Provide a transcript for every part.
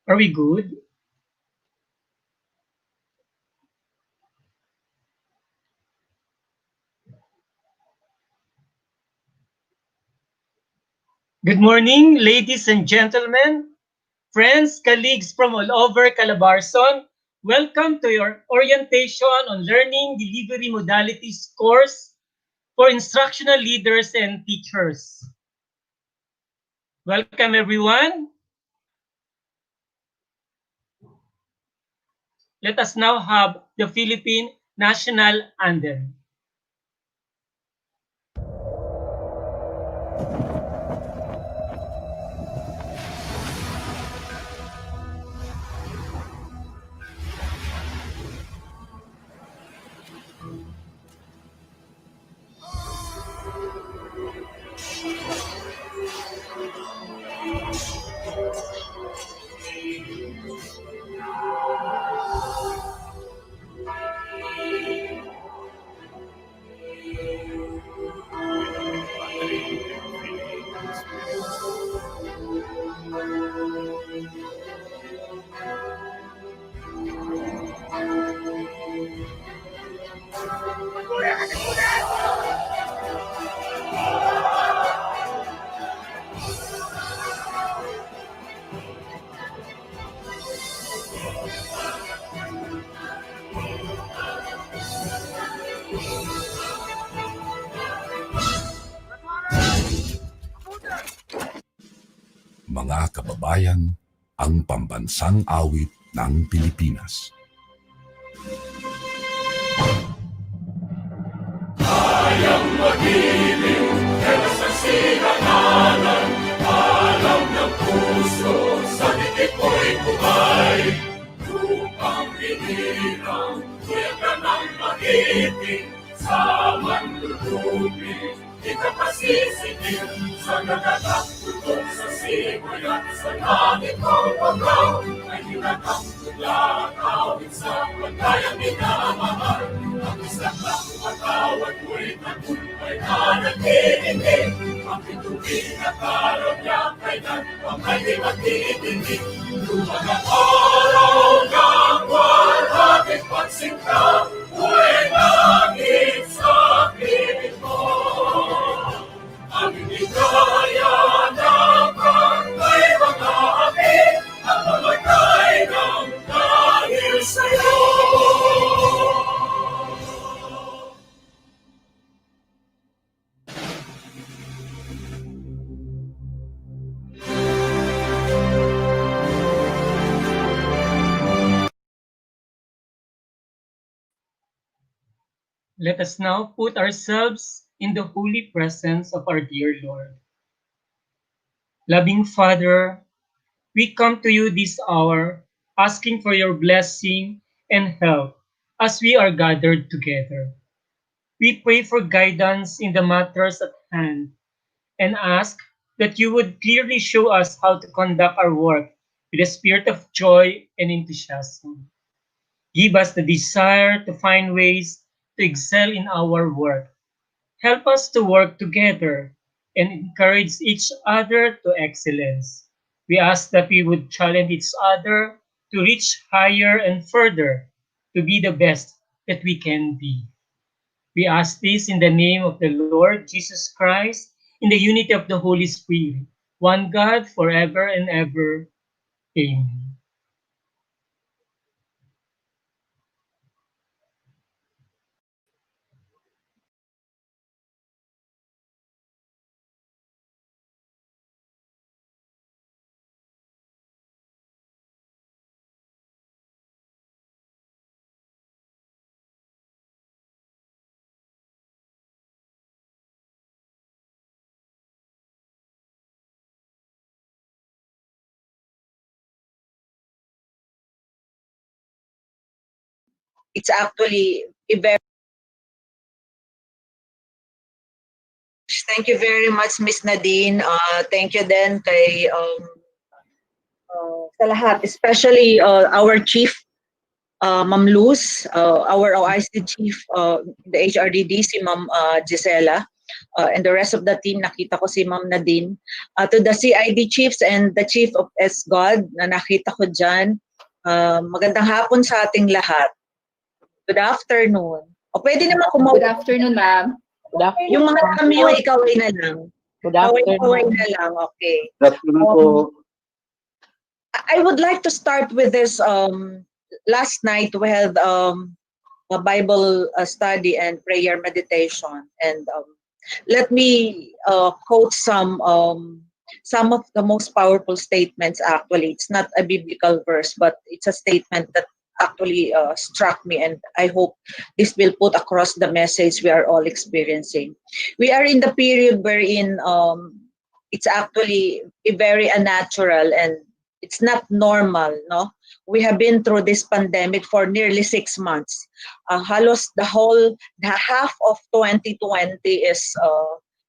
Are we good? Good morning, ladies and gentlemen, friends, colleagues from all over Calabarzon. Welcome to your orientation on learning delivery modalities course for instructional leaders and teachers. Welcome, everyone. Let us now have the Philippine National Anthem. Mga kababayan, ang pambansang awit ng Pilipinas. Kayang mag-ibig, pero sa sinananan, alam ng puso, sa dikit ko'y kumay. Lupang hinirang, kuya ka ng mag-ibig, sa manlulupin, di ka pasisikin, sa nagkakatutok sa simoy at sa langit kong pagkaw, ay hinatang tulakawin sa pagkayang minamahal. Ang isang lang matawad mo'y tagumpay na nagtitindig, ang pituwin at araw niya kailan ang may magtitindig. Lumang ang araw ng warhating pagsinta, buhay langit sa piling mo. Ang inigaya ng kay mga api, ang mamatay ng dahil sa'yo. Let us now put ourselves in the holy presence of our dear Lord. Loving Father, we come to you this hour asking for your blessing and help as we are gathered together. We pray for guidance in the matters at hand and ask that you would clearly show us how to conduct our work with a spirit of joy and enthusiasm. Give us the desire to find ways to excel in our work. Help us to work together and encourage each other to excellence. We ask that we would challenge each other to reach higher and further, to be the best that we can be. We ask this in the name of the Lord Jesus Christ, in the unity of the Holy Spirit, one God forever and ever. Amen. It's actually a very thank you very much, Miss Nadine. Thank you then kay sa lahat, especially our chief, Ma'am Luz, our OIC chief, the HRDD, si Ma'am Gisela. and the rest of the team. Nakita ko si Ma'am Nadine. To the CID chiefs and the Chief of SGOD na nakita ko dyan. Magandang hapon sa ating lahat. Good afternoon. O pwede naman Good afternoon, ma'am. Good afternoon. Yung mga cameo, ikaway na lang. Good Kaway afternoon. na lang, okay. Good afternoon po. I would like to start with this. Last night we had a Bible study and prayer meditation, and let me quote some of the most powerful statements. Actually, it's not a biblical verse, but it's a statement that actually struck me, and I hope this will put across the message we are all experiencing. We are in the period wherein it's actually very unnatural and it's not normal, no? We have been through this pandemic for nearly 6 months. Halos the half of 2020 is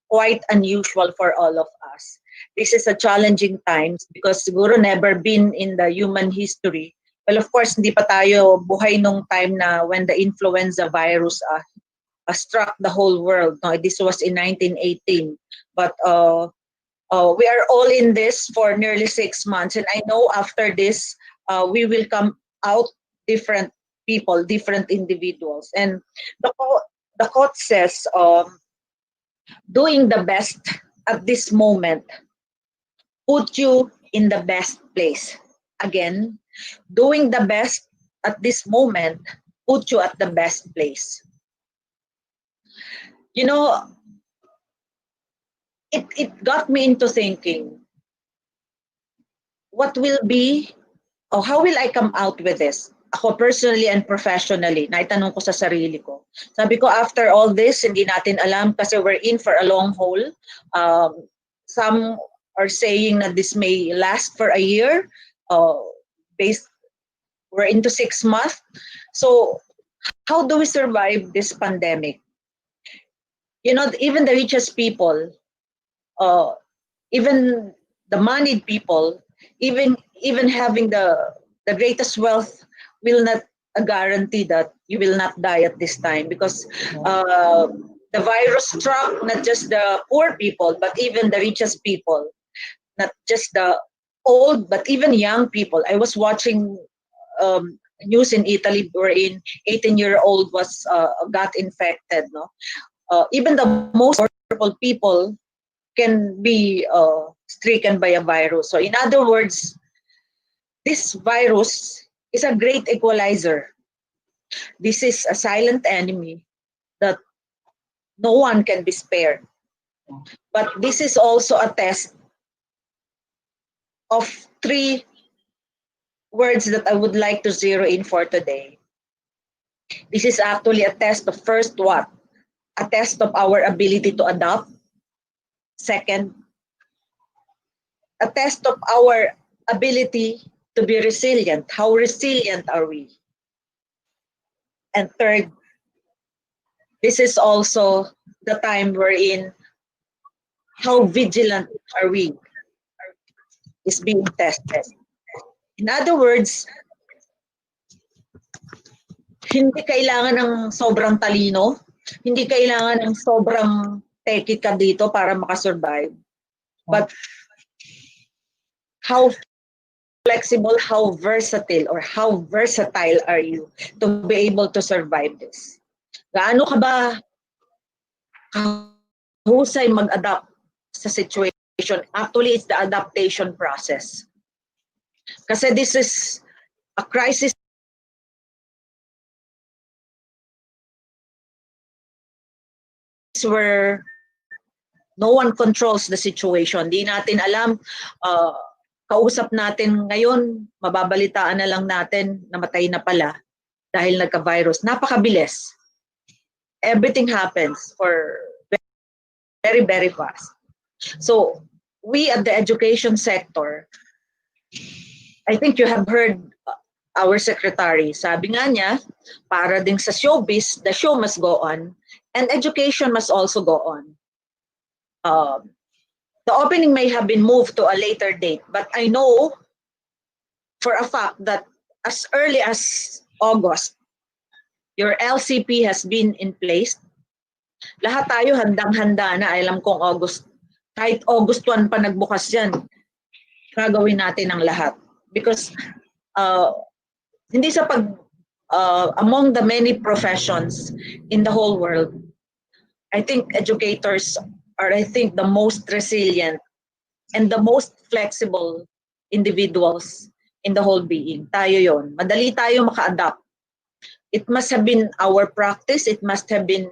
quite unusual for all of us. This is a challenging times because siguro never been in the human history. Well, of course, hindi pa tayo buhay nung time na when the influenza virus struck the whole world. No? This was in 1918. But we are all in this for nearly 6 months. And I know after this, we will come out different people, different individuals. And the quote says, doing the best at this moment put you in the best place. Again, doing the best at this moment put you at the best place. You know, it got me into thinking, what will be, or how will I come out with this? Ako personally and professionally, naitanong ko sa sarili ko. Sabi ko, after all this, hindi natin alam kasi we're in for a long haul. Some are saying that this may last for a year. We're into 6 months. So how do we survive this pandemic? You know, even the richest people, even the moneyed people, even having the greatest wealth will not guarantee that you will not die at this time, because the virus struck not just the poor people, but even the richest people, not just the old, but even young people. I was watching news in Italy wherein 18-year-old was got infected. No, even the most powerful people can be stricken by a virus. So in other words, this virus is a great equalizer. This is a silent enemy that no one can be spared. But this is also a test of 3 words that I would like to zero in for today. This is actually a test of, first, what? A test of our ability to adapt. Second, a test of our ability to be resilient. How resilient are we? And third, this is also the time we're in. How vigilant are we? Is being tested. In other words, hindi kailangan ng sobrang talino, hindi kailangan ng sobrang teki ka dito para makasurvive. But how flexible, how versatile, or how versatile are you to be able to survive this? Gaano ka ba kahusay mag-adapt sa situation? Actually, it's the adaptation process. Kasi this is a crisis where no one controls the situation. Di natin alam, kausap natin ngayon, mababalitaan na lang natin, namatay na pala dahil nagka-virus. Napakabilis. Everything happens for very, very fast. So, we at the education sector, I think you have heard our secretary. Sabi nga niya, para din sa showbiz, the show must go on, and education must also go on. The opening may have been moved to a later date, but I know for a fact that as early as August, your LCP has been in place. Lahat tayo handang-handa na. Alam kong kahit August 1 pa nagbukas yan, gagawin natin ang lahat. Because uh, hindi sa among the many professions in the whole world, I think educators are, I think, the most resilient and the most flexible individuals in the whole being. Tayo yon. Madali tayo maka-adapt. It must have been our practice. It must have been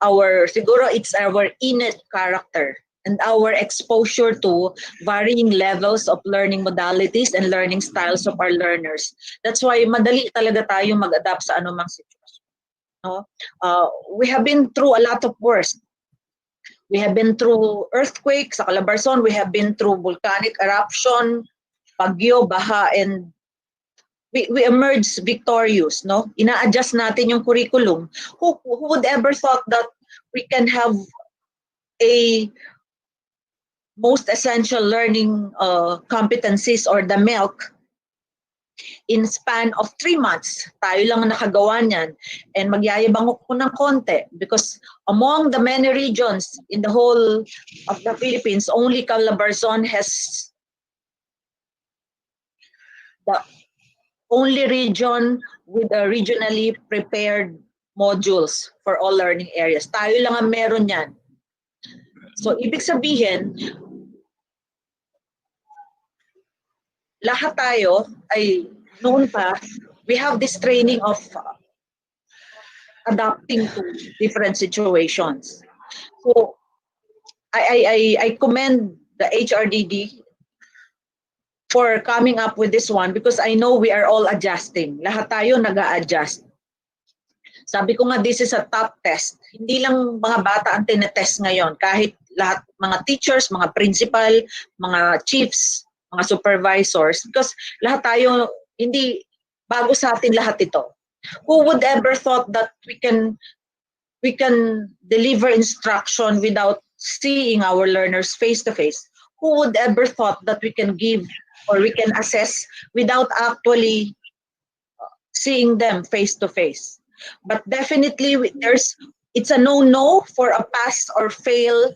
siguro it's our innate character and our exposure to varying levels of learning modalities and learning styles of our learners. That's why madali talaga tayo mag-adapt sa anumang sitwasyon. No? We have been through a lot of worst. We have been through earthquakes sa Calabarzon. We have been through volcanic eruption, bagyo, baha, and we emerge victorious. No, ina-adjust natin yung curriculum. Who would ever thought that we can have a most essential learning competencies or the milk in span of 3 months. Tayo lang ang nakagawa niyan. And magyayabang ko ng konti because among the many regions in the whole of the Philippines, only Calabarzon has the only region with a regionally prepared modules for all learning areas. Tayo lang ang meron yan. So, ibig sabihin, lahat tayo ay noon pa, we have this training of adapting to different situations. So, I commend the HRDD for coming up with this one because I know we are all adjusting. Lahat tayo nag-a-adjust. Sabi ko nga, this is a top test. Hindi lang mga bata ang tinetest ngayon. Kahit lahat, mga teachers, mga principal, mga chiefs, mga supervisors. Because lahat tayo, hindi, bago sa atin lahat ito. Who would ever thought that we can deliver instruction without seeing our learners face to face? Who would ever thought that we can give or we can assess without actually seeing them face to face? But definitely it's a no for a pass or fail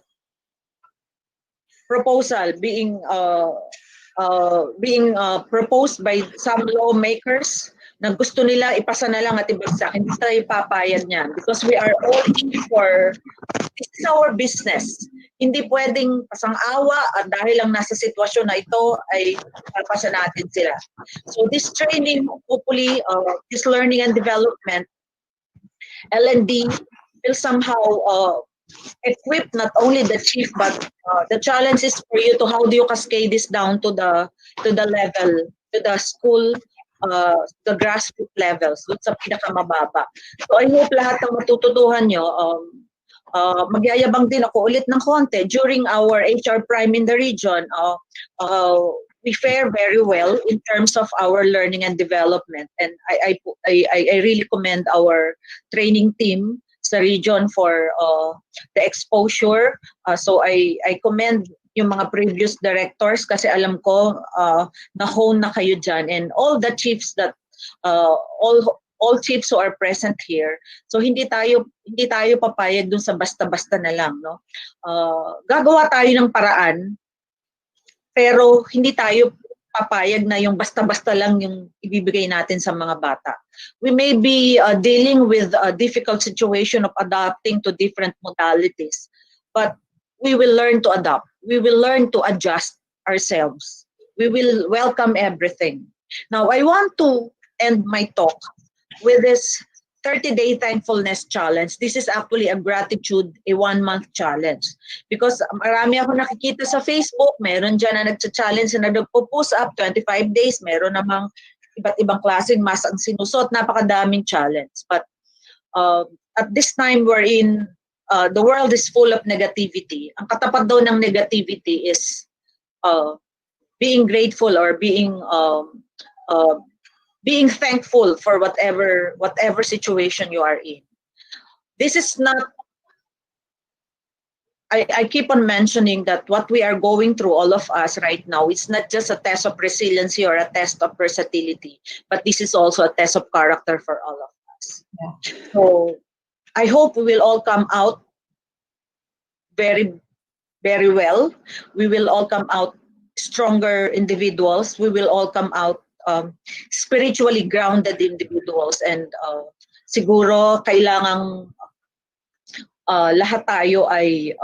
proposal being proposed by some lawmakers na gusto nila ipasa na lang at ibagsak. Hindi tayo papayag niyan because we are all in for, this is our business. Hindi pwedeng pasang-awa at dahil lang nasa sitwasyon na ito ay papasa natin sila. So this training, hopefully, this learning and development, L&D will somehow equip not only the chief but the challenge is for you to how do you cascade this down to the level, to the school, the grassroots levels, sa pinakamababa. So I hope lahat ng matututuhan nyo, magyayabang din ako ulit ng konti. During our HR Prime in the region, we fare very well in terms of our learning and development. And I really commend our training team sa region for the exposure. So I commend yung mga previous directors kasi alam ko na-hone na kayo dyan and all the chiefs that all chiefs who are present here. So hindi tayo papayag dun sa basta-basta na lang, no? Gagawa tayo ng paraan pero hindi tayo papayag na yung basta-basta lang yung ibibigay natin sa mga bata. We may be dealing with a difficult situation of adapting to different modalities, but we will learn to adapt. We will learn to adjust ourselves. We will welcome everything. Now, I want to end my talk with this 30-day thankfulness challenge. This is actually a gratitude, a 1-month challenge. Because marami ako nakikita sa Facebook, meron dyan na nagcha-challenge na nagpo-post up 25 days, meron namang iba't ibang klaseng mask ang sinusot, napakadaming challenge. But at this time we're in, the world is full of negativity. Ang katapat daw ng negativity is being grateful or being thankful for whatever situation you are in. This is not, I keep on mentioning that what we are going through, all of us right now, it's not just a test of resiliency or a test of versatility, but this is also a test of character for all of us. Yeah. So I hope we will all come out very, very well. We will all come out stronger individuals. We will all come out spiritually grounded individuals. And siguro kailangang lahat tayo ay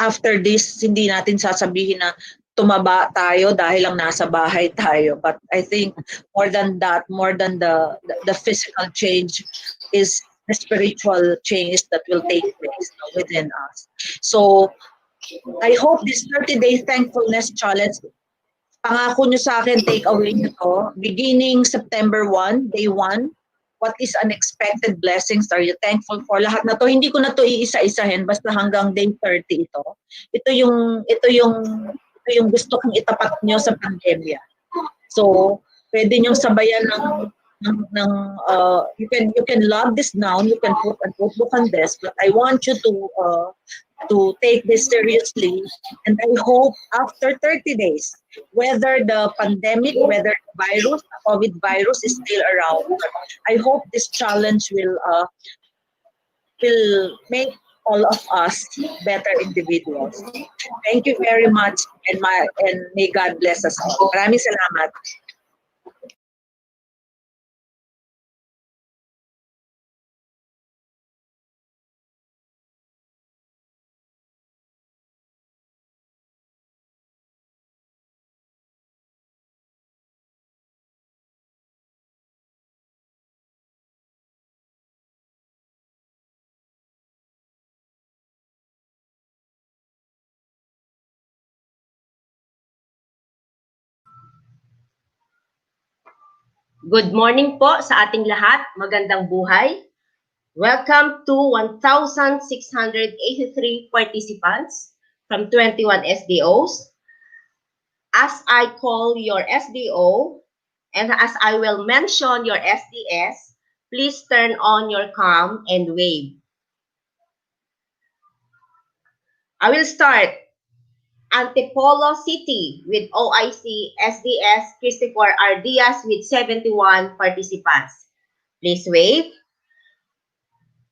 after this, hindi natin sasabihin na tumaba tayo dahil lang nasa bahay tayo. But I think more than that, more than the physical change is the spiritual change that will take place within us. So I hope this 30-day thankfulness challenge, pangako nyo sa akin, take away nyo to, beginning September 1, day 1, what is unexpected blessings are you thankful for? Lahat na to, hindi ko na to iisa-isahin, basta hanggang day 30 ito. Ito yung gusto kong itapat nyo sa pandemya. So, pwede nyo sabayan you can log this down, you can put a notebook on this, but I want you to take this seriously. And I hope after 30 days, whether the pandemic, whether the virus, the COVID virus is still around, I hope this challenge will make all of us better individuals. Thank you very much, and may God bless us all. Maraming salamat. Good morning po sa ating lahat. Magandang buhay. Welcome to 1,683 participants from 21 SDOs. As I call your SDO and as I will mention your SDS, please turn on your cam and wave. I will start. Antipolo City with OIC SDS Christopher R. Diaz with 71 participants. Please wave.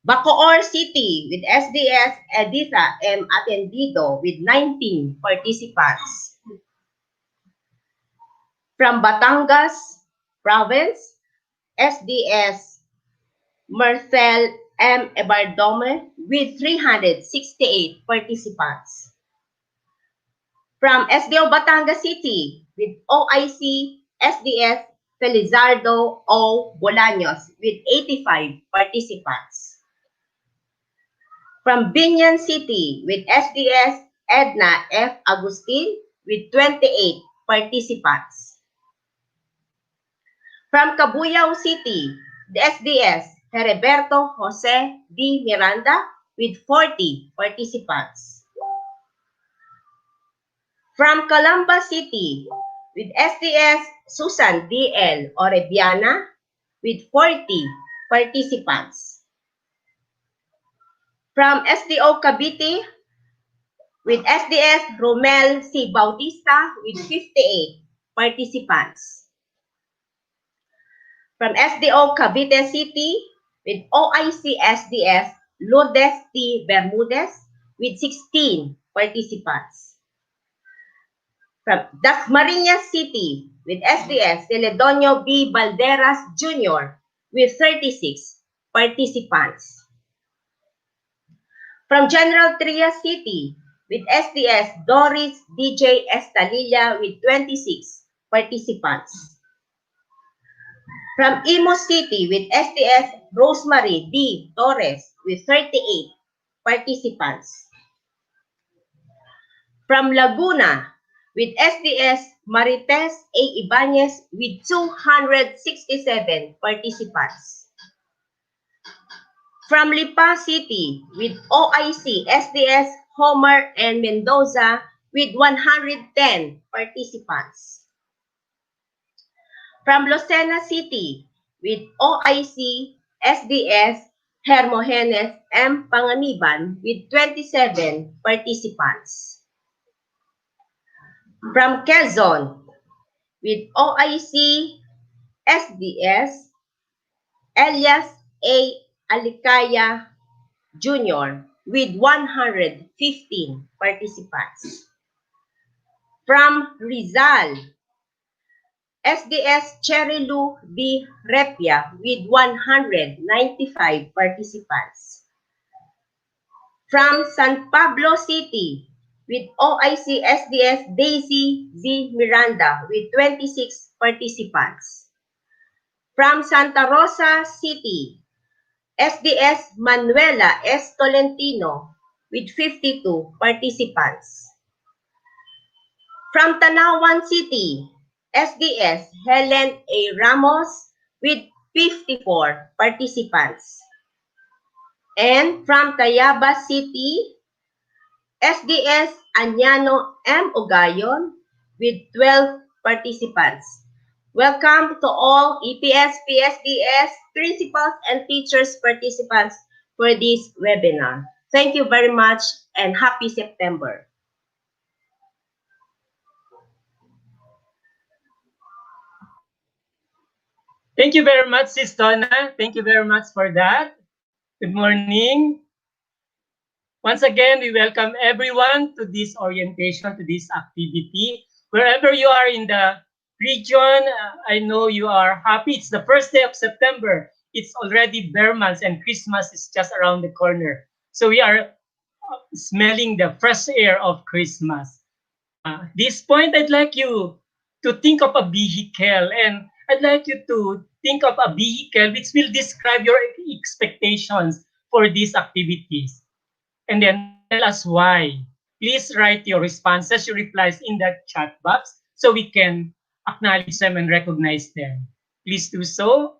Bacoor City with SDS Editha M. Atendido with 19 participants. From Batangas Province, SDS Marcel M. Ebardome with 368 participants. From SDO Batangas City with OIC SDS Felizardo O. Bolaños with 85 participants. From Binyan City with SDS Edna F. Agustin with 28 participants. From Cabuyao City, the SDS Heriberto Jose D. Miranda with 40 participants. From Calamba City, with SDS Susan D. L. Orebiana with 40 participants. From SDO Cavite, with SDS Romel C. Bautista with 58 participants. From SDO Cavite City, with OIC SDS Lourdes T. Bermudez with 16 participants. From Dasmariñas City, with SDS Celedonio B. Balderas Jr. with 36 participants. From General Trias City, with SDS Doris DJ Estalilla with 26 participants. From Imo City, with SDS Rosemary D. Torres with 38 participants. From Laguna, with SDS Marites A. Ibanez with 267 participants. From Lipa City, with OIC SDS Homer and Mendoza with 110 participants. From Lucena City, with OIC SDS Hermogenes M. Panganiban with 27 participants. From Quezon, with OIC SDS Elias A. Alicaya Jr. with 115 participants. From Rizal, SDS Cherilu de Repia with 195 participants. From San Pablo City, with OIC SDS Daisy Z. Miranda with 26 participants. From Santa Rosa City, SDS Manuela S. Tolentino with 52 participants. From Tanawan City, SDS Helen A. Ramos with 54 participants. And from Tayaba City, SDS Anyano M. Ogayon with 12 participants. Welcome to all EPS, PSDS, principals, and teachers participants for this webinar. Thank you very much and happy September. Thank you very much, Sis Donna. Thank you very much for that. Good morning. Once again, we welcome everyone to this orientation, to this activity. Wherever you are in the region, I know you are happy. It's the first day of September. It's already bare months and Christmas is just around the corner. So we are smelling the fresh air of Christmas. This point, I'd like you to think of a vehicle, and I'd like you to think of a vehicle which will describe your expectations for these activities. And then tell us why. Please write your responses, your replies in that chat box so we can acknowledge them and recognize them. Please do so.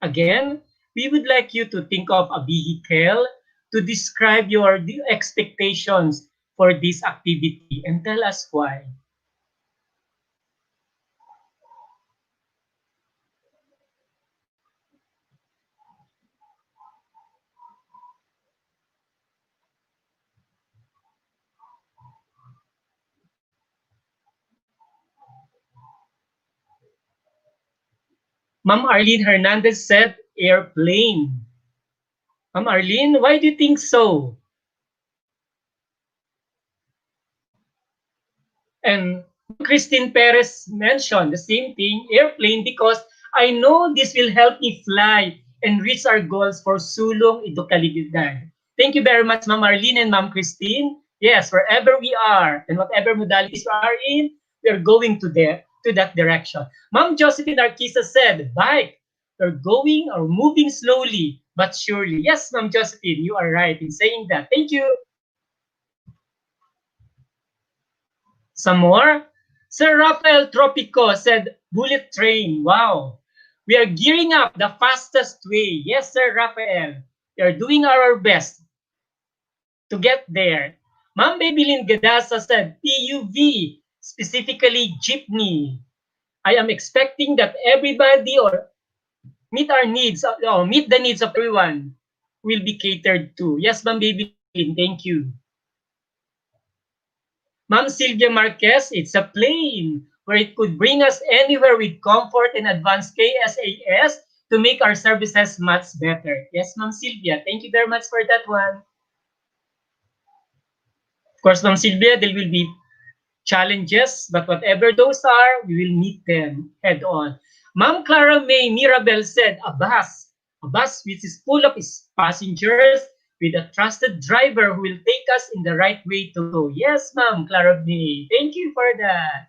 Again, we would like you to think of a vehicle to describe your expectations for this activity and tell us why. Ma'am Arlene Hernandez said airplane. Ma'am Arlene, why do you think so? And Ma'am Christine Perez mentioned the same thing, airplane, because I know this will help me fly and reach our goals for sulong edukalidad. Thank you very much, Ma'am Arlene and Ma'am Christine. Yes, wherever we are and whatever modalities we are in, we are going to that direction. Ma'am Josephine Arquisa said, bike. We're going or moving slowly but surely. Yes, Ma'am Josephine, you are right in saying that. Thank you. Some more? Sir Rafael Tropico said, bullet train. Wow. We are gearing up the fastest way. Yes, Sir Rafael. We are doing our best to get there. Ma'am Babylin Gadasa said, PUV, specifically jeepney. I am expecting that everybody or meet the needs of everyone will be catered to. Yes, Ma'am Babylin, thank you. Ma'am Sylvia Marquez, it's a plane where it could bring us anywhere with comfort and advanced KSAS to make our services much better. Yes, Ma'am Sylvia, thank you very much for that one. Of course, Ma'am Sylvia, there will be challenges, but whatever those are, we will meet them head on. Ma'am Clara May Mirabel said, a bus which is full of passengers with a trusted driver who will take us in the right way to go. Yes, Ma'am Clara May. Thank you for that.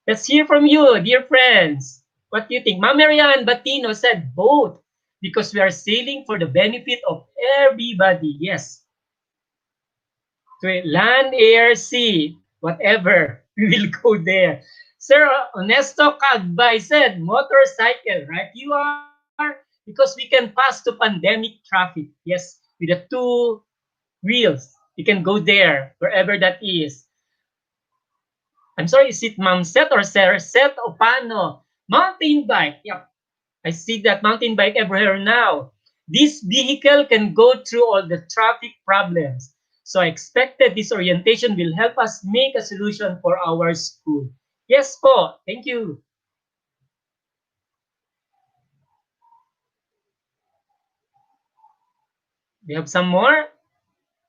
Let's hear from you, dear friends. What do you think? Ma'am Marianne Batino said both because we are sailing for the benefit of everybody. Yes. So land, air, sea, whatever, we will go there. Sir Honesto Cagbay said motorcycle, right? You are, because we can pass to pandemic traffic. Yes, with the two wheels, you can go there, wherever that is. I'm sorry, is it Ma'am Set or Sir Set o paano? Mountain bike, yep. I see that mountain bike everywhere now. This vehicle can go through all the traffic problems. So I expected this orientation will help us make a solution for our school. Yes po, thank you. We have some more?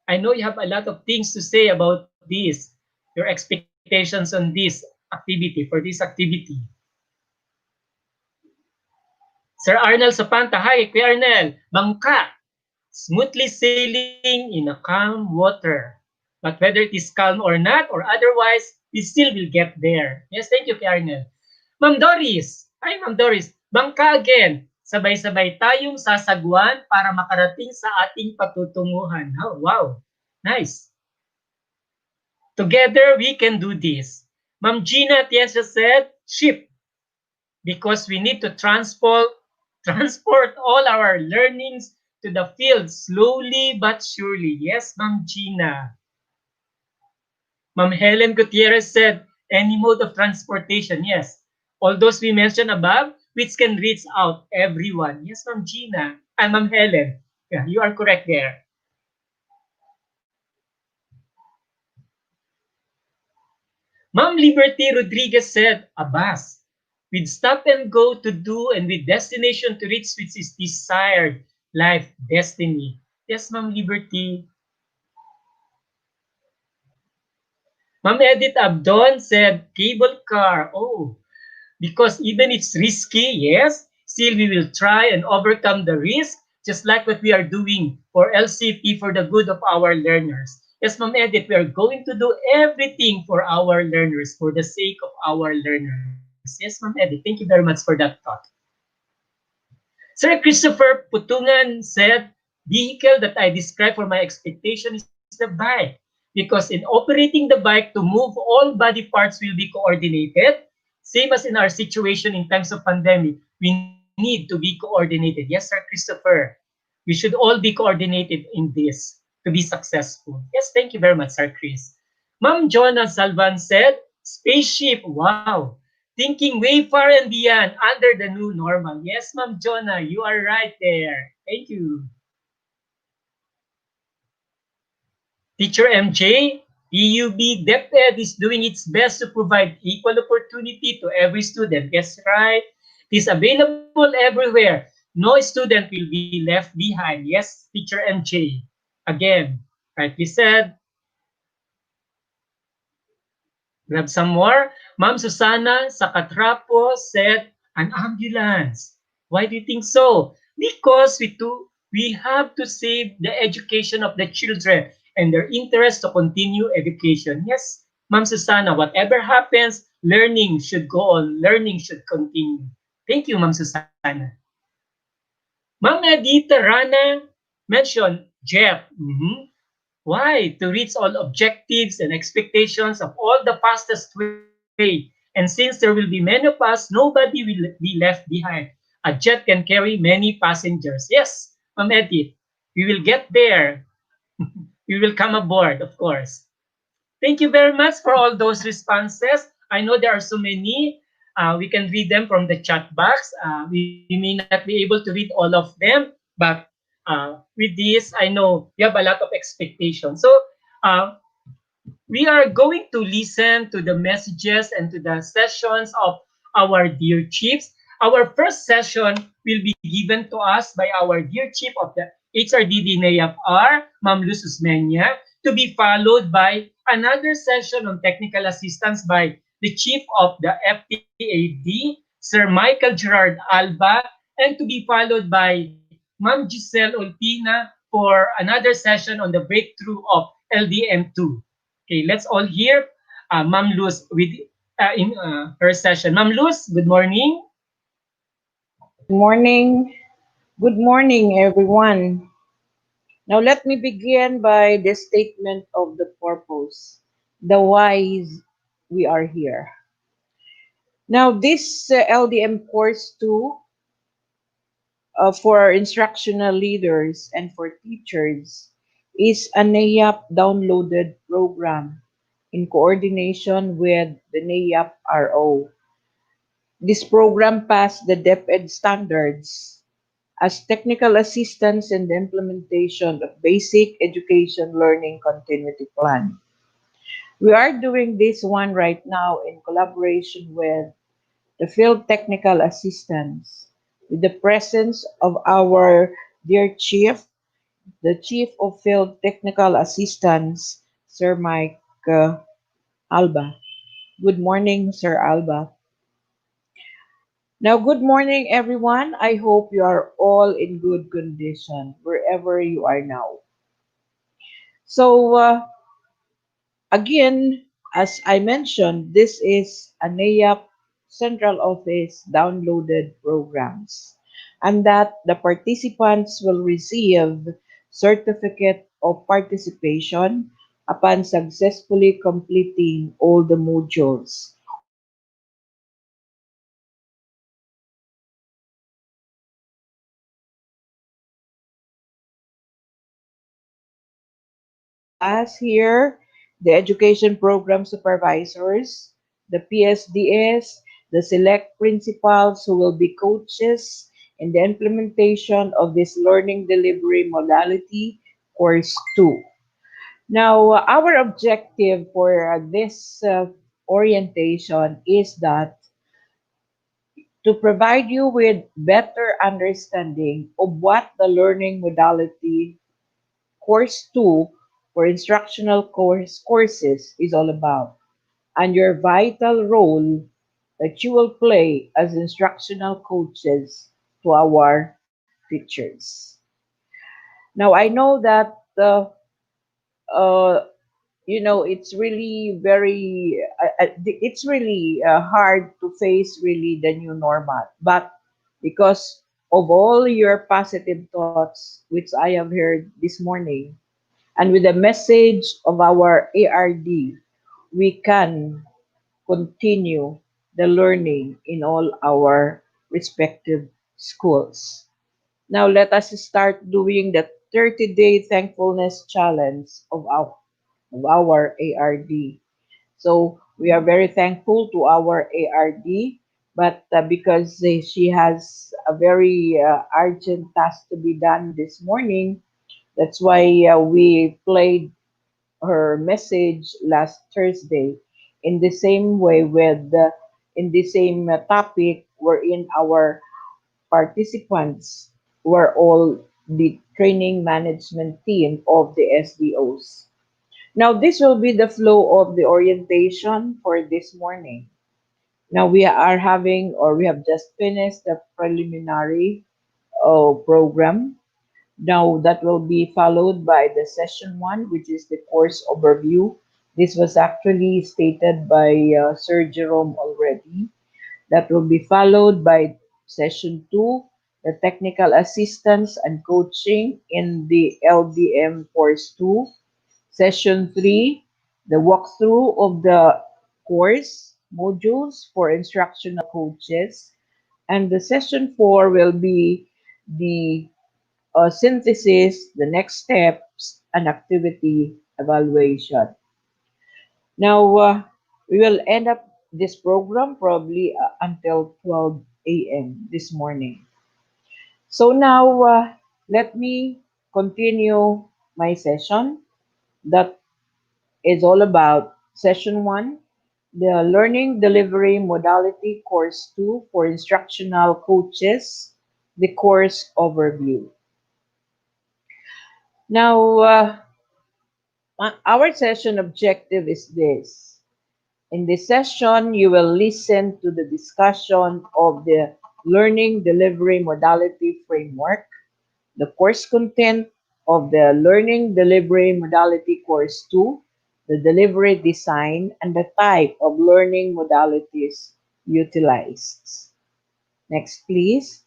I know you have a lot of things to say about this, your expectations on this activity, for this activity. Sir Arnel Sapanta, hi, Kuya Arnel. Bangka, smoothly sailing in a calm water. But whether it is calm or not, or otherwise, we still will get there. Yes, thank you, Kuya Arnel. Ma'am Doris, hi Ma'am Doris. Bangka again, sabay-sabay tayong sasagwan para makarating sa ating patutunguhan. Oh, wow, nice. Together, we can do this. Ma'am Gina Tiesa said, ship, because we need to transport all our learnings to the field slowly but surely. Yes, Ma'am Gina. Ma'am Helen Gutierrez said, any mode of transportation, yes. All those we mentioned above, which can reach out everyone. Yes, Ma'am Gina. And Ma'am Helen. Yeah, you are correct there. Ma'am Liberty Rodriguez said, a bus with stop and go to do and with destination to reach which is desired life destiny. Yes, Ma'am Liberty. Ma'am Edith Abdon said, cable car. Oh, because even it's risky, yes, still we will try and overcome the risk, just like what we are doing for LCP for the good of our learners. Yes, Ma'am Edith, we are going to do everything for our learners, for the sake of our learners. Yes, Ma'am Edith, thank you very much for that thought. Sir Christopher Putungan said, vehicle that I describe for my expectation is the bike. Because in operating the bike to move all body parts will be coordinated. Same as in our situation in times of pandemic, we need to be coordinated. Yes, Sir Christopher, we should all be coordinated in this to be successful. Yes, thank you very much, Sir Chris. Ma'am Jonah Salvan said, spaceship, wow. Thinking way far and beyond under the new normal. Yes, Ma'am Jonah, you are right there. Thank you. Teacher MJ, EUB DepEd is doing its best to provide equal opportunity to every student. Yes, right. It is available everywhere. No student will be left behind. Yes, Teacher MJ. Again, rightly said. We have some more. Ma'am Susana Sakatrapo said, an ambulance. Why do you think so? Because we have to save the education of the children and their interest to continue education. Yes, Ma'am Susana, whatever happens, learning should go on. Learning should continue. Thank you, Ma'am Susana. Ma'am Edita Rana mentioned Jeff. Why? To reach all objectives and expectations of all the fastest way. And since there will be many of us, nobody will be left behind. A jet can carry many passengers. Yes, Ma'am Edith, we will get there. We will come aboard, of course. Thank you very much for all those responses. I know there are so many. We can read them from the chat box. We may not be able to read all of them, but with this, I know you have a lot of expectations. So we are going to listen to the messages and to the sessions of our dear chiefs. Our first session will be given to us by our dear chief of the HRDD NAFR, Ma'am Luz Usmeña, to be followed by another session on technical assistance by the chief of the FTAD, Sir Michael Gerard Alba, and to be followed by Ma'am Giselle Olpina for another session on the breakthrough of LDM2. Okay, let's all hear Ma'am Luz with in her session. Ma'am Luz, good morning. Morning. Good morning, everyone. Now, let me begin by the statement of the purpose, the why we are here. Now, this LDM course 2 for instructional leaders and for teachers is a NAIAP downloaded program in coordination with the NAIAP RO. This program passed the DepEd standards as technical assistance in the implementation of basic education learning continuity plan. We are doing this one right now in collaboration with the field technical assistance, with the presence of our dear chief, the Chief of Field Technical Assistance, Sir Mike uh, Alba. Good morning, Sir Alba. Now, good morning, everyone. I hope you are all in good condition wherever you are now. So, again, as I mentioned, this is a NAYAP Central Office downloaded programs, and that the participants will receive certificate of participation upon successfully completing all the modules or the activities that we have Now, as here, the education program supervisors, the PSDS, the select principals who will be coaches in the implementation of this learning delivery modality course 2. Now, our objective for this orientation is that to provide you with better understanding of what the learning modality course 2 for instructional courses is all about and your vital role that you will play as instructional coaches to our teachers. Now, I know that uh, it's really it's really hard to face really the new normal, but because of all your positive thoughts which I have heard this morning, and with the message of our ARD, we can continue the learning in all our respective schools. Now let us start doing the 30-day thankfulness challenge of our ARD. So we are very thankful to our ARD, but because she has a very urgent task to be done this morning, that's why we played her message last Thursday in the same way with in the same topic wherein our participants were all the training management team of the SDOs. Now this will be the flow of the orientation for this morning. Now we are having or we have just finished the preliminary program. Now that will be followed by the session one, which is the course overview. This was actually stated by Sir Jerome already. That will be followed by session two, the technical assistance and coaching in the LDM course two. Session three, the walkthrough of the course modules for instructional coaches. And the session four will be the synthesis, the next steps, and activity evaluation. Now, we will end up this program probably until 12 a.m. this morning. So now, let me continue my session that is all about session one, the Learning Delivery Modality Course 2 for instructional coaches, the course overview. Now, our session objective is this. In this session, you will listen to the discussion of the Learning Delivery Modality Framework, the course content of the Learning Delivery Modality Course 2, the delivery design, and the type of learning modalities utilized. Next, please.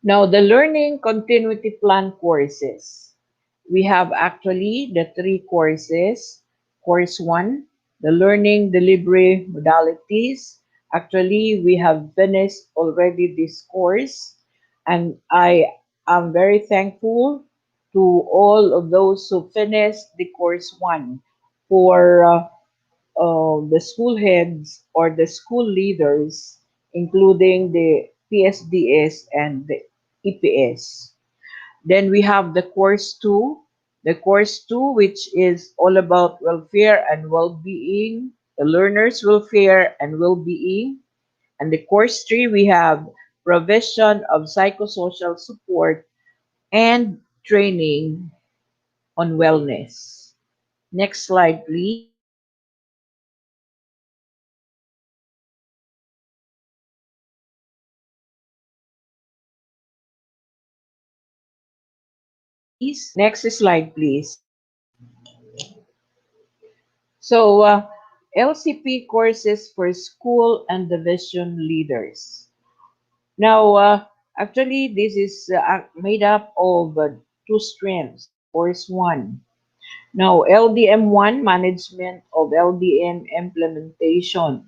Now, the Learning Continuity Plan courses. We have actually the three courses. Course 1, the Learning Delivery Modalities. Actually, we have finished already this course, and I am very thankful to all of those who finished the course 1 for the school heads or the school leaders, including the PSDS and the EPS. Then we have the course 2, which is all about welfare and well-being, the learners' welfare and well-being. And the course 3, we have provision of psychosocial support and training on wellness. Next slide, please. Next slide, please. So, LCP courses for school and division leaders. Now, actually, this is made up of two streams. Course 1. Now, LDM 1, Management of LDM Implementation.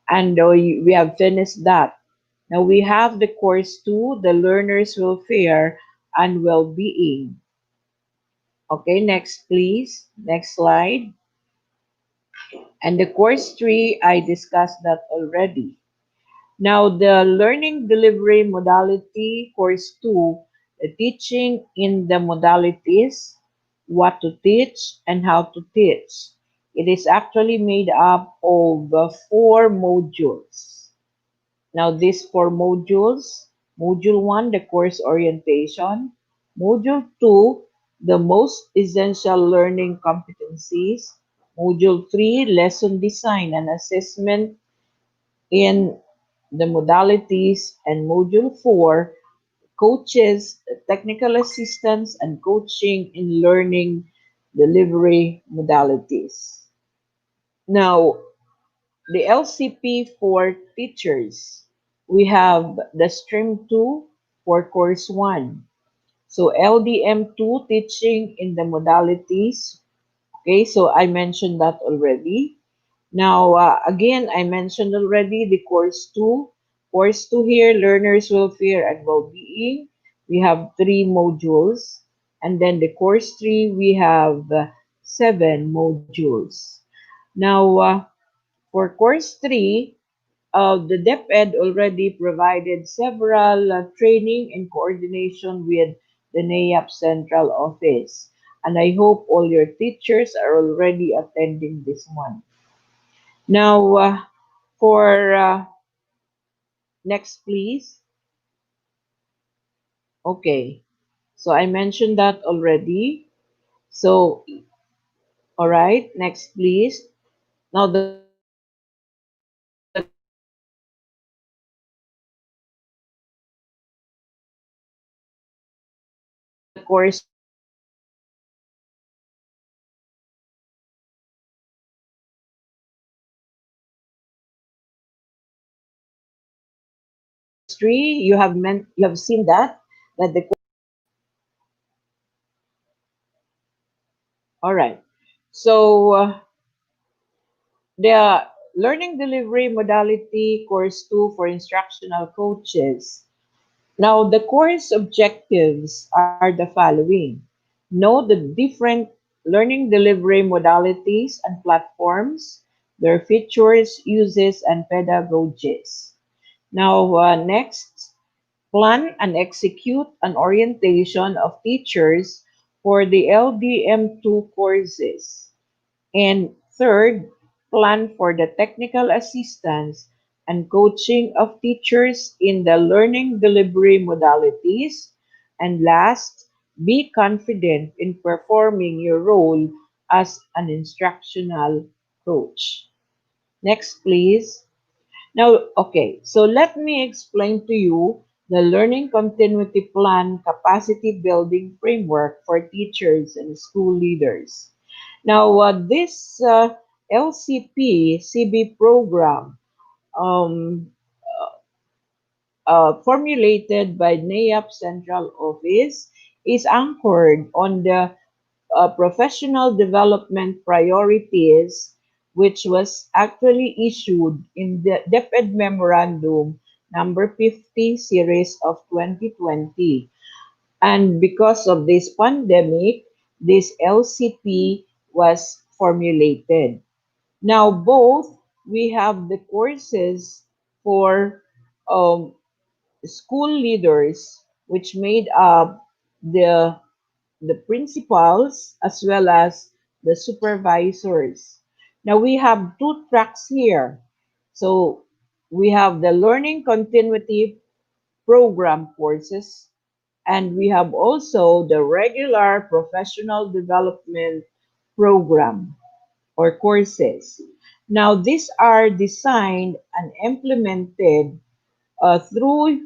And we have finished that. Now, we have the course 2, the Learner's Welfare and Well-being. Okay, next, please. Next slide. And the course 3, I discussed that already. Now, the learning delivery modality course 2, the teaching in the modalities, what to teach and how to teach. It is actually made up of four modules. Now, these four modules, Module 1, the course orientation, Module 2, the most essential learning competencies, Module 3, lesson design and assessment in the modalities, and Module 4, coaches, technical assistance, and coaching in learning delivery modalities. Now, the LCP for teachers, we have the Stream 2 for Course 1. So LDM 2, teaching in the modalities. Okay, so I mentioned that already. Now, again, I mentioned already the course 2. Course 2 here, learners welfare and well-being. We have three modules. And then the course 3, we have seven modules. Now, for course 3, the DepEd already provided several training in coordination with the NAIAP Central Office. And I hope all your teachers are already attending this one. Now, for next, please. Okay. So I mentioned that already. So, all right. Next, please. Now, the course 4, the course 3, you have seen that the all right. So the learning delivery modality course 2 for instructional coaches. Now, the course objectives are the following. Know the different learning delivery modalities and platforms, their features, uses, and pedagogies. Now, next, plan and execute an orientation of teachers for the LDM 2 courses. And third, plan for the technical assistance and coaching of teachers in the learning delivery modalities. And last, be confident in performing your role as an instructional coach. Next, please. Now, okay, so let me explain to you the Learning Continuity Plan Capacity Building Framework for teachers and school leaders. Now, this LCP CB program, um, formulated by NAIAP Central Office, is anchored on the professional development priorities, which was actually issued in the DepEd Memorandum number 50 series of 2020. And because of this pandemic, this LCP was formulated. Now, both we have the courses for um, school leaders, which made up the the principals as well as the supervisors. Now we have two tracks here. So we have the learning continuity program courses, And we have also the regular professional development program or courses. Now, these are designed and implemented through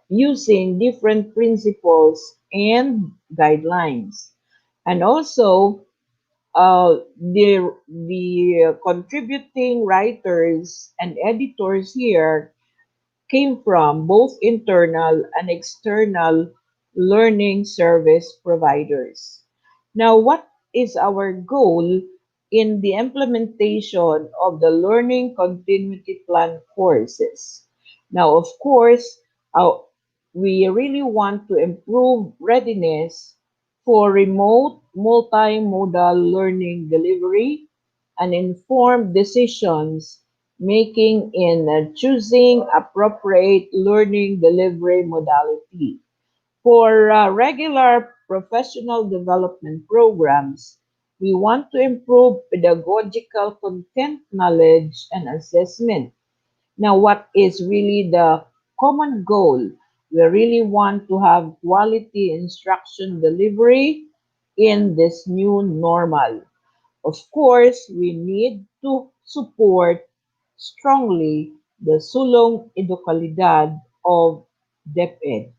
using different principles and guidelines. And also, the contributing writers and editors here came from both internal and external learning service providers. Now, what is our goal in the implementation of the Learning Continuity Plan courses? Now, of course, uh, we really want to improve readiness for remote multimodal learning delivery and informed decisions making in choosing appropriate learning delivery modality. For regular professional development programs, we want to improve pedagogical content knowledge and assessment. Now, what is really the common goal? We really want to have quality instruction delivery in this new normal. Of course, we need to support strongly the sulong edukalidad of DepEd.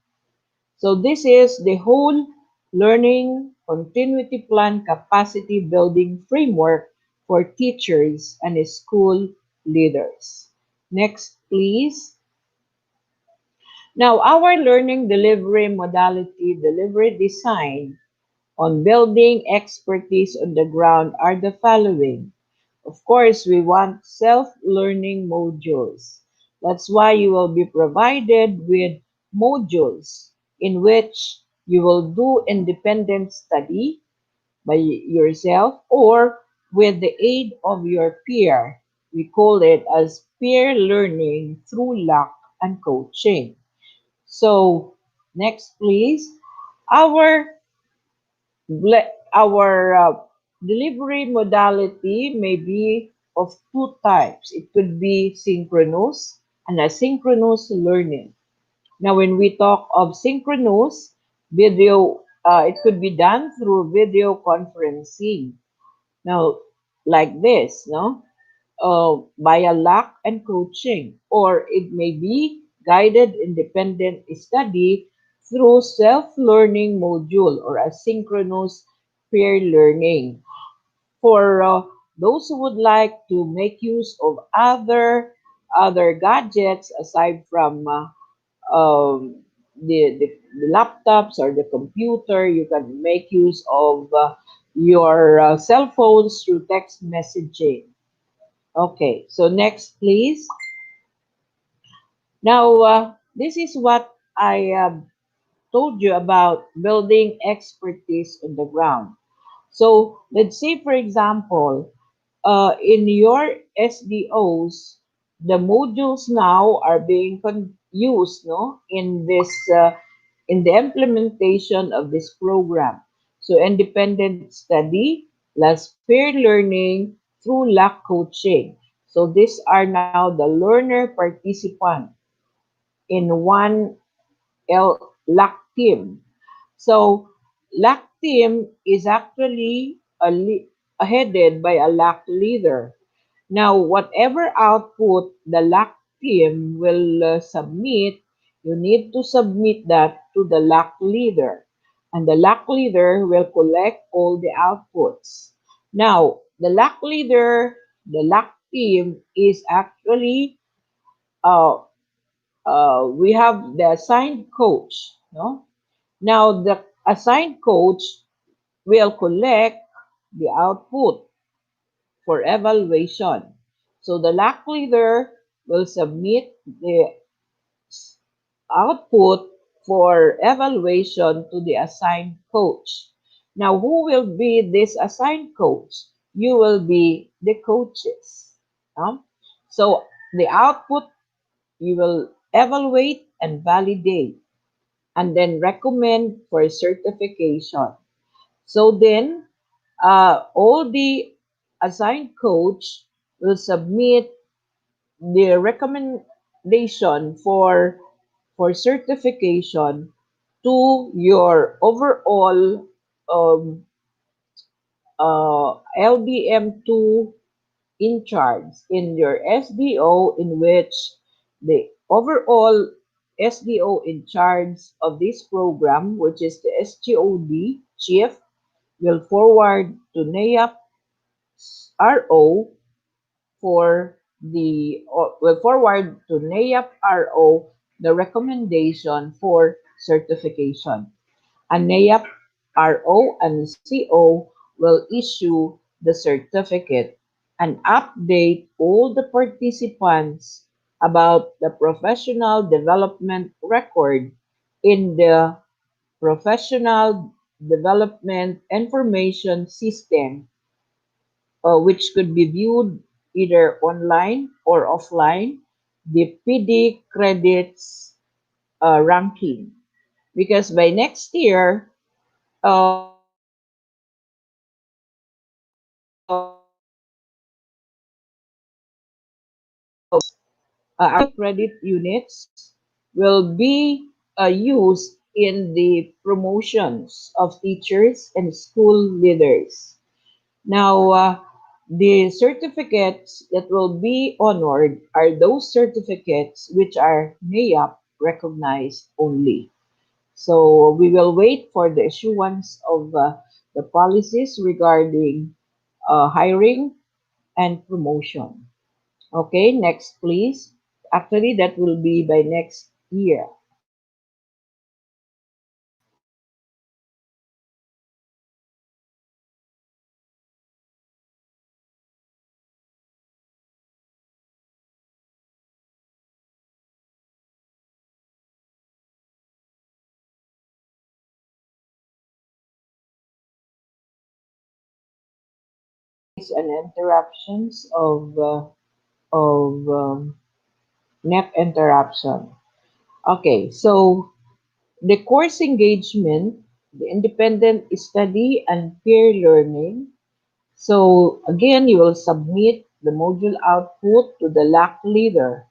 So this is the whole learning continuity plan capacity building framework for teachers and school leaders. Next, please. Now, our learning delivery modality delivery design on building expertise on the ground are the following. Of course, we want self-learning modules. That's why you will be provided with modules in which you will do independent study by yourself or with the aid of your peer. We call it as peer learning through luck and coaching. So, next please. Our our delivery modality may be of two types. It could be synchronous and asynchronous learning. Now, when we talk of synchronous video, it could be done through video conferencing. Now, like this, no? Via luck and coaching, or it may be guided independent study through self-learning module or asynchronous peer learning. For those who would like to make use of other gadgets aside from the laptops or the computer, you can make use of your cell phones through text messaging. Okay, so next, please. Now, this is what I told you about building expertise on the ground. So, let's say, for example, in your SDOs, the modules now are being used, no, in the implementation of this program. So, independent study plus peer learning through LAC coaching. So, these are now the learner participant in one LAC team. So, LAC team is actually headed by a LAC leader. Now, whatever output the LAC team will submit, you need to submit that to the LAC leader. And the LAC leader will collect all the outputs. Now, the LAC leader, the LAC team is actually, uh, we have the assigned coach. No? Now, the assigned coach will collect the output for evaluation. So the LAC leader will submit the output for evaluation to the assigned coach. Now, who will be this assigned coach? You will be the coaches. no? So the output you will evaluate and validate and then recommend for certification. So then, all the assigned coach will submit the recommendation for certification to your overall um, LDM2 in charge in your SDO, in which the overall SDO in charge of this program, which is the SGOD chief, will forward to NAYAP RO for will forward to NAYAP RO the recommendation for certification. A NAYAP RO and CO will issue the certificate and update all the participants about the professional development record in the Professional Development Information System, which could be viewed either online or offline, the PD credits ranking. Because by next year, credit units will be used in the promotions of teachers and school leaders. Now, the certificates that will be honored are those certificates which are NAYAP recognized only. So we will wait for the issuance of the policies regarding hiring and promotion. Okay, next please. Actually, that will be by next year. It's an interruptions of net interruption. Okay, so the course engagement, the independent study and peer learning. So again, you will submit the module output to the LAC leader.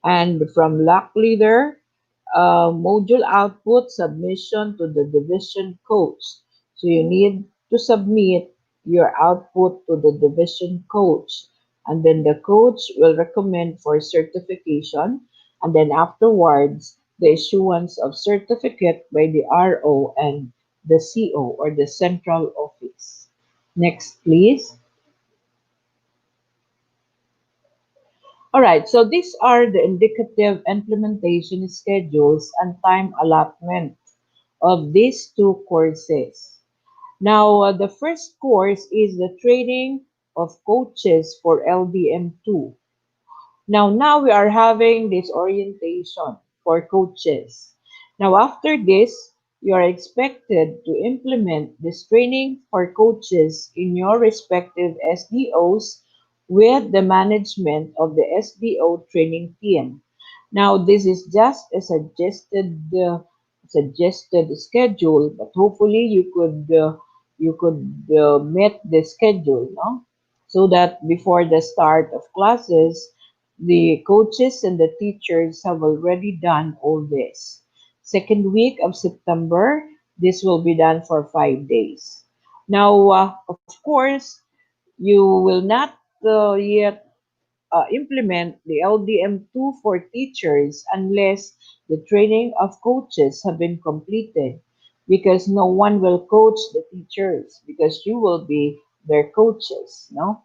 And from LAC leader, module output submission to the division coach. So you need to submit your output to the division coach. And then the coach will recommend for certification. And then afterwards, the issuance of certificate by the RO and the CO or the central office. Next, please. All right, so these are the indicative implementation schedules and time allotment of these two courses. Now, the first course is the training of coaches for LDM2. Now we are having this orientation for coaches. Now, after this, you are expected to implement this training for coaches in your respective SDOs with the management of the SDO training team. Now, this is just a suggested schedule, but hopefully you could meet the schedule, no? So that before the start of classes, the coaches and the teachers have already done all this. Second week of September, this will be done for 5 days. Now, of course, you will not yet implement the LDM2 for teachers unless the training of coaches have been completed, because no one will coach the teachers because you will be their coaches, no?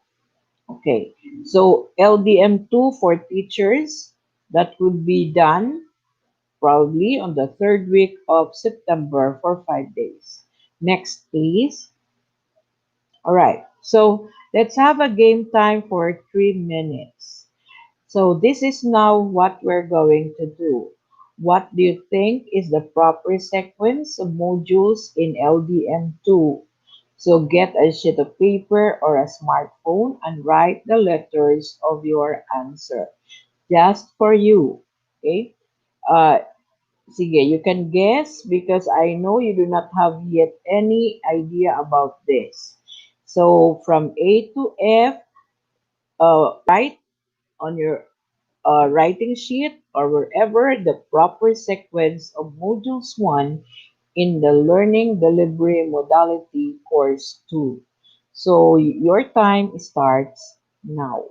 Okay, so LDM2 for teachers, that would be done probably on the third week of September for 5 days. Next, please. All right, so let's have a game time for 3 minutes. So this is now what we're going to do. What do you think is the proper sequence of modules in LDM2? So get a sheet of paper or a smartphone and write the letters of your answer. Just for you. Okay? Uh, Sige, you can guess because I know you do not have yet any idea about this. So from A to F, write on your writing sheet or wherever the proper sequence of modules 1 in the Learning Delivery Modality Course 2. So your time starts now.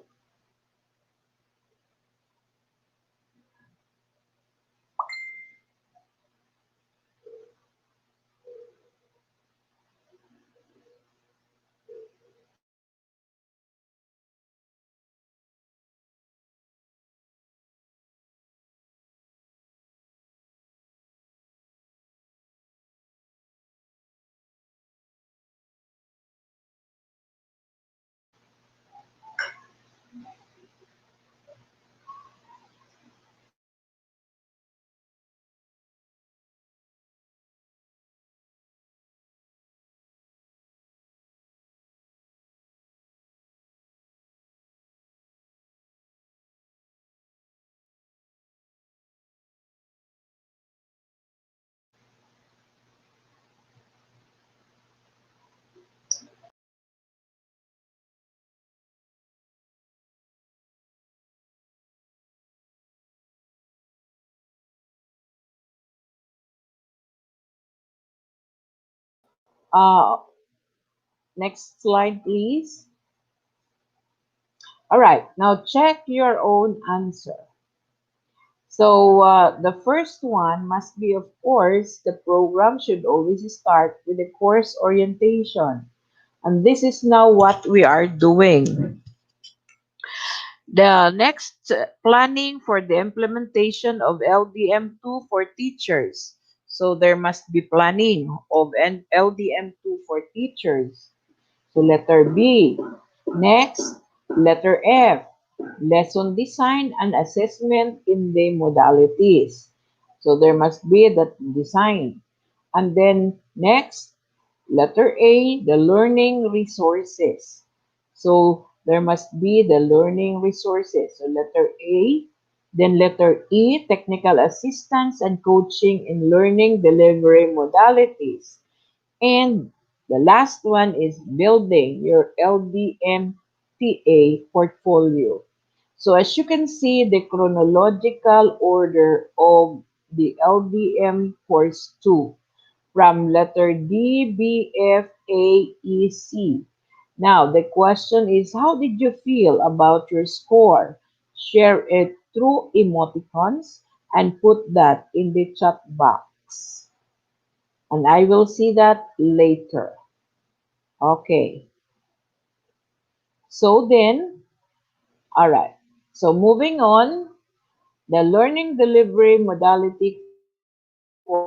Uh, Next slide, please. All right, now check your own answer. So the first one must be, of course, the program should always start with a course orientation. And this is now what we are doing. The next, planning for the implementation of LDM2 for teachers. So there must be planning of an LDM2 for teachers. So letter B. Next, letter F. Lesson design and assessment in the modalities. So there must be that design. And then next, letter A, the learning resources. So there must be the learning resources. So letter A, then letter E, technical assistance and coaching in learning delivery modalities. And the last one is building your LDMTA portfolio. So as you can see, the chronological order of the LDM course 2 from letter D, B, F, A, E, C. Now, the question is, how did you feel about your score? Share it through emoticons and put that in the chat box. And I will see that later. Okay. So then, all right. So moving on, the learning delivery modality course 2 is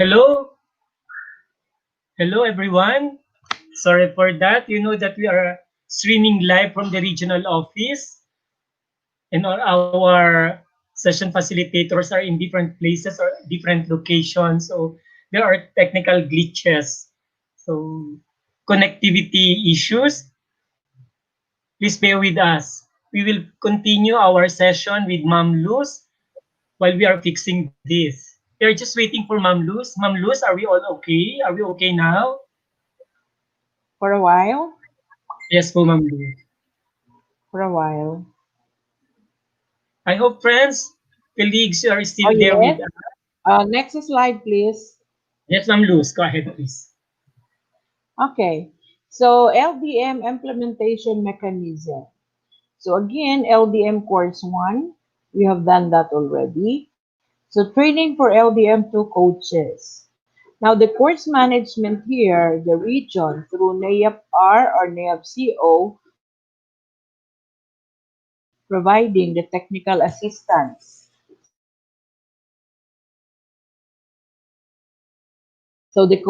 Hello, hello everyone. Sorry for that. You know that we are streaming live from the regional office, and all our session facilitators are in different places or different locations. So there are technical glitches. So connectivity issues. Please bear with us. We will continue our session with Ma'am Luz while we are fixing this. We are just waiting for Ma'am Luz. Ma'am Luz, are we all okay? Are we okay now? For a while, Yes po, Ma'am Luz. for a while. I hope friends, colleagues are Oh, still there with yes. us. Next slide, please. Yes, Ma'am Luz. Go ahead, please. Okay. So LDM implementation mechanism. So again, LDM course 1, we have done that already. So training for LDM2 coaches. Now the course management here, the region through NAEP-R or NAEP-CO providing the technical assistance. So the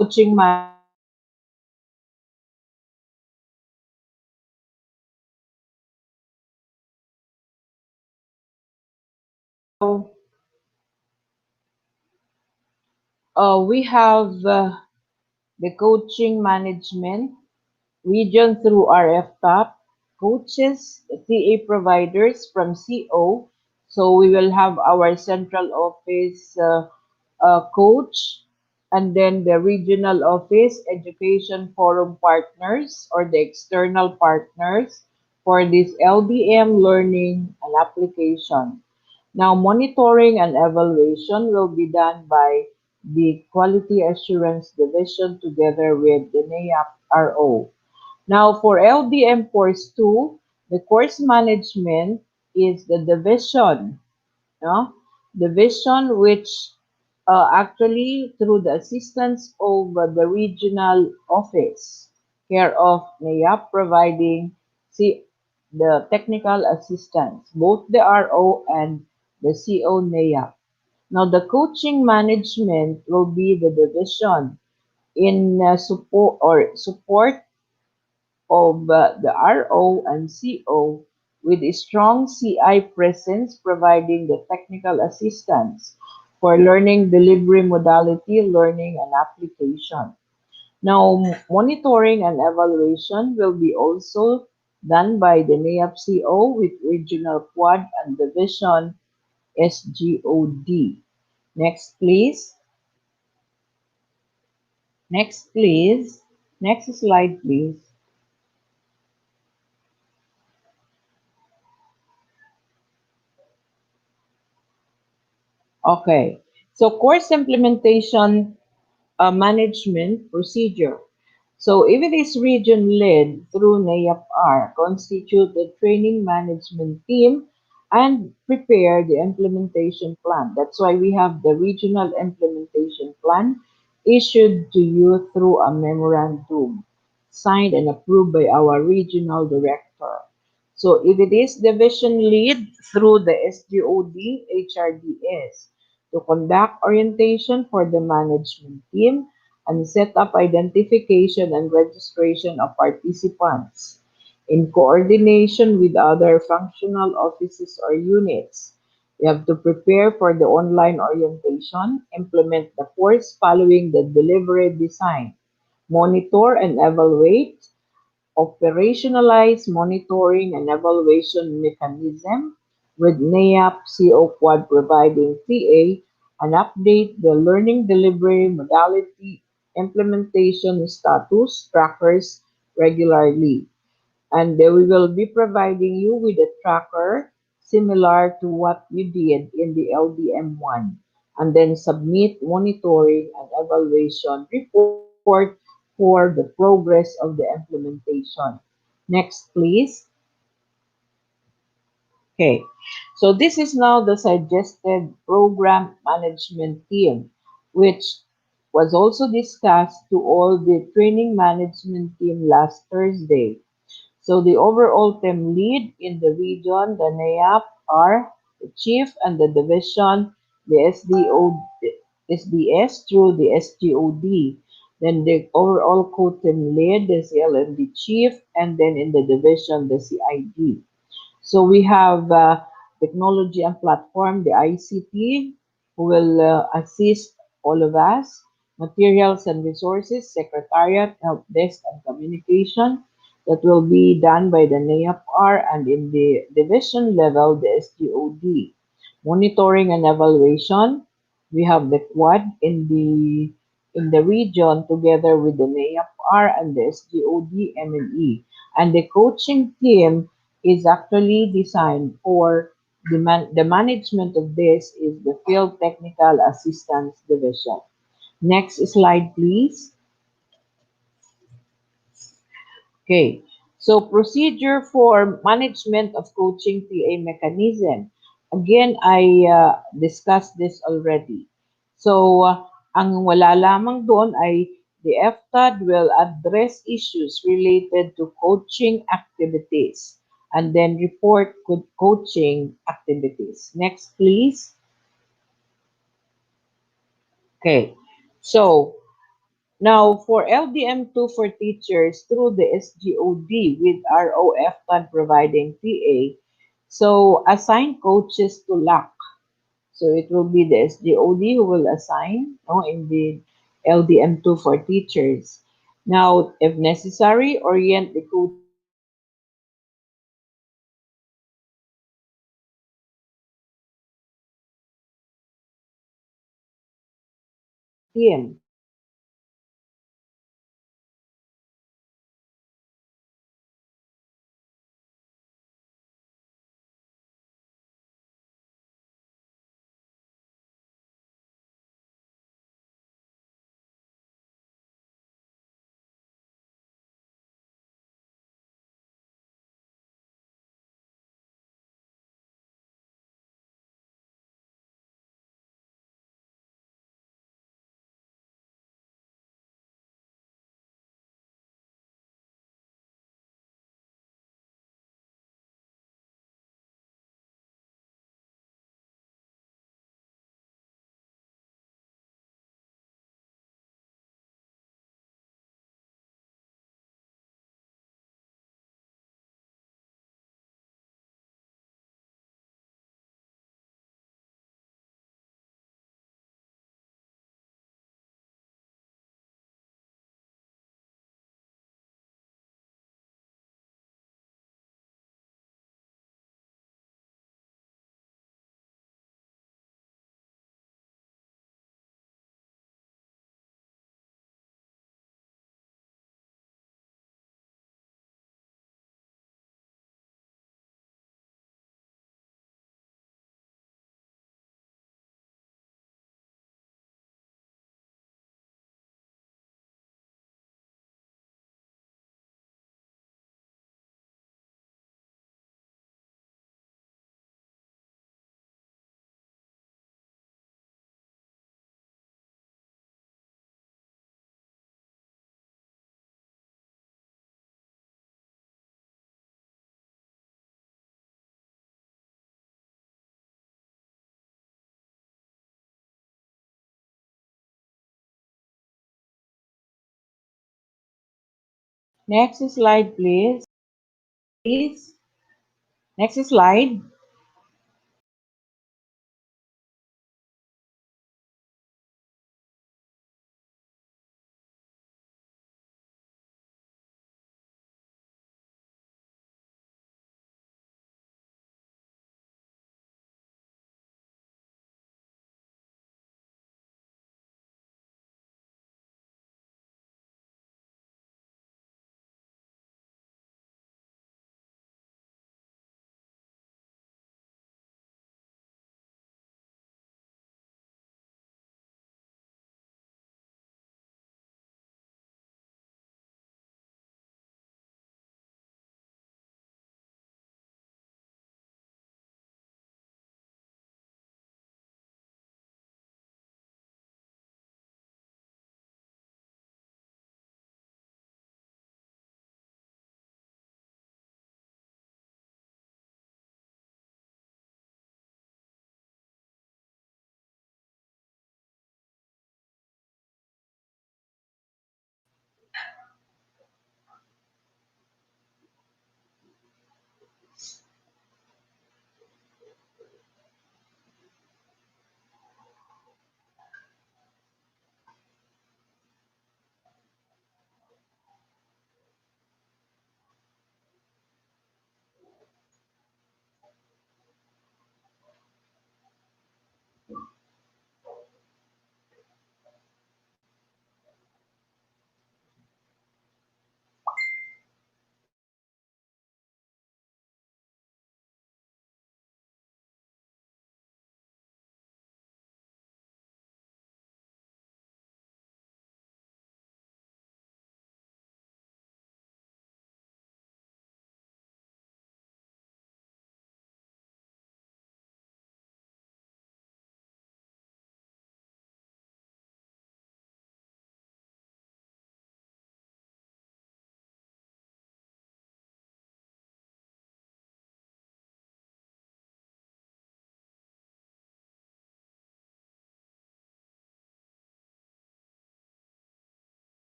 coaching management now we have the coaching management region through RF Top, coaches, TA providers from CO. So we will have our central office coach, and then the regional office education forum partners or the external partners for this LDM learning and application. Now, monitoring and evaluation will be done by the Quality Assurance Division together with the NAAP RO. Now, for LDM Course 2, the course management is the division, no? Division which actually through the assistance of the regional office, care of NAYAP providing the technical assistance, both the RO and the CO NAYAP. Now, the coaching management will be the division in support of the RO and CO with a strong CI presence providing the technical assistance for learning delivery modality, learning and application. Now, monitoring and evaluation will be also done by the NAFCO with regional quad and division SGOD. Next, please. Next, please. Next slide, please. Okay. So course implementation management procedure. So if it is region led through NAEP-R, constitute the training management team and prepare the implementation plan. That's why we have the regional implementation plan issued to you through a memorandum signed and approved by our regional director. So if it is division lead through the SGOD HRDS to conduct orientation for the management team and set up identification and registration of participants in coordination with other functional offices or units. You have to prepare for the online orientation, implement the course following the delivery design, monitor and evaluate, operationalize monitoring and evaluation mechanism with NAAP CO Quad providing TA and update the learning delivery modality implementation status trackers regularly. And we will be providing you with a tracker similar to what you did in the LDM1 and then submit monitoring and evaluation report for the progress of the implementation. Next, please. Okay, so this is now the suggested program management team, which was also discussed to all the training management team last Thursday. So the overall team lead in the region, the NAEP, are the chief and the division, the SDS through the SGOD. Then the overall co-team lead, the CLND chief, and then in the division, the CID. So we have technology and platform, the ICT, who will assist all of us. Materials and resources, secretariat, help desk, and communication. That will be done by the NAPR and in the division level, the SGOD. Monitoring and evaluation, we have the quad in the region together with the NAPR and the SGOD MME. And the coaching team is actually designed for the management of this is the Field Technical Assistance Division. Next slide, please. Okay, so procedure for management of coaching PA mechanism. Again, I discussed this already. So, ang wala lamang doon ay the FTAD will address issues related to coaching activities and then report coaching activities. Next, please. Okay, so now, for LDM2 for teachers through the SGOD with ROF fund providing PA, so assign coaches to LAC. So it will be the SGOD who will assign in the LDM2 for teachers. Now, if necessary, orient the coaches to LDM2 team. Next slide, please. Please. Next slide.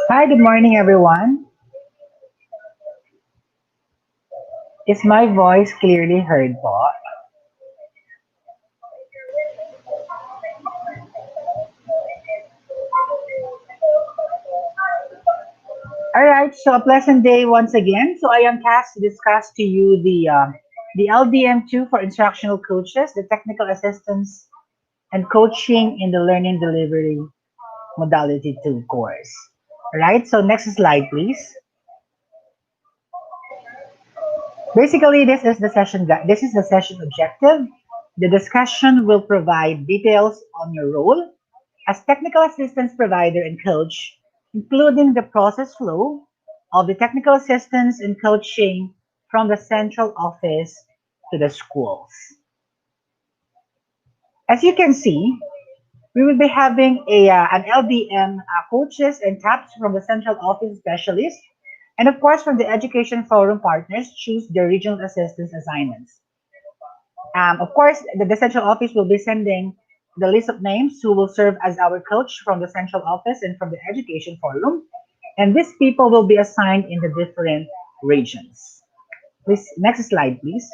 Hi, good morning, everyone. Is my voice clearly heard po? All right, so a pleasant day once again. So I am tasked to discuss to you the LDM2 for instructional coaches, the technical assistance and coaching in the learning delivery modality 2 course. All right, so next slide, please. Basically, this is the session objective. The discussion will provide details on your role as technical assistance provider and coach, including the process flow of the technical assistance and coaching from the central office to the schools. As you can see, we will be having an LDM coaches and taps from the central office specialist, and of course from the education forum partners choose the regional assistance assignments. Of course, the central office will be sending the list of names who will serve as our coach from the central office and from the education forum. And these people will be assigned in the different regions. Please, next slide, please.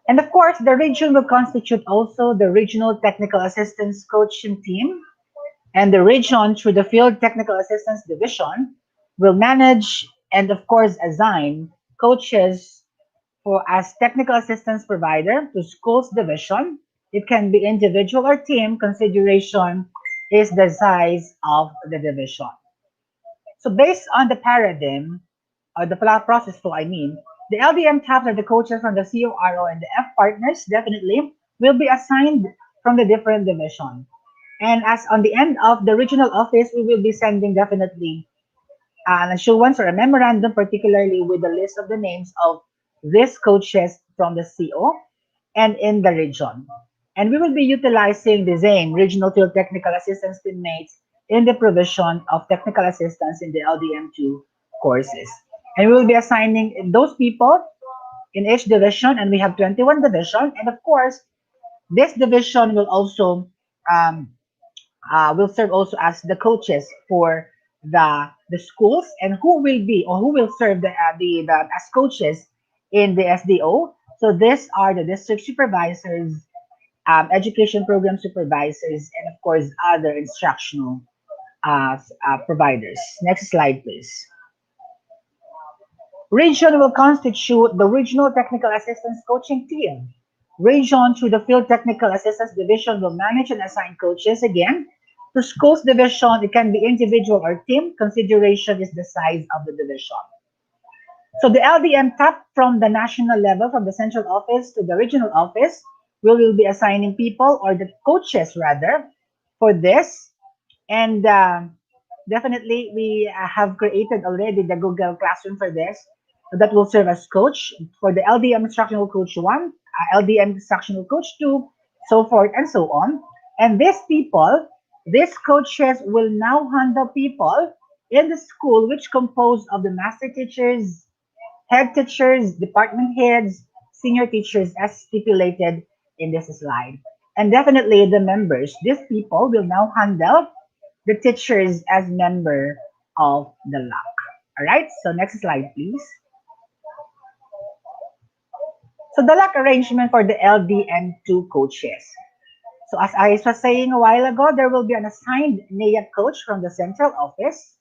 And of course, the region will constitute also the regional technical assistance coaching team, and the region through the field technical assistance division will manage and of course assign coaches for as technical assistance provider to schools division. It can be individual or team. Consideration is the size of the division. So based on the paradigm or the process flow, I mean, the LDM taps or the coaches from the CORO and the F partners definitely will be assigned from the different division. And as on the end of the regional office, we will be sending definitely an assurance or a memorandum, particularly with the list of the names of these coaches from the CO and in the region. And we will be utilizing the same regional field technical assistance teammates in the provision of technical assistance in the LDM2 courses. And we will be assigning those people in each division, and we have 21 division. And of course, this division will also um, will serve also as the coaches for the schools, and who will be or who will serve the as coaches in the SDO. So these are the district supervisors, education program supervisors, and of course other instructional providers. Next slide, please. Region will constitute the Regional Technical Assistance Coaching Team. Region through the Field Technical Assistance Division will manage and assign coaches again. To schools division, it can be individual or team. Consideration is the size of the division. So the LDM tap from the national level, from the central office to the regional office, we will be assigning people or the coaches rather for this. And definitely we have created already the Google Classroom for this that will serve as coach for the LDM instructional coach 1, LDM instructional coach 2, so forth and so on. And these people, these coaches will now handle people in the school which compose of the master teachers, head teachers, department heads, senior teachers as stipulated in this slide. And definitely the members, these people will now handle the teachers as member of the LAC. All right, so next slide, please. So the LAC arrangement for the LDM2 coaches. So as I was saying a while ago, there will be an assigned NAIA coach from the central office.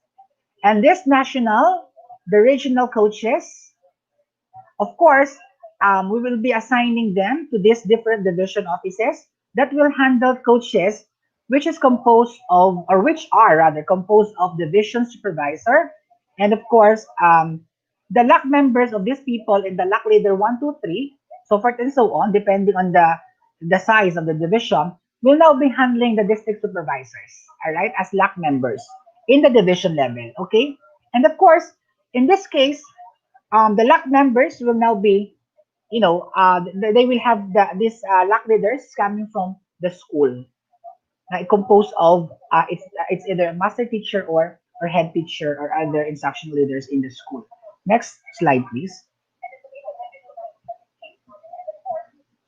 And this national, the regional coaches, of course, we will be assigning them to these different division offices that will handle coaches, which is composed of, or which are rather composed of division supervisor, and of course, the LAC members of these people in the LAC leader 1, 2, 3, so forth and so on, depending on the size of the division, will now be handling the district supervisors, all right, as LAC members in the division level, okay? And of course, in this case, the LAC members will now be, they will have these LAC leaders coming from the school, composed of it's either a master teacher or head teacher or other instruction leaders in the school. Next slide, please.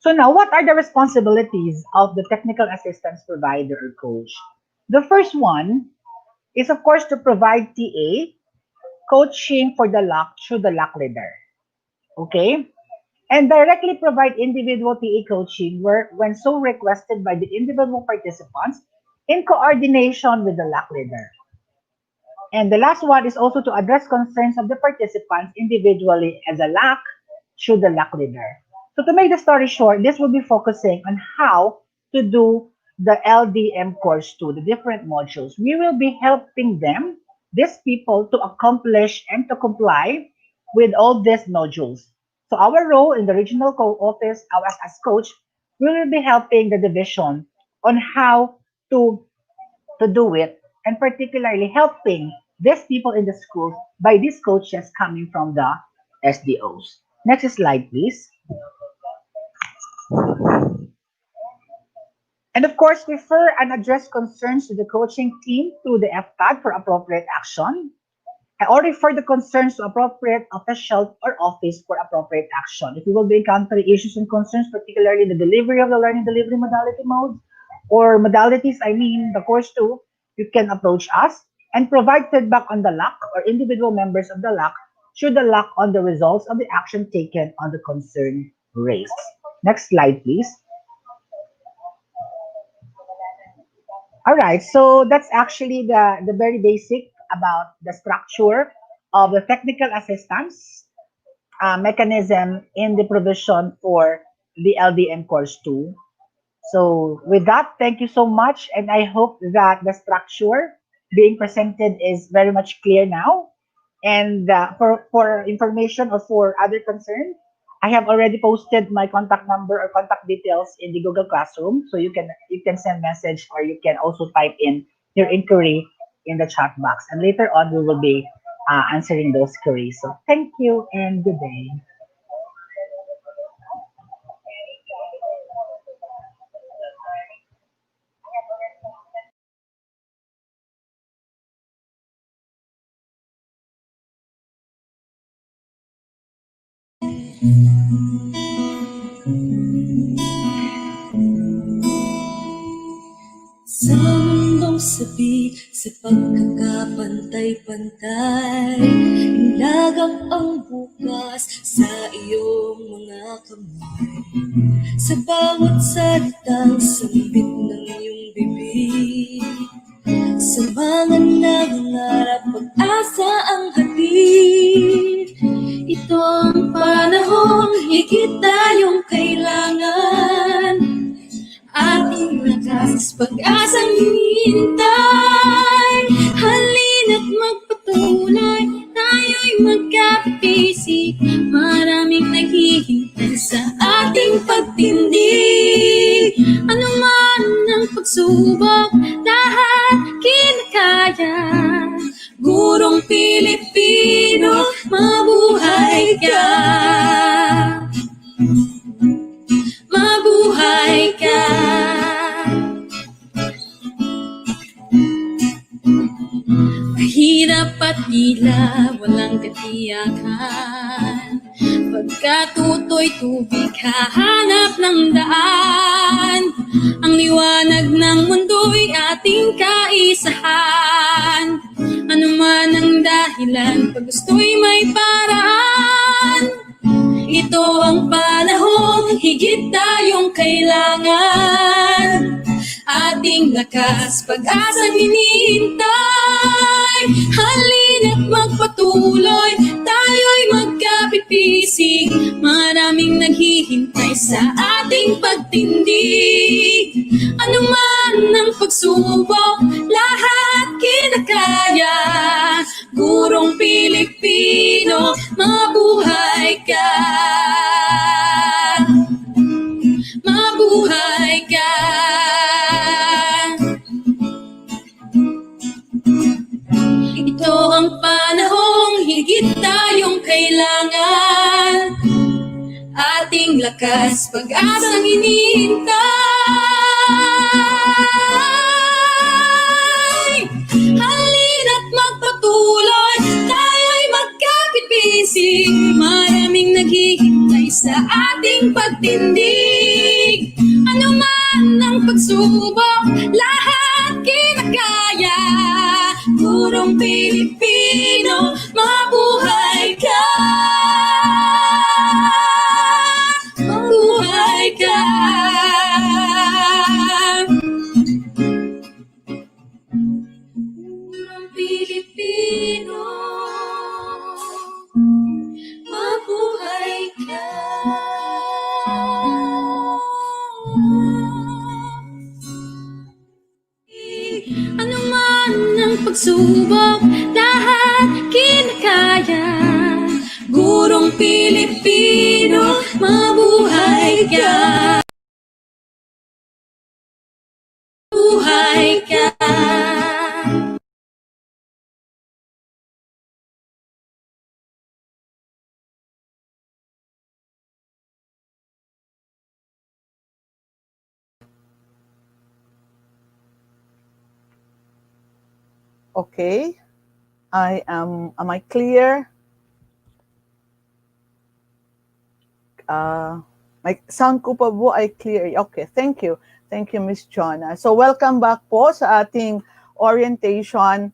So now, what are the responsibilities of the technical assistance provider or coach? The first one is, of course, to provide TA coaching for the LAC through the LAC leader. Okay? And directly provide individual TA coaching when so requested by the individual participants in coordination with the LAC leader. And the last one is also to address concerns of the participants individually as a LAC through the LAC leader. So to make the story short, this will be focusing on how to do the LDM course 2, the different modules. We will be helping them, these people, to accomplish and to comply with all these modules. So our role in the regional office, as coach, we will be helping the division on how to do it, and particularly helping these people in the schools by these coaches coming from the SDOs. Next slide, please. And of course, refer and address concerns to the coaching team through the FTAG for appropriate action, or refer the concerns to appropriate official or office for appropriate action. If you will be encountering issues and concerns, particularly the delivery of the learning delivery modality modes or modalities, the course 2, you can approach us and provide feedback on the LAC or individual members of the LAC through the LAC on the results of the action taken on the concern raised. Next slide, please. All right, so that's actually the very basic about the structure of the technical assistance mechanism in the provision for the LDM course 2. So with that, thank you so much, and I hope that the structure being presented is very much clear now. And for information or for other concerns, I have already posted my contact number or contact details in the Google Classroom, so you can send message or you can also type in your inquiry in the chat box, and later on we will be answering those queries. So thank you and good day. Sa mundong sabi, sa pagkakapantay-pantay, ilagak ang bukas sa iyong mga kamay. Sa bawat salitang sambit ng iyong bibig, sa mga nangangarap, pag-asa ang hatid. higit tayong kailangan. Ating lakas, pag-asang hinihintay. Halina't magpatuloy, tayo'y magkapisik. Maraming naghihintay sa ating pagtindig. Ano man ang pagsubok, lahat kinakaya. Gurong Pilipino, mabuhay ka! Mabuhay ka! Mahirap at tila walang katiyakan. Pagkatutoy tubig, hahanap ng daan. Ang liwanag ng mundo'y ating kaisahan. Ano man ang dahilan, pag gusto'y may paraan. Ito ang panahon, higit tayong kailangan. Ating lakas, pag-asang hinihintay. Halina't magpatuloy, tayo'y magkapipisig. Maraming naghihintay sa ating pagtindig. Ano man ang pagsubok, lahat kinakaya. Gurong Pilipino, mabuhay ka! Mabuhay ka! Ito ang panahong higit tayong kailangan. Ating lakas, pag-asang hinihintay. Halina't magpatuloy, tayo'y magkapit-bisig. Maraming naghihintay sa ating pagtindig. Ano man ang pagsubok, lahat kinakaya. Gurong Pilipino, mabuhay ka! Mabuhay ka! Gurong Pilipino, mabuhay ka! Ano man ang pagsubok, lahat kinakaya. Gurong Pilipino, mabuhay ka! Mabuhay ka! Okay. Am I clear? My sound ko pa po ay clear. Okay, thank you. Thank you, Miss Jonna. So welcome back po sa ating orientation.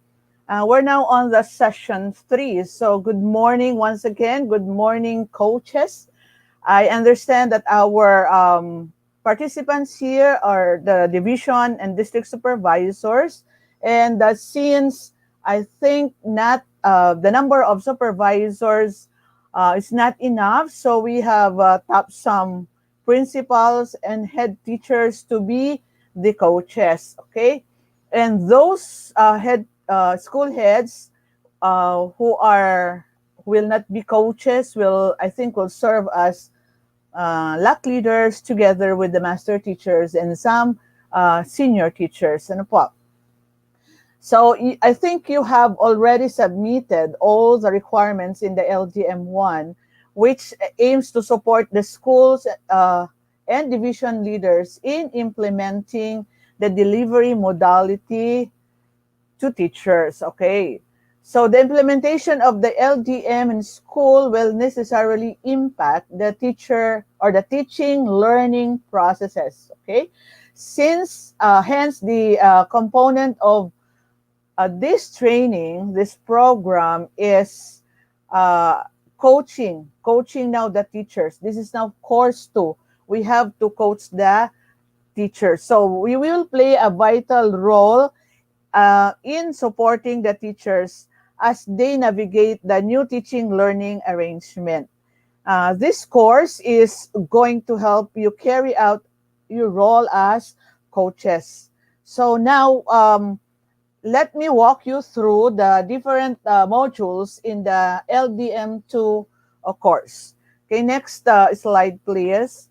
We're now on the session 3. So good morning once again. Good morning, coaches. I understand that our participants here are the division and district supervisors. And since I think not the number of supervisors is not enough, so we have tapped some principals and head teachers to be the coaches, okay? And those school heads who will not be coaches will serve as LAC leaders together with the master teachers and some senior teachers. Ano po? So I think you have already submitted all the requirements in the LGM1, which aims to support the schools and division leaders in implementing the delivery modality to teachers, okay? So the implementation of the LDM in school will necessarily impact the teacher or the teaching learning processes, okay? Since hence the component of this training, this program is coaching now the teachers. This is now course 2. We have to coach the teachers. So we will play a vital role in supporting the teachers as they navigate the new teaching learning arrangement. This course is going to help you carry out your role as coaches. So now, let me walk you through the different modules in the LDM2 course. Okay, next slide, please.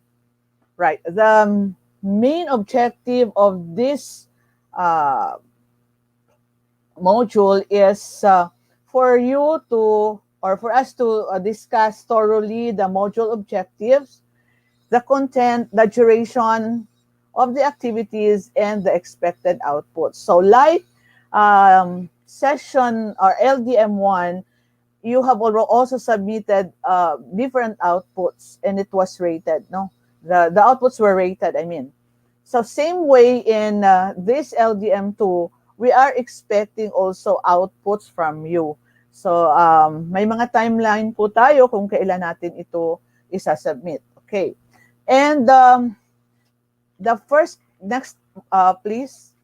Right, the main objective of this uh, module is for you to, or for us to discuss thoroughly the module objectives, the content, the duration of the activities, and the expected outputs. So like session or LDM1, you have also submitted different outputs and it was rated, no? The outputs were rated, I mean. So same way in this LDM2, we are expecting also outputs from you. So may mga timeline po tayo kung kailan natin ito isa-submit. Okay. And the first, next please.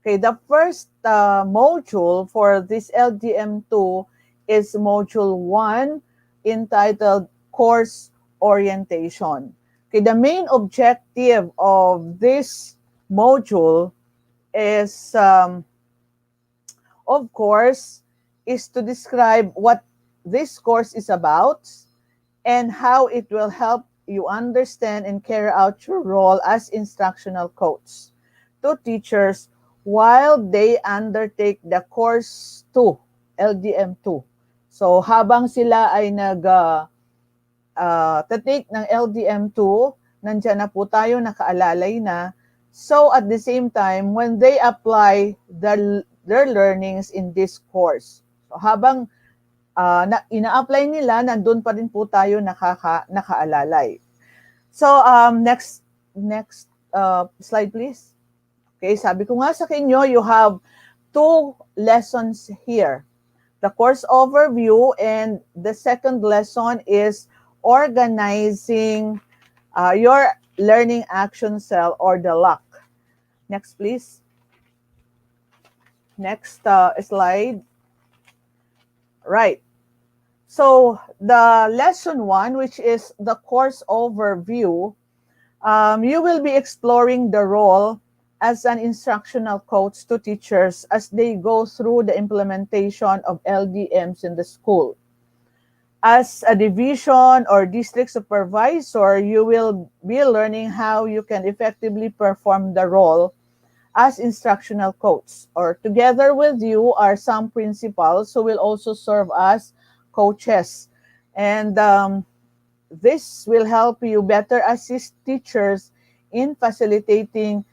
Okay, the first module for this LDM2 is module 1 entitled Course Orientation. Okay, the main objective of this module is, of course, is to describe what this course is about and how it will help you understand and carry out your role as instructional coach to teachers while they undertake the course 2, LDM2. So habang sila ay take ng LDM2, nandiyan na po tayo, nakaalalay na. So at the same time, when they apply their learnings in this course, so habang ina-apply nila, nandun pa rin po tayo nakaalalay. So next slide please. Okay, sabi ko nga sa inyo, you have 2 lessons here. The course overview and the second lesson is organizing your learning action cell or the LAC. Next please. Next slide. Right. So the lesson 1, which is the course overview, you will be exploring the role as an instructional coach to teachers as they go through the implementation of LDMs in the school. As a division or district supervisor, you will be learning how you can effectively perform the role as instructional coach. Or together with you are some principals who will also serve as coaches. And this will help you better assist teachers in facilitating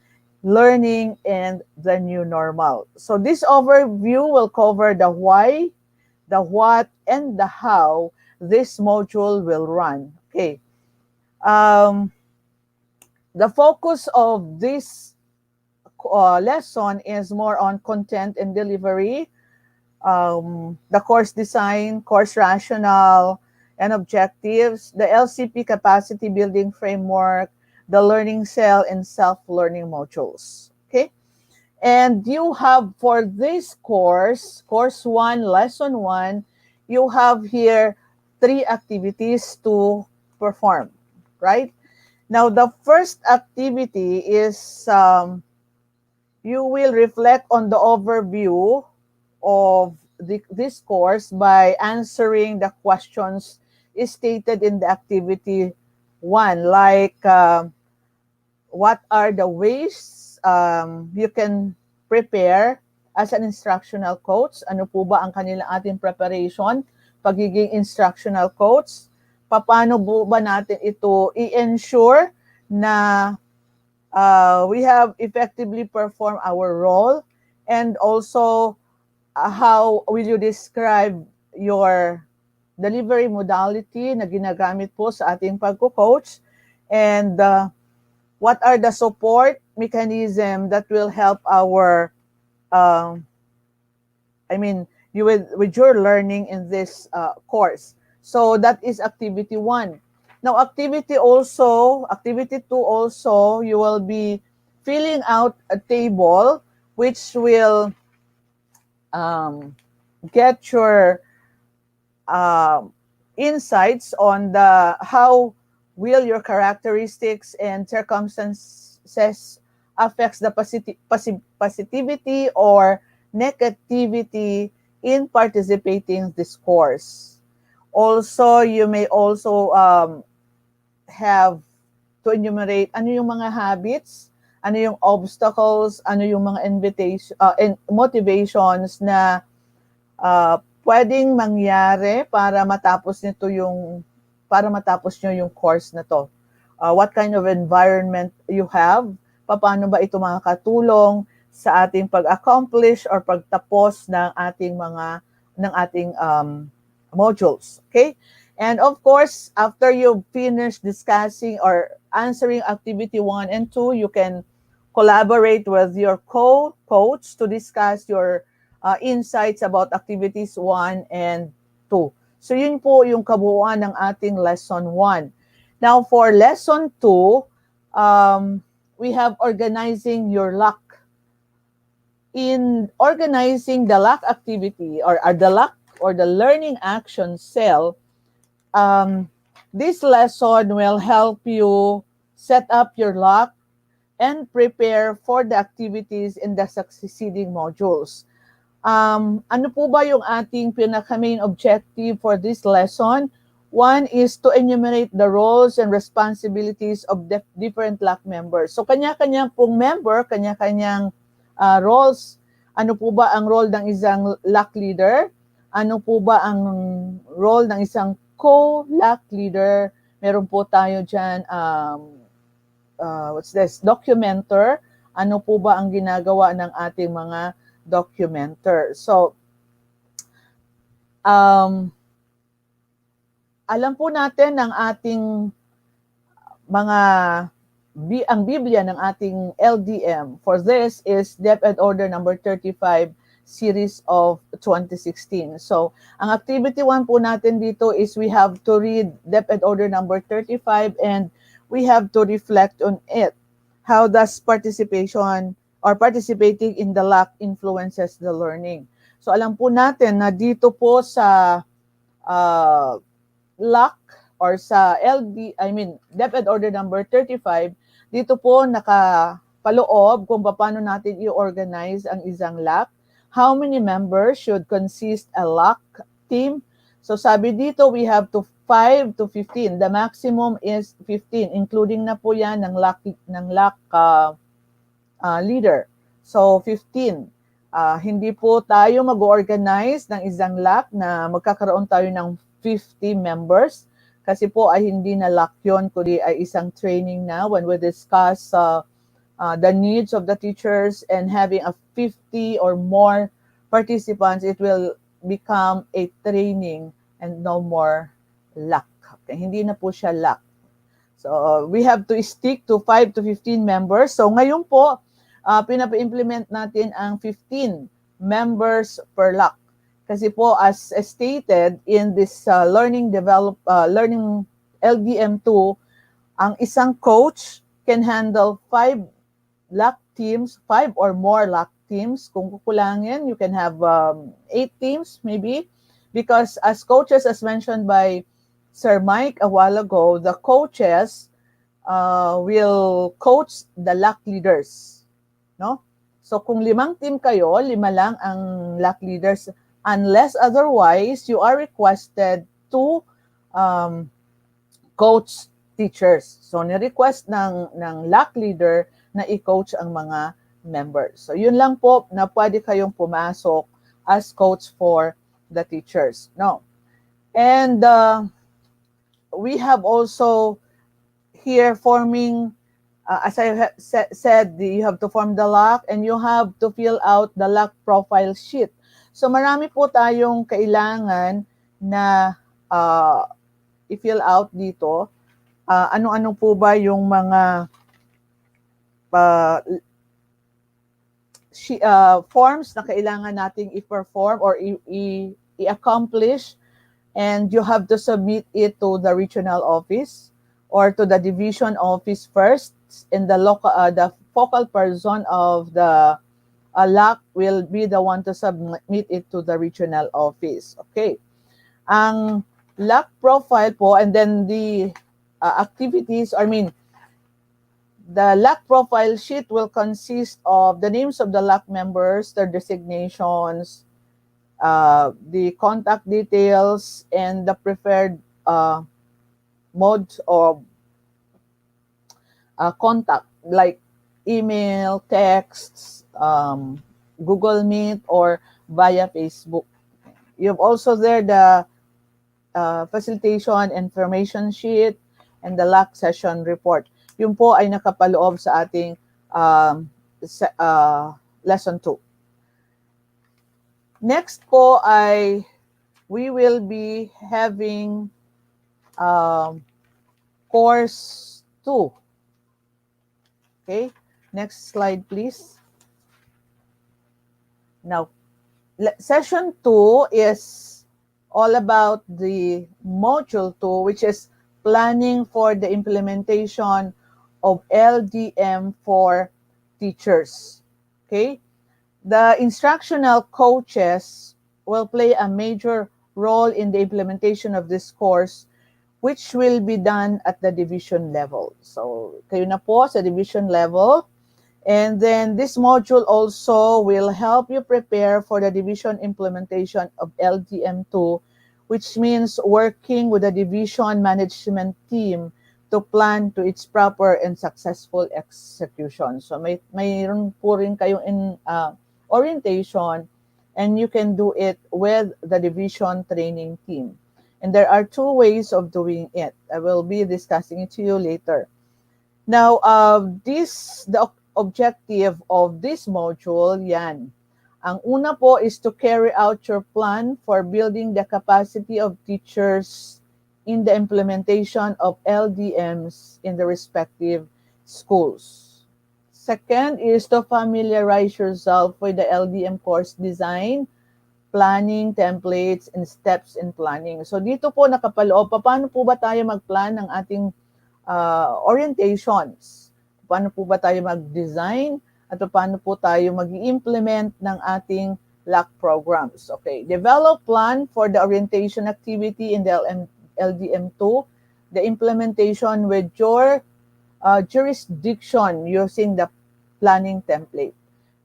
learning and the new normal. So this overview will cover the why, the what, and the how this module will run. Okay. The focus of this lesson is more on content and delivery, the course design, course rationale, and objectives, the LCP capacity building framework, the learning cell, and self-learning modules. Okay? And you have for this course, course 1, lesson 1, you have here 3 activities to perform, right? Now, the first activity is you will reflect on the overview of this course by answering the questions stated in the activity 1, like what are the ways you can prepare as an instructional coach? Ano po ba ang kanilang ating preparation, pagiging instructional coach? Paano po ba natin ito i-ensure na we have effectively performed our role? And also, how will you describe your delivery modality na ginagamit po sa ating pagko-coach? And what are the support mechanism that will help our, you with your learning in this course? So that is activity 1. Now, activity 2 also, you will be filling out a table which will get your insights on the how will your characteristics and circumstances affects the positivity or negativity in participating this course. Also, you may also have to enumerate ano yung mga habits, ano yung obstacles, ano yung mga motivations na pwedeng mangyari para matapos nyo yung course na to. What kind of environment you have, paano ba ito makakatulong sa ating pag-accomplish or pagtapos ng ating modules. Okay? And of course, after you finish discussing or answering activity 1 and 2, you can collaborate with your coach to discuss your insights about activities 1 and 2. So yun po yung kabuuan ng ating lesson 1. Now for lesson 2, we have organizing your luck. In organizing the luck activity or the luck or the learning action cell, this lesson will help you set up your luck and prepare for the activities in the succeeding modules. Ano po ba yung ating pinaka-main objective for this lesson? One is to enumerate the roles and responsibilities of different LAC members. So kanya-kanya pong member, kanya-kanyang roles. Ano po ba ang role ng isang LAC leader? Ano po ba ang role ng isang co-LAC leader? Meron po tayo dyan, documenter. Ano po ba ang ginagawa ng ating mga documenter? So, alam po natin ng ating mga ang Biblia ng ating LDM for this is DepEd Order number 35 series of 2016. So, ang activity 1 po natin dito is we have to read DepEd Order number 35 and we have to reflect on it. How does participation or participating in the LAC influences the learning? So, alam po natin na dito po sa LAC or sa DepEd Order number 35, dito po nakapaloob kung paano natin i-organize ang isang LAC. How many members should consist a LAC team? So sabi dito, we have to 5 to 15. The maximum is 15, including na po yan ng LAC leader. So 15. Hindi po tayo mag-organize ng isang LAC na magkakaroon tayo ng 50 members kasi po ay hindi na LAC yun, kundi ay isang training na when we discuss the needs of the teachers and having a 50 or more participants, it will become a training and no more LAC. Okay? Hindi na po siya LAC. So we have to stick to 5 to 15 members. So ngayon po, pinapa-implement natin ang 15 members per LAC. Kasi po as stated in this learning LDM2, ang isang coach can handle 5 LAC teams, 5 or more LAC teams. Kung kukulangin, you can have 8 teams maybe. Because as coaches, as mentioned by Sir Mike a while ago, the coaches will coach the LAC leaders. No? So kung 5 team kayo, 5 lang ang LAC leaders. Unless otherwise, you are requested to coach teachers. So ni-request ng LAC leader na i-coach ang mga members. So yun lang po na pwede kayong pumasok as coach for the teachers. No. And we have also here forming, as I said, you have to form the LAC and you have to fill out the LAC profile sheet. So marami po tayong kailangan na i-fill out dito. Ano-ano po ba yung mga forms na kailangan nating i-perform or i-accomplish, and you have to submit it to the regional office or to the division office first, and the focal person of the LAC will be the one to submit it to the regional office. Okay. Ang lock profile po, and then the activities, I mean, the lock profile sheet will consist of the names of the lock members, their designations, the contact details, and the preferred mode of contact, like email, texts, Google Meet, or via Facebook. You have also there the facilitation information sheet and the lock session report. Yun po ay nakapaloob sa ating lesson 2. Next po ay we will be having um, course 2. Okay, next slide please. Now, session 2 is all about the module 2, which is planning for the implementation of LDM for teachers. Okay, the instructional coaches will play a major role in the implementation of this course, which will be done at the division level. So, kayo na po sa division level. And then this module also will help you prepare for the division implementation of LDM2, which means working with the division management team to plan to its proper and successful execution. So mayroon po rin kayong orientation, and you can do it with the division training team. And there are 2 ways of doing it. I will be discussing it to you later. Now, the objective of this module, yan. Ang una po is to carry out your plan for building the capacity of teachers in the implementation of LDMs in the respective schools. Second is to familiarize yourself with the LDM course design, planning, templates, and steps in planning. So dito po nakapaloob, paano po ba tayo mag-plan ng ating orientations? Paano po ba tayo mag-design at paano po tayo mag-implement ng ating LAC programs? Okay, develop plan for the orientation activity in the LDM2, the implementation with your jurisdiction using the planning template.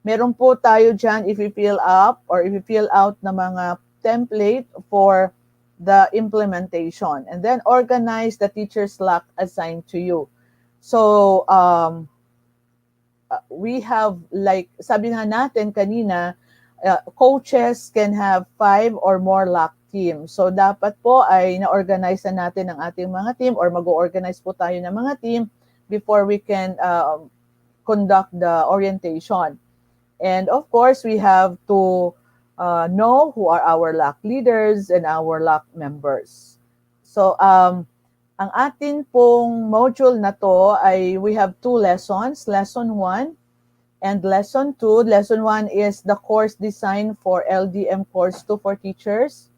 Meron po tayo dyan if you fill up or if you fill out na mga template for the implementation, and then organize the teacher's LAC assigned to you. So, we have, like, sabi nga natin kanina, coaches can have 5 or more LAC team. So, dapat po ay na-organize na natin ang ating mga team or mag-organize po tayo ng mga team before we can conduct the orientation. And of course, we have to know who are our LAC leaders and our LAC members. So, ang atin pong module na to ay we have 2 lessons, lesson 1 and lesson 2. Lesson 1 is the course design for LDM course 2 for teachers.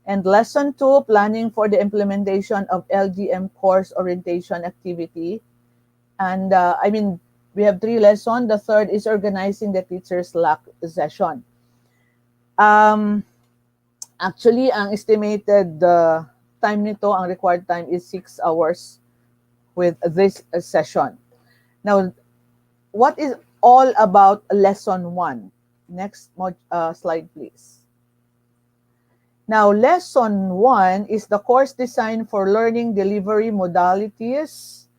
And lesson 2, planning for the implementation of LDM course orientation activity. And we have 3 lessons. The third is organizing the teacher's LAC session. Actually, ang estimated time nito, ang required time is 6 hours with this session. Now, what is all about lesson 1? Next slide, please. Now, lesson 1 is the course design for learning delivery modalities,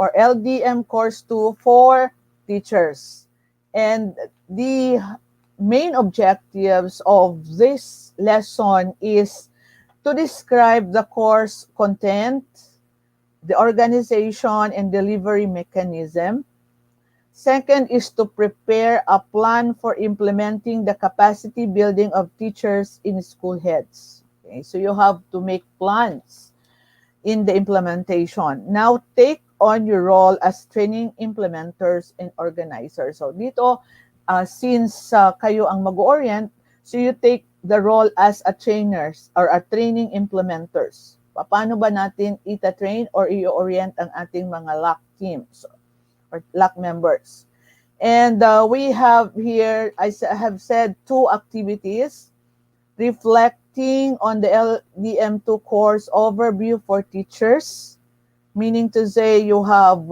or LDM course 2 for teachers. And the main objectives of this lesson is to describe the course content, the organization and delivery mechanism. Second is to prepare a plan for implementing the capacity building of teachers in school heads. Okay, so you have to make plans in the implementation. Now, take on your role as training implementers and organizers. So dito, since kayo ang mag-orient, so you take the role as a trainers or a training implementers. Paano ba natin ita-train or i-orient ang ating mga LAC teams or LAC members? And we have here, I have said, 2 activities: reflect acting on the LDM2 course overview for teachers, meaning to say you have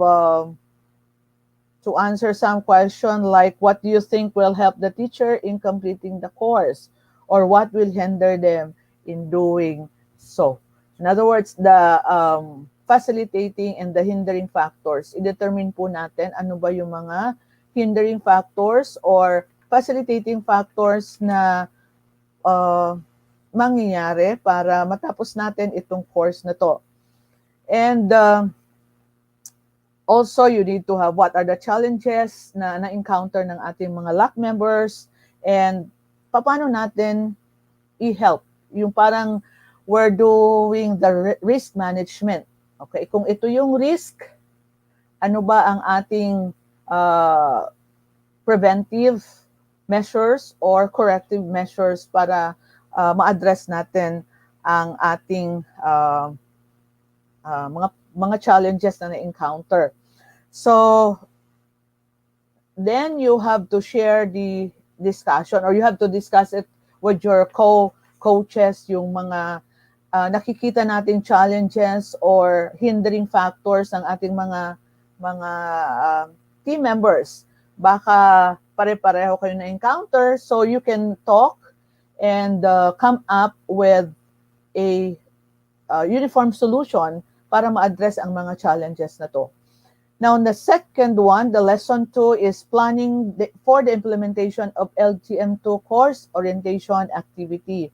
to answer some question like what do you think will help the teacher in completing the course or what will hinder them in doing so. In other words, the facilitating and the hindering factors. I-determine po natin ano ba yung mga hindering factors or facilitating factors na mangyayari para matapos natin itong course na to. And also, you need to have what are the challenges na na-encounter ng ating mga LAC members and paano natin i-help. Yung parang we're doing the risk management. Okay, kung ito yung risk, ano ba ang ating preventive measures or corrective measures para ma-address natin ang ating mga challenges na na-encounter. So, then you have to share the discussion or you have to discuss it with your coaches, yung mga nakikita nating challenges or hindering factors ng ating mga team members. Baka pare-pareho kayo na-encounter, so you can talk and come up with a uniform solution para ma-address ang mga challenges na to. Now, the second one, the lesson 2 is planning for the implementation of LTM2 course orientation activity.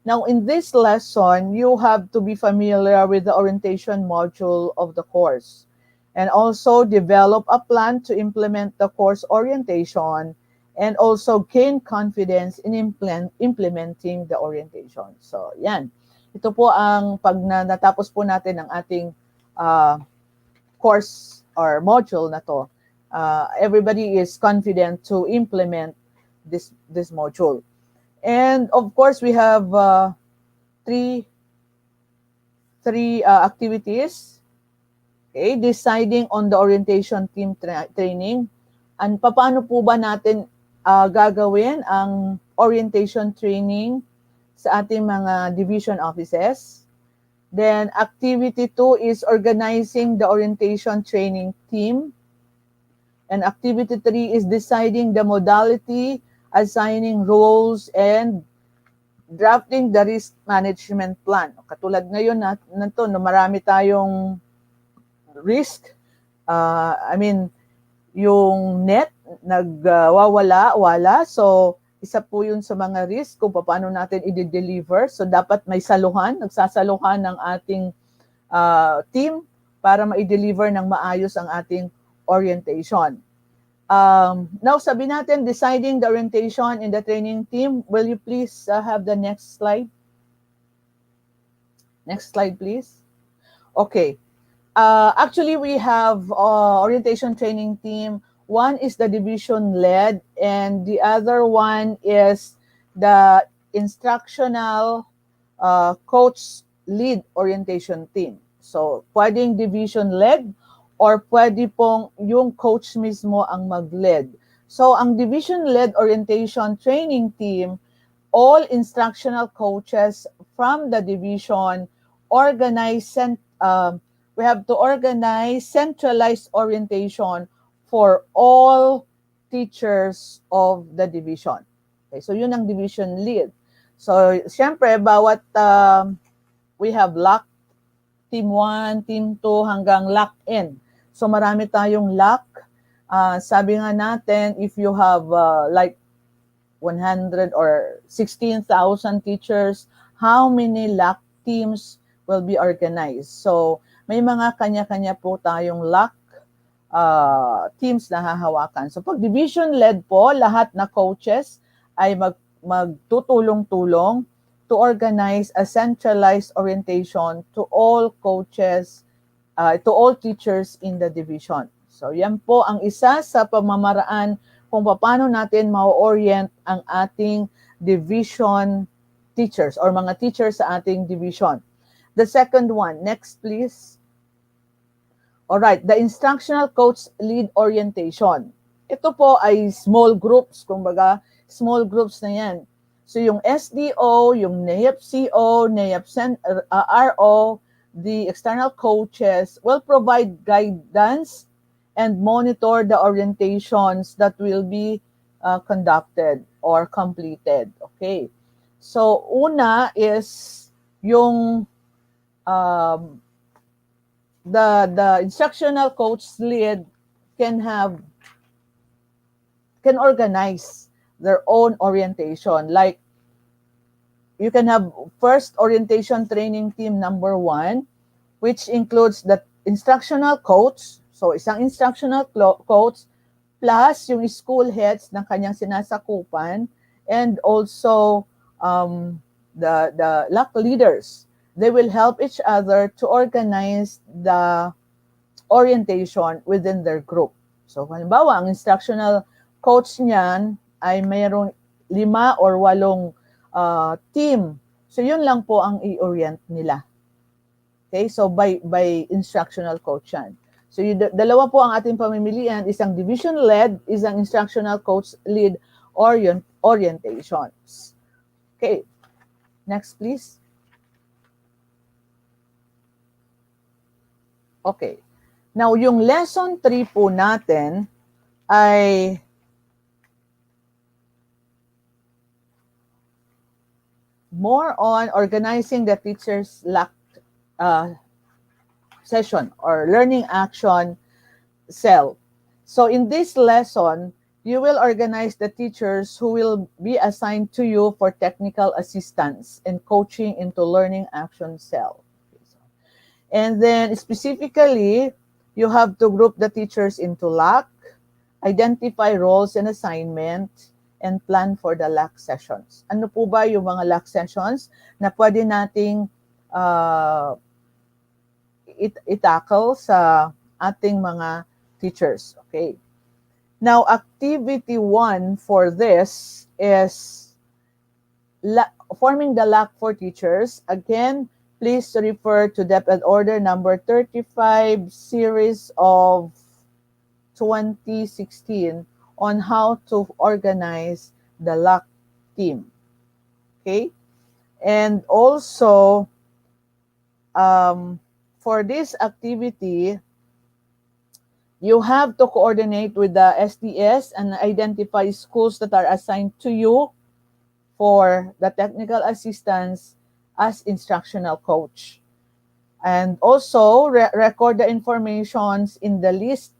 Now, in this lesson, you have to be familiar with the orientation module of the course and also develop a plan to implement the course orientation and also gain confidence in implementing the orientation. So, yan. Ito po ang pag natapos po natin ang ating course or module na to, everybody is confident to implement this module. And of course, we have three activities. Okay, deciding on the orientation team training. And paano po ba natin gagawin ang orientation training sa ating mga division offices? Then activity 2 is organizing the orientation training team. And activity 3 is deciding the modality, assigning roles, and drafting the risk management plan. Katulad ngayon nato, no, marami tayong risk. Yung net nagwawala. So, isa po yun sa mga risk kung paano natin i-deliver. So, dapat may nagsasaluhan ng ating team para ma-deliver ng maayos ang ating orientation. Now, sabi natin, deciding the orientation in the training team. Will you please have the next slide? Next slide, please. Okay. Actually, we have orientation training team. One is the division-led, and the other one is the instructional coach lead orientation team. So, pwedeng division-led or pwede pong yung coach mismo ang mag-lead. So, ang division-led orientation training team, all instructional coaches from the division we have to organize centralized orientation for all teachers of the division. Okay, so yun ang division lead. So, syempre, bawat we have lock, team 1, team 2, hanggang lock-in. So, marami tayong lock. Sabi nga natin, if you have like 100 or 16,000 teachers, how many lock teams will be organized? So, may mga kanya-kanya po tayong lock teams na hahawakan. So, pag division-led po, lahat na coaches ay magtutulong-tulong to organize a centralized orientation to all coaches, to all teachers in the division. So, yan po ang isa sa pamamaraan kung paano natin ma-orient ang ating division teachers or mga teachers sa ating division. The second one, next please. All right, the instructional coach lead orientation. Ito po ay small groups, kumbaga small groups na yan. So yung SDO, yung NAEP-CO, NAEP-RO, the external coaches will provide guidance and monitor the orientations that will be conducted or completed. Okay. So una is yung um, the instructional coach lead can have can organize their own orientation. Like you can have first orientation training team number 1, which includes the instructional coach. So isang instructional coach plus yung school heads ng kanyang sinasakupan, and also the LAC leaders. They will help each other to organize the orientation within their group. So halimbawa, ang instructional coach niyan ay mayroong 5 or 8 team. So yun lang po ang i-orient nila. Okay, so by instructional coach yan. So dalawa po ang ating pamimilian, isang division-led, isang instructional coach lead orientations. Okay, next please. Okay, now yung lesson 3 po natin ay more on organizing the teacher's LAC session or learning action cell. So in this lesson, you will organize the teachers who will be assigned to you for technical assistance and coaching into learning action cell. And then specifically, you have to group the teachers into LAC, identify roles and assignment, and plan for the LAC sessions. Ano po ba yung mga LAC sessions na pwede nating i-tackle sa ating mga teachers? Okay. Now, activity 1 for this is forming the LAC for teachers. Again, please refer to DepEd Order number 35, series of 2016 on how to organize the LAC team. Okay? And also, for this activity, you have to coordinate with the SDS and identify schools that are assigned to you for the technical assistance as instructional coach. And also, record the informations in the list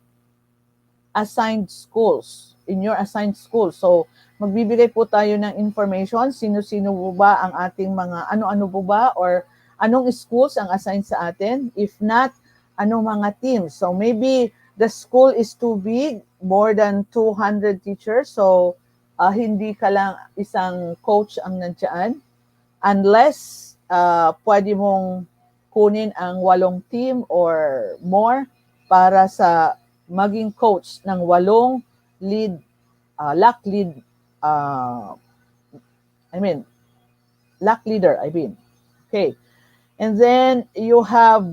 assigned schools, in your assigned schools. So, magbibigay po tayo ng information, sino-sino po ba ang ating mga, ano-ano po ba, or anong schools ang assigned sa atin. If not, anong mga teams. So, maybe the school is too big, more than 200 teachers. So, hindi ka lang isang coach ang nandiyan. Unless pwede mong kunin ang 8 team or more para sa maging coach ng 8 lead, LAC lead, LAC leader, Okay. And then you have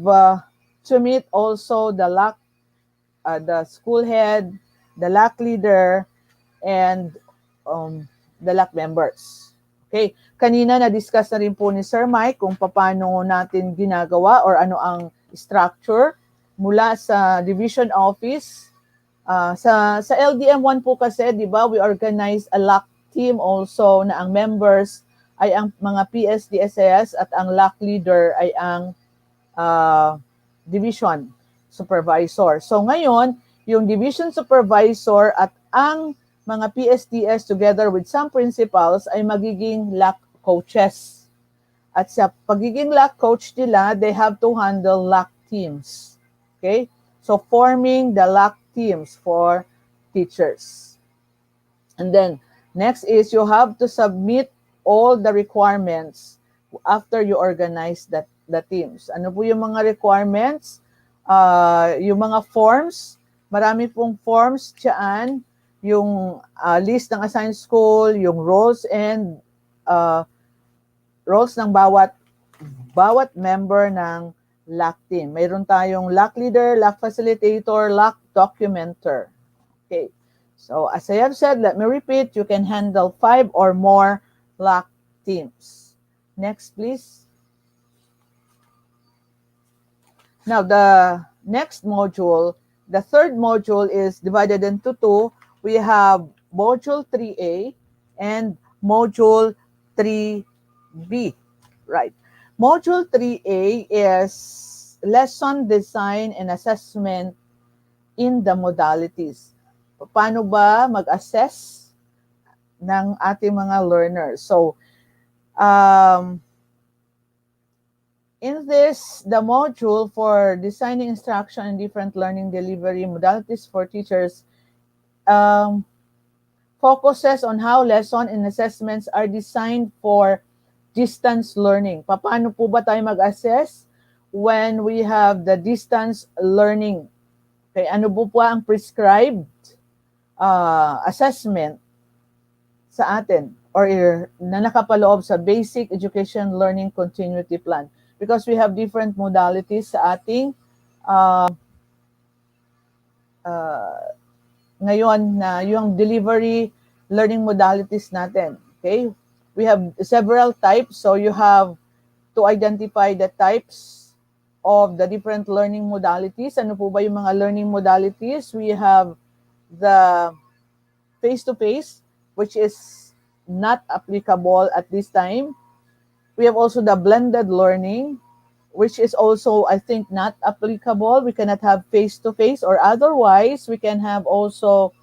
to meet also the LAC, the school head, the LAC leader, and the LAC members. Okay, kanina na-discuss na rin po ni Sir Mike kung paano natin ginagawa or ano ang structure mula sa division office. Sa LDM1 po kasi, di ba, we organize a LAC team also na ang members ay ang mga PSDSS at ang LAC leader ay ang division supervisor. So ngayon, yung division supervisor at ang mga PSDS together with some principals ay magiging LAC coaches. At sa pagiging LAC coach nila, they have to handle LAC teams. Okay? So forming the LAC teams for teachers. And then, next is you have to submit all the requirements after you organize the teams. Ano po yung mga requirements? Yung mga forms, marami pong forms dyan, yung list ng assigned school, yung roles and roles ng bawat member ng LAC team. Mayroon tayong LAC leader, LAC facilitator, LAC documenter. Okay. So as I have said, let me repeat, you can handle 5 or more lock teams. Next, please. Now, the next module, the third module is divided into two. We have module 3A and module 3B, right? Module 3A is lesson design and assessment in the modalities. Paano ba mag-assess ng ating mga learners? So, um, in this, the module for designing instruction and different learning delivery modalities for teachers um, focuses on how lesson and assessments are designed for distance learning. Paano po ba tayo mag-assess when we have the distance learning? Okay, ano po ang prescribed assessment sa atin or na nakapaloob sa Basic Education Learning Continuity Plan? Because we have different modalities sa ating uh, ngayon na yung delivery learning modalities natin. Okay? We have several types, so you have to identify the types of the different learning modalities. Ano po ba yung mga learning modalities? We have the face-to-face, which is not applicable at this time. We have also the blended learning, which is also, I think, not applicable. We cannot have face-to-face, or otherwise, we can have also,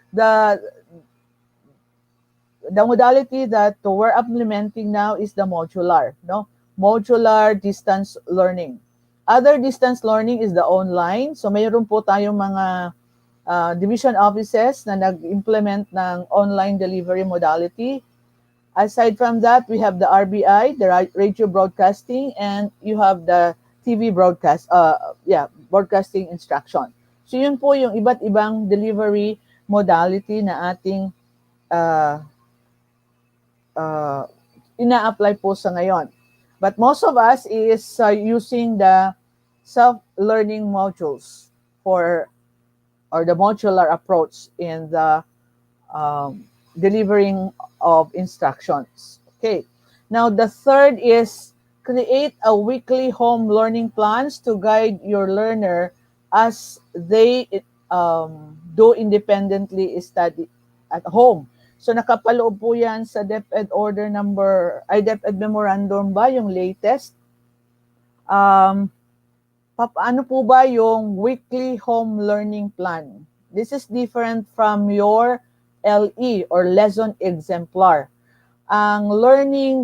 the the modality that we're implementing now is the modular, no? Modular distance learning. Other distance learning is the online. So mayroon po tayong mga division offices na nag-implement ng online delivery modality. Aside from that, we have the RBI, the radio broadcasting, and you have the TV broadcast, broadcasting instruction. So yun po yung iba't ibang delivery modality na ating uh, ina-apply po sa ngayon. But most of us is using the self-learning modules for or the modular approach in the delivering of instructions. Okay. Now, the third is create a weekly home learning plans to guide your learner as they do independently study at home. So nakapaloob po yan sa DepEd order number, DepEd memorandum ba, yung latest? Paano po ba yung weekly home learning plan? This is different from your LE or lesson exemplar. Ang learning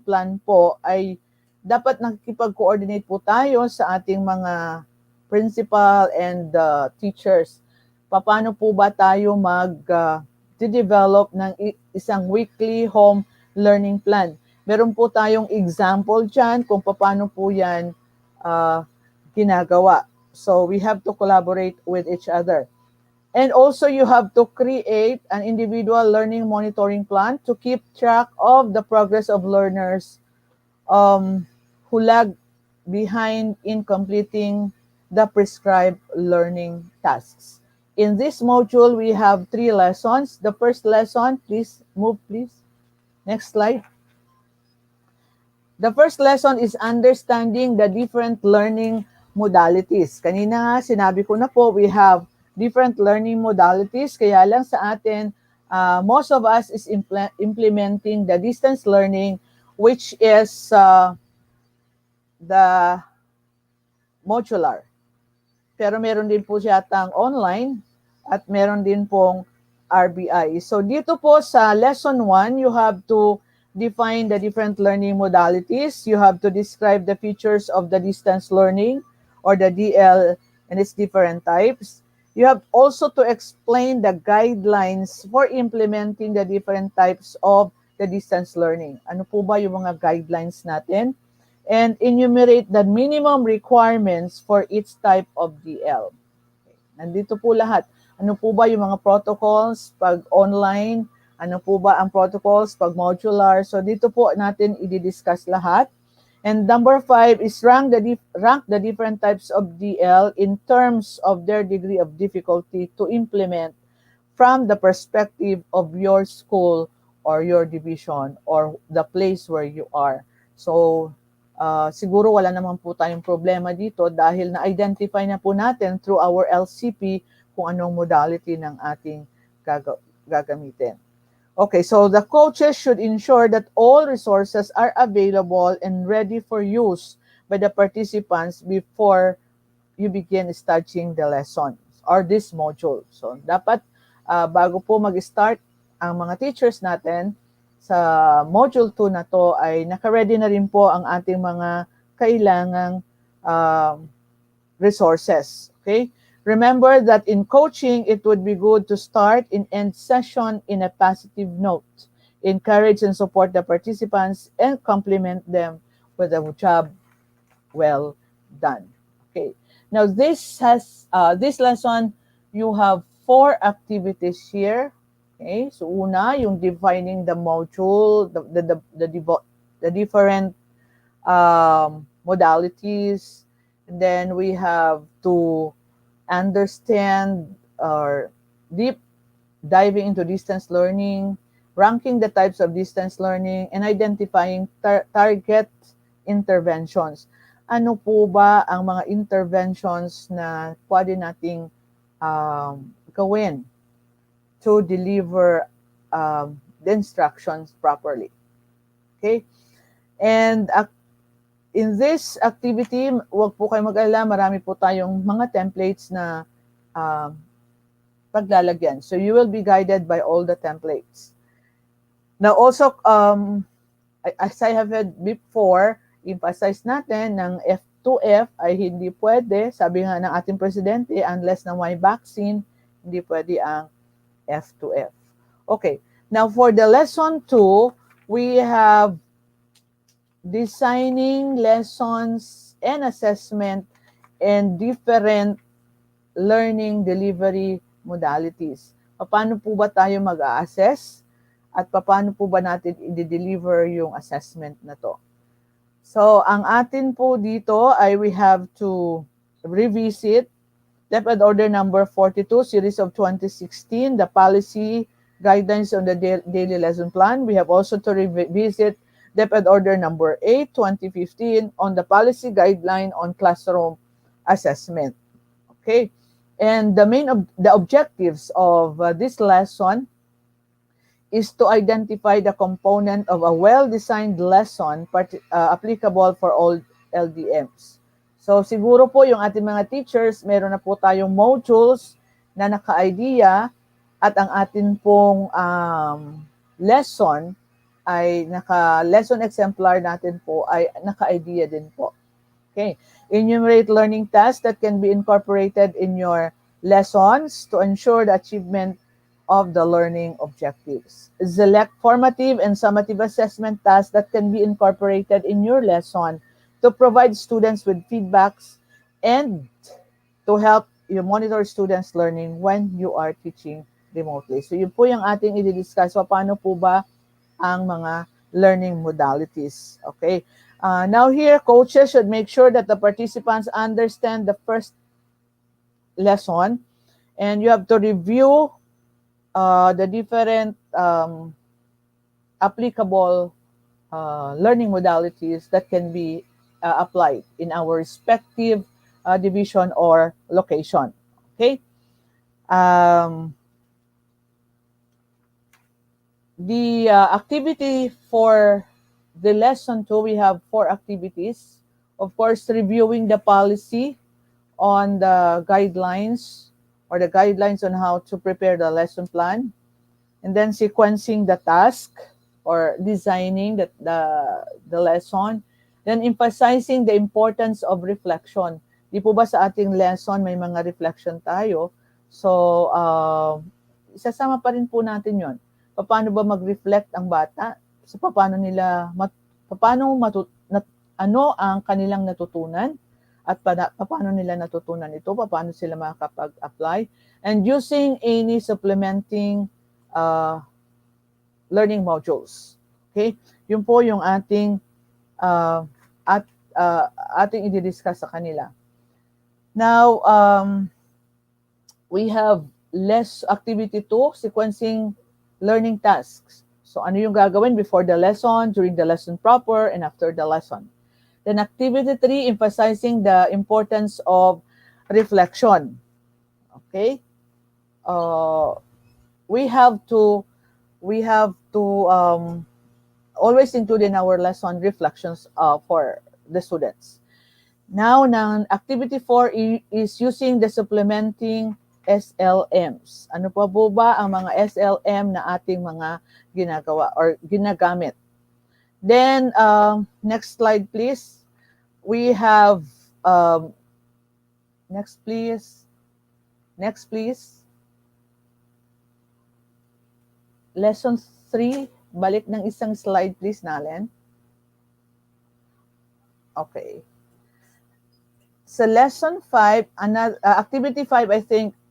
plan po ay dapat nakikipag-coordinate po tayo sa ating mga principal and teachers. Paano po ba tayo mag-develop ng isang weekly home learning plan? Meron po tayong example dyan kung paano po yan ginagawa. So we have to collaborate with each other. And also you have to create an individual learning monitoring plan to keep track of the progress of learners who lag behind in completing the prescribed learning tasks. In this module, we have 3 lessons. The first lesson, please move, please. Next slide. The first lesson is understanding the different learning modalities. Kanina nga, sinabi ko na po, we have different learning modalities. Kaya lang sa atin, most of us is implementing the distance learning, which is the modular. Pero meron din po siyatang online at meron din pong RBI. So dito po sa lesson 1, you have to define the different learning modalities. You have to describe the features of the distance learning or the DL and its different types. You have also to explain the guidelines for implementing the different types of the distance learning. Ano po ba yung mga guidelines natin? And enumerate the minimum requirements for each type of DL. Okay. Nandito po lahat. Ano po ba yung mga protocols pag online? Ano po ba ang protocols pag modular? So dito po natin i-discuss lahat. And number 5 is rank the different types of DL in terms of their degree of difficulty to implement from the perspective of your school or your division or the place where you are. So, siguro wala naman po tayong problema dito dahil na-identify na po natin through our LCP kung anong modality ng ating gagamitin. Okay, so the coaches should ensure that all resources are available and ready for use by the participants before you begin studying the lessons or this module. So, dapat bago po mag-start ang mga teachers natin sa module 2 na to ay naka-ready na rin po ang ating mga kailangang resources. Okay? Remember that in coaching, it would be good to start and end session in a positive note. Encourage and support the participants and compliment them with a job well done. Okay. Now this lesson, you have 4 activities here. Okay. So una, yung defining the module, the different modalities. And then we have to understand or deep diving into distance learning, ranking the types of distance learning, and identifying target interventions. Ano po ba ang mga interventions na pwede nating gawin to deliver the instructions properly? Okay? And in this activity, huwag po kayo mag-alala, marami po tayong mga templates na paglalagyan. So you will be guided by all the templates. Now also, as I have said before, emphasize natin ng F2F ay hindi pwede, sabi nga ng ating presidente, unless na may vaccine, hindi pwede ang F2F. Okay, now for the lesson 2, we have designing lessons and assessment and different learning delivery modalities. Paano po ba tayo mag-a-assess at paano po ba natin i-deliver yung assessment na to? So, ang atin po dito ay we have to revisit DepEd Order number 42, series of 2016, the policy guidelines on the daily lesson plan. We have also to revisit DepEd Order number 8, 2015 on the policy guideline on classroom assessment. Okay, and the objectives of this lesson is to identify the component of a well-designed lesson applicable for all LDMs. So siguro po yung ating mga teachers, meron na po tayong modules na naka-idea at ang atin pong lesson ay lesson exemplar natin po ay naka-idea din po. Okay. Enumerate learning tasks that can be incorporated in your lessons to ensure the achievement of the learning objectives. Select formative and summative assessment tasks that can be incorporated in your lesson to provide students with feedbacks and to help you monitor students' learning when you are teaching remotely. So yun po yung ating i-discuss. So paano po ba ang mga learning modalities? Okay. Now here, coaches should make sure that the participants understand the first lesson and you have to review the different applicable learning modalities that can be applied in our respective division or location. Okay. The activity for the lesson 2, we have 4 activities. Of course, reviewing the policy on the guidelines or the guidelines on how to prepare the lesson plan. And then sequencing the task or designing the lesson. Then emphasizing the importance of reflection. Di po ba sa ating lesson may mga reflection tayo? So, isasama pa rin po natin yon. Paano ba mag-reflect ang bata? So, ano ang kanilang natutunan? At paano nila natutunan ito? Paano sila makakapag-apply? And using any supplementing learning modules. Okay? Yun po yung ating ating i-discuss sa kanila. Now, we have Activity 2, sequencing learning tasks. So ano yung gagawin before the lesson, during the lesson proper, and after the lesson. Then activity 3, emphasizing the importance of reflection. Okay? Uh, we have to always include in our lesson reflections for the students. Now, activity 4 is using the supplementing SLMs. Ano pa po ba ang mga SLM na ating mga ginagawa or ginagamit? Then, next slide please. We have, next please. Next please. Lesson 3. Balik ng isang slide please, Nalen. Okay. So lesson 5, activity 5,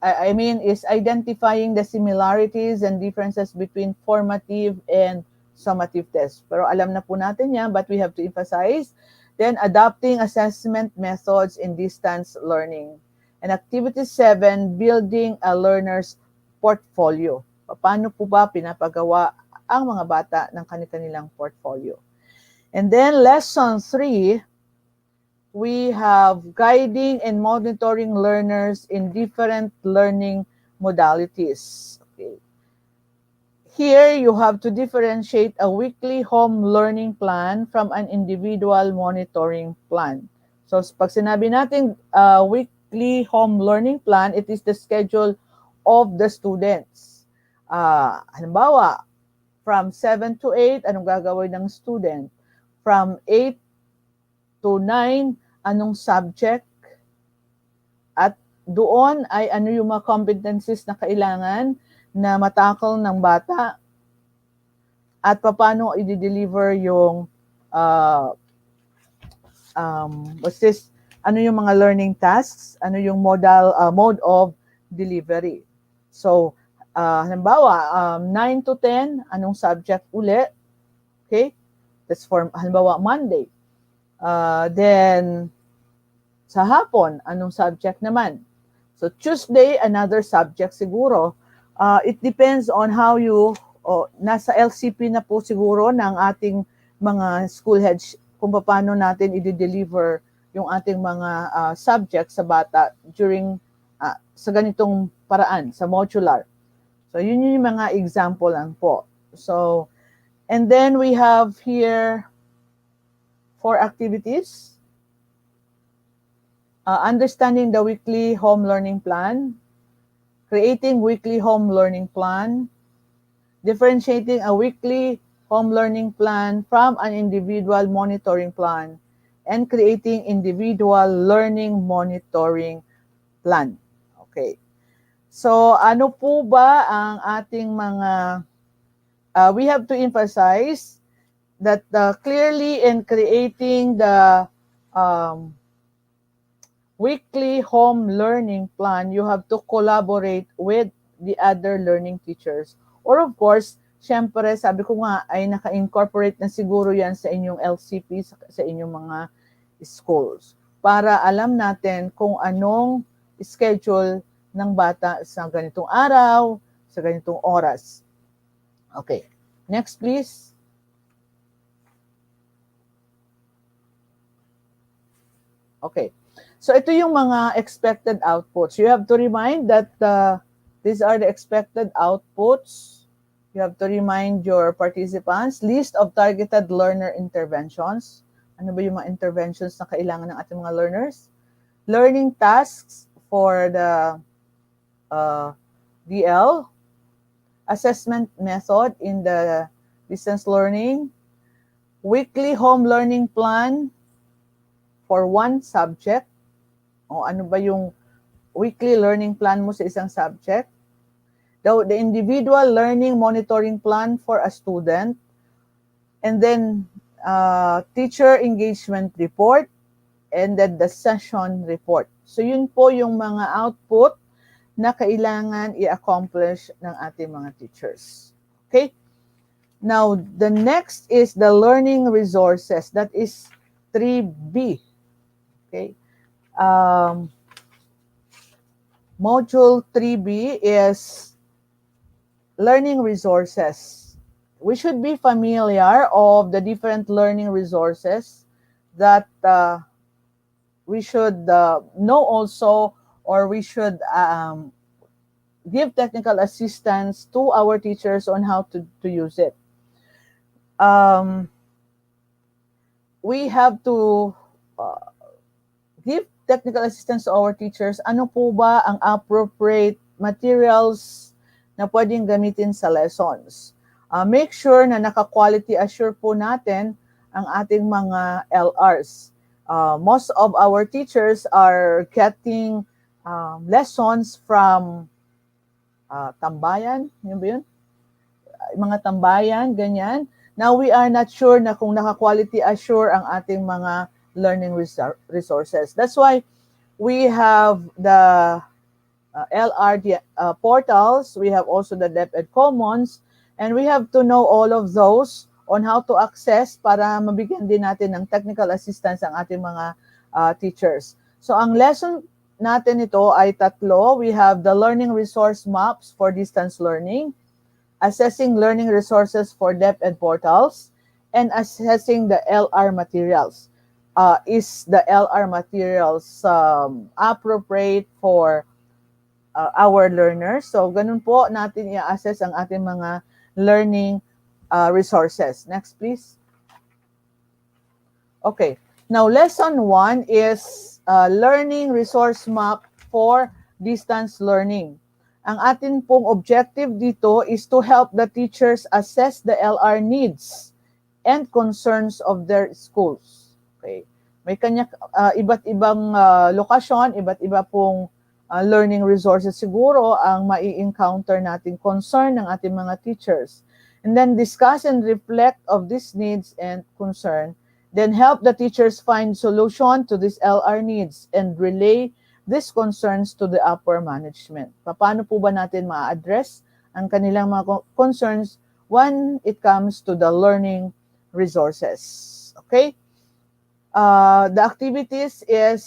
I mean, is identifying the similarities and differences between formative and summative tests. Pero alam na po natin yan, but we have to emphasize. Then adopting assessment methods in distance learning. And activity 7, building a learner's portfolio. Paano po ba pinapagawa ang mga bata ng kanilang portfolio? And then lesson 3, we have guiding and monitoring learners in different learning modalities. Okay. Here, you have to differentiate a weekly home learning plan from an individual monitoring plan. So, pag sinabi natin weekly home learning plan, it is the schedule of the students. Halimbawa, from 7 to 8, anong gagawin ng student? From 8 to 9, anong subject, at doon ay ano yung mga competencies na kailangan na matakol ng bata at paano i-deliver yung ano yung mga learning tasks, ano yung mode of delivery. So, halimbawa, 9 to 10, anong subject uli? Okay? That's for, halimbawa, Monday. Then, sa hapon, anong subject naman? So, Tuesday, another subject siguro. It depends on how you, nasa LCP na po siguro ng ating mga school heads kung paano natin i-deliver yung ating mga subject sa bata during, sa ganitong paraan, sa modular. So, yun yung mga example lang po. So, and then we have here 4 activities. Understanding the weekly home learning plan, creating weekly home learning plan, differentiating a weekly home learning plan from an individual monitoring plan, and creating individual learning monitoring plan. Okay. So, ano po ba ang ating mga, we have to emphasize that clearly in creating the weekly home learning plan, you have to collaborate with the other learning teachers. Or of course, syempre, sabi ko nga, ay naka-incorporate na siguro yan sa inyong LCP, sa inyong mga schools. Para alam natin kung anong schedule ng bata sa ganitong araw, sa ganitong oras. Okay. Next, please. Okay. So ito yung mga expected outputs. You have to remind that these are the expected outputs. You have to remind your participants, list of targeted learner interventions. Ano ba yung mga interventions na kailangan ng ating mga learners? Learning tasks for the DL, assessment method in the distance learning, weekly home learning plan for one subject. O ano ba yung weekly learning plan mo sa isang subject? The individual learning monitoring plan for a student. And then teacher engagement report. And then the session report. So yun po yung mga output na kailangan i-accomplish ng ating mga teachers. Okay? Now, the next is the learning resources. That is 3B. Okay? Module 3B is learning resources. We should be familiar of the different learning resources that we should know also, or we should give technical assistance to our teachers on how to use it. Um, we have to uh, give technical assistance to our teachers. Ano po ba ang appropriate materials na pwedeng gamitin sa lessons? Make sure na naka-quality assure po natin ang ating mga LRs. Most of our teachers are getting lessons from tambayan, yun ba yun? Mga tambayan, ganyan. Now, we are not sure na kung naka-quality assure ang ating mga learning resources. That's why we have the LR portals, we have also the DepEd Commons, and we have to know all of those on how to access para mabigyan din natin ng technical assistance ang ating mga teachers. So, ang lesson natin ito ay tatlo. We have the learning resource maps for distance learning, assessing learning resources for DepEd portals, and assessing the LR materials. Is the LR materials appropriate for our learners? So, ganun po natin i-assess ang ating mga learning resources. Next, please. Okay. Now, lesson 1 is learning resource map for distance learning. Ang atin pong objective dito is to help the teachers assess the LR needs and concerns of their schools. Okay. May kanya iba't ibang lokasyon, iba't iba pong learning resources siguro ang mai-encounter nating concern ng ating mga teachers. And then discuss and reflect of these needs and concern. Then help the teachers find solution to these LR needs and relay these concerns to the upper management. Paano po ba natin ma-address ang kanilang mga concerns when it comes to the learning resources? Okay? The activities is,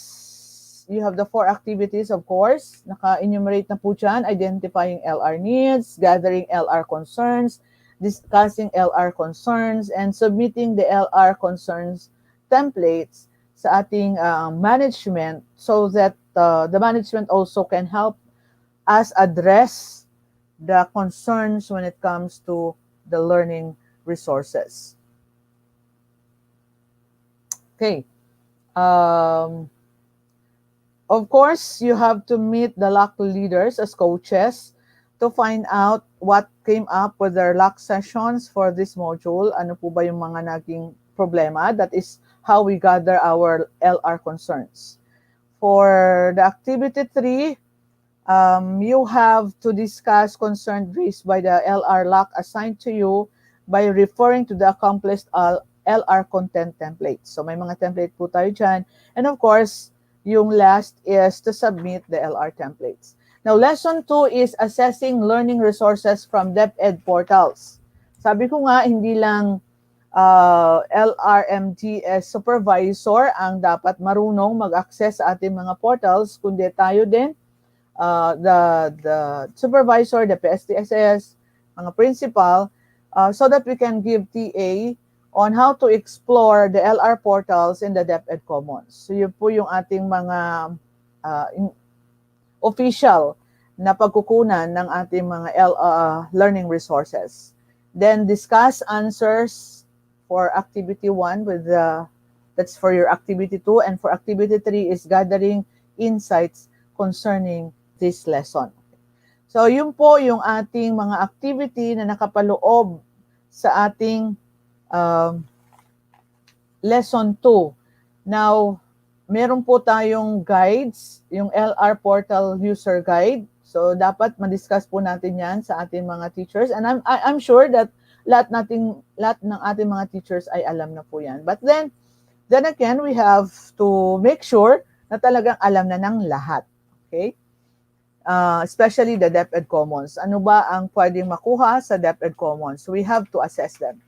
you have the 4 activities, of course. Naka-enumerate na po dyan: identifying LR needs, gathering LR concerns, discussing LR concerns, and submitting the LR concerns templates sa ating management so that the management also can help us address the concerns when it comes to the learning resources. Okay. Of course, you have to meet the LAC leaders as coaches to find out what came up with their LAC sessions for this module. Ano po ba yung mga naging problema? That is how we gather our LR concerns. For the activity 3, you have to discuss concerns raised by the LR LAC assigned to you by referring to the accomplished LR content templates. So may mga template po tayo dyan. And of course, yung last is to submit the LR templates. Now, lesson 2 is assessing learning resources from DepEd portals. Sabi ko nga, hindi lang LRMTS supervisor ang dapat marunong mag-access sa ating mga portals, kundi tayo din, the supervisor, the PSTSS, mga principal, so that we can give TA on how to explore the LR portals in the DepEd Commons. So yun po yung ating mga official na pagkukunan ng ating mga learning resources. Then discuss answers for activity 1 with that's for your activity 2, and for activity 3 is gathering insights concerning this lesson. So yun po yung ating mga activity na nakapaloob sa ating lesson 2. Now, meron po tayong guides, yung LR Portal User Guide. So, dapat ma-discuss po natin yan sa ating mga teachers. And I'm sure that lahat ng ating mga teachers ay alam na po yan. But then again, we have to make sure na talagang alam na ng lahat. Okay? Especially the DepEd Commons. Ano ba ang pwedeng makuha sa DepEd Commons? We have to assess them.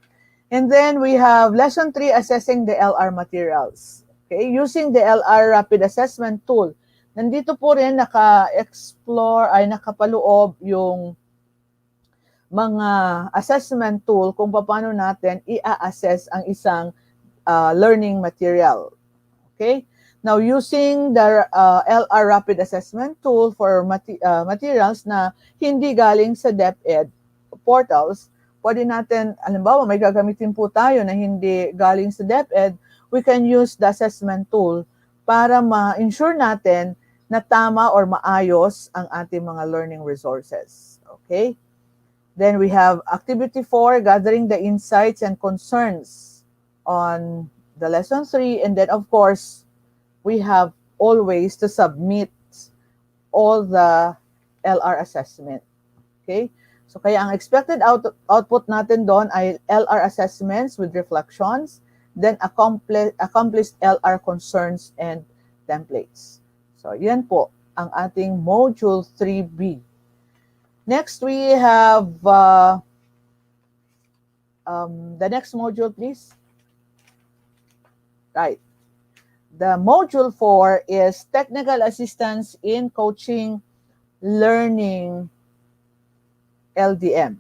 And then we have lesson 3, assessing the LR materials. Okay, using the LR rapid assessment tool, Nandito po rin naka-explore ay nakapaloob yung mga assessment tool kung paano natin i-assess ang isang learning material. Okay? Now, using the LR Rapid Assessment Tool for materials na hindi galing sa DepEd portals, pwede natin, alimbawa, may gagamitin po tayo na hindi galing sa DepEd, we can use the assessment tool para ma-ensure natin na tama or maayos ang ating mga learning resources. Okay? Then we have activity 4, gathering the insights and concerns on the lesson 3. And then, of course, we have always to submit all the LR assessment. Okay? So, kaya ang expected output natin doon ay LR assessments with reflections, then accomplished LR concerns and templates. So, yan po ang ating Module 3B. Next, we have the next module, please. Right. The module 4 is technical assistance in coaching learning LDM.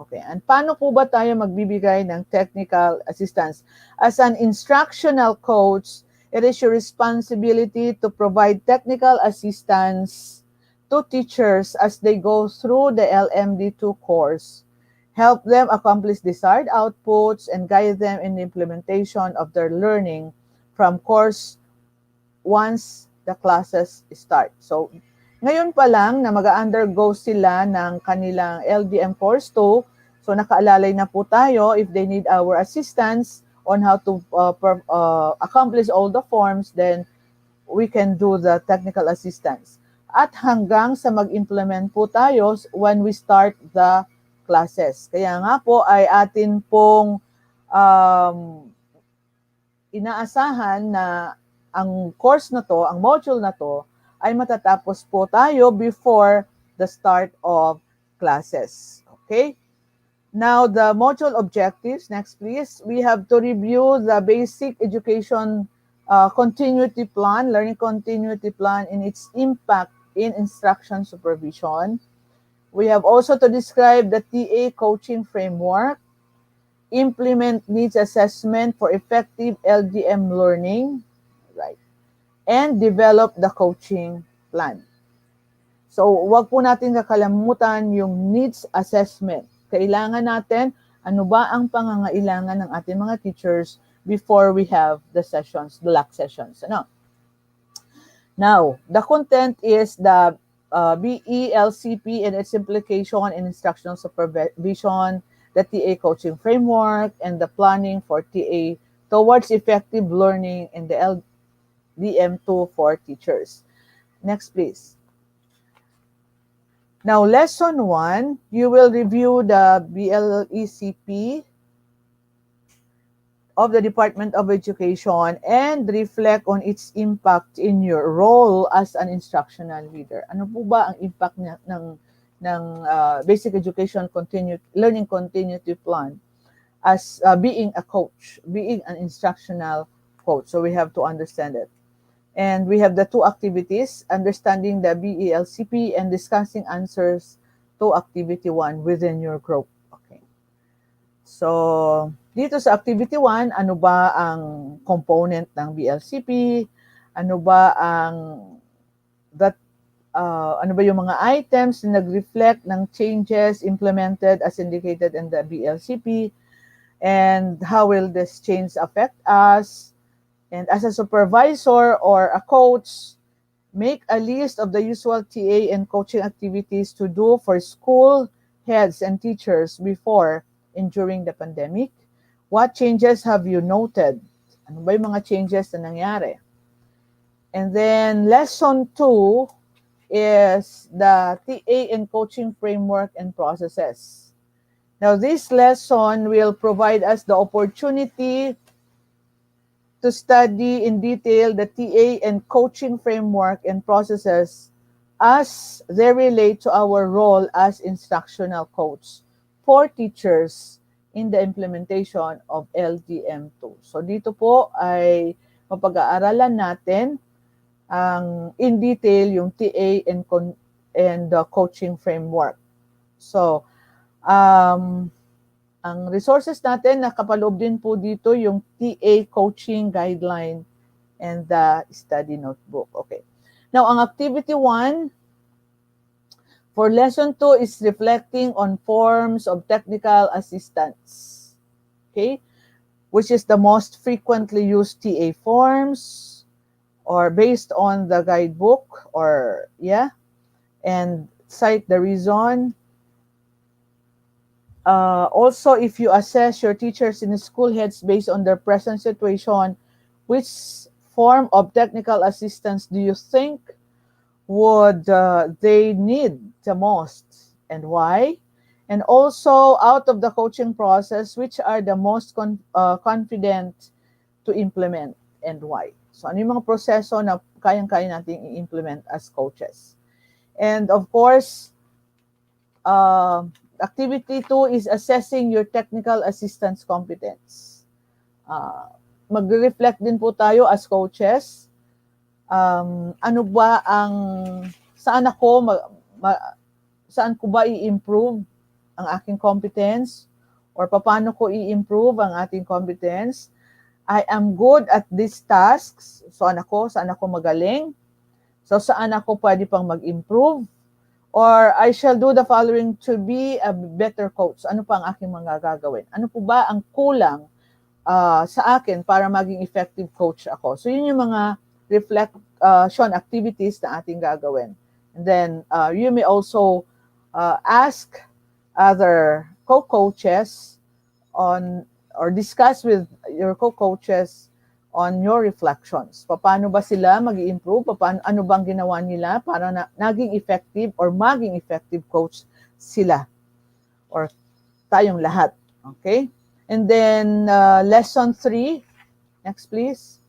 Okay, and paano po ba tayo magbibigay ng technical assistance? As an instructional coach, it is your responsibility to provide technical assistance to teachers as they go through the LMD2 course, help them accomplish desired outputs, and guide them in the implementation of their learning from course once the classes start. So, ngayon pa lang na mag-undergo sila ng kanilang LDM course 2, so nakaalalay na po tayo if they need our assistance on how to accomplish all the forms, then we can do the technical assistance. At hanggang sa mag-implement po tayo when we start the classes. Kaya nga po ay atin pong inaasahan na ang course na to, ang module na to, ay matatapos po tayo before the start of classes. Okay? Now, the module objectives, next please. We have to review the basic education continuity plan, learning continuity plan in its impact in instruction supervision. We have also to describe the TA coaching framework, implement needs assessment for effective LDM learning, right? And develop the coaching plan. So, wag po natin kakalimutan yung needs assessment. Kailangan natin ano ba ang pangangailangan ng ating mga teachers before we have the sessions, the LAC sessions. Ano? Now, the content is the BELCP and its implication in instructional supervision, the TA coaching framework, and the planning for TA towards effective learning in the LDM2 for teachers. Next, please. Now, lesson 1, you will review the BLECP of the Department of Education and reflect on its impact in your role as an instructional leader. Ano po ba ang impact ng basic education learning continuity plan as being a coach, being an instructional coach? So we have to understand it. And we have the 2 activities, understanding the BELCP and discussing answers to activity 1 within your group. Okay. So, dito sa activity 1, ano ba ang component ng BLCP? Ano ba ang ano ba yung mga items na nag-reflect ng changes implemented as indicated in the BLCP? And how will this change affect us? And as a supervisor or a coach, make a list of the usual TA and coaching activities to do for school heads and teachers before and during the pandemic. What changes have you noted? Ano ba yung mga changes na nangyari? And then lesson 2 is the TA and coaching framework and processes. Now, this lesson will provide us the opportunity to study in detail the TA and coaching framework and processes as they relate to our role as instructional coach for teachers in the implementation of LDM2. So dito po ay mapag-aaralan natin in detail yung TA and the coaching framework. So, ang resources natin, nakapaloob din po dito yung TA coaching guideline and the study notebook. Okay. Now, ang activity 1 for lesson 2 is reflecting on forms of technical assistance. Okay? Which is the most frequently used TA forms or based on the guidebook or and cite the reason. Also, if you assess your teachers and school heads based on their present situation, which form of technical assistance do you think would they need the most and why? And also, out of the coaching process, which are the most confident to implement and why? So, ano yung mga proseso na kayang-kaya nating i-implement as coaches? And of course, activity 2 is assessing your technical assistance competence. Magre-reflect din po tayo as coaches. Ano ba ang saan ko ba i-improve ang aking competence or paano ko i-improve ang ating competence? I am good at these tasks. So saan ako magaling? So saan ako pwede pang mag-improve? Or I shall do the following to be a better coach. Ano pa ang aking mga gagawin? Ano po ba ang kulang sa akin para maging effective coach ako? So yun yung mga reflection activities na ating gagawin. And then you may also ask other co-coaches on or discuss with your co-coaches on your reflections. Paano ba sila mag-i-improve? Ano bang ginawa nila para naging effective or maging effective coach sila or tayong lahat. Okay? And then lesson 3. Next, please.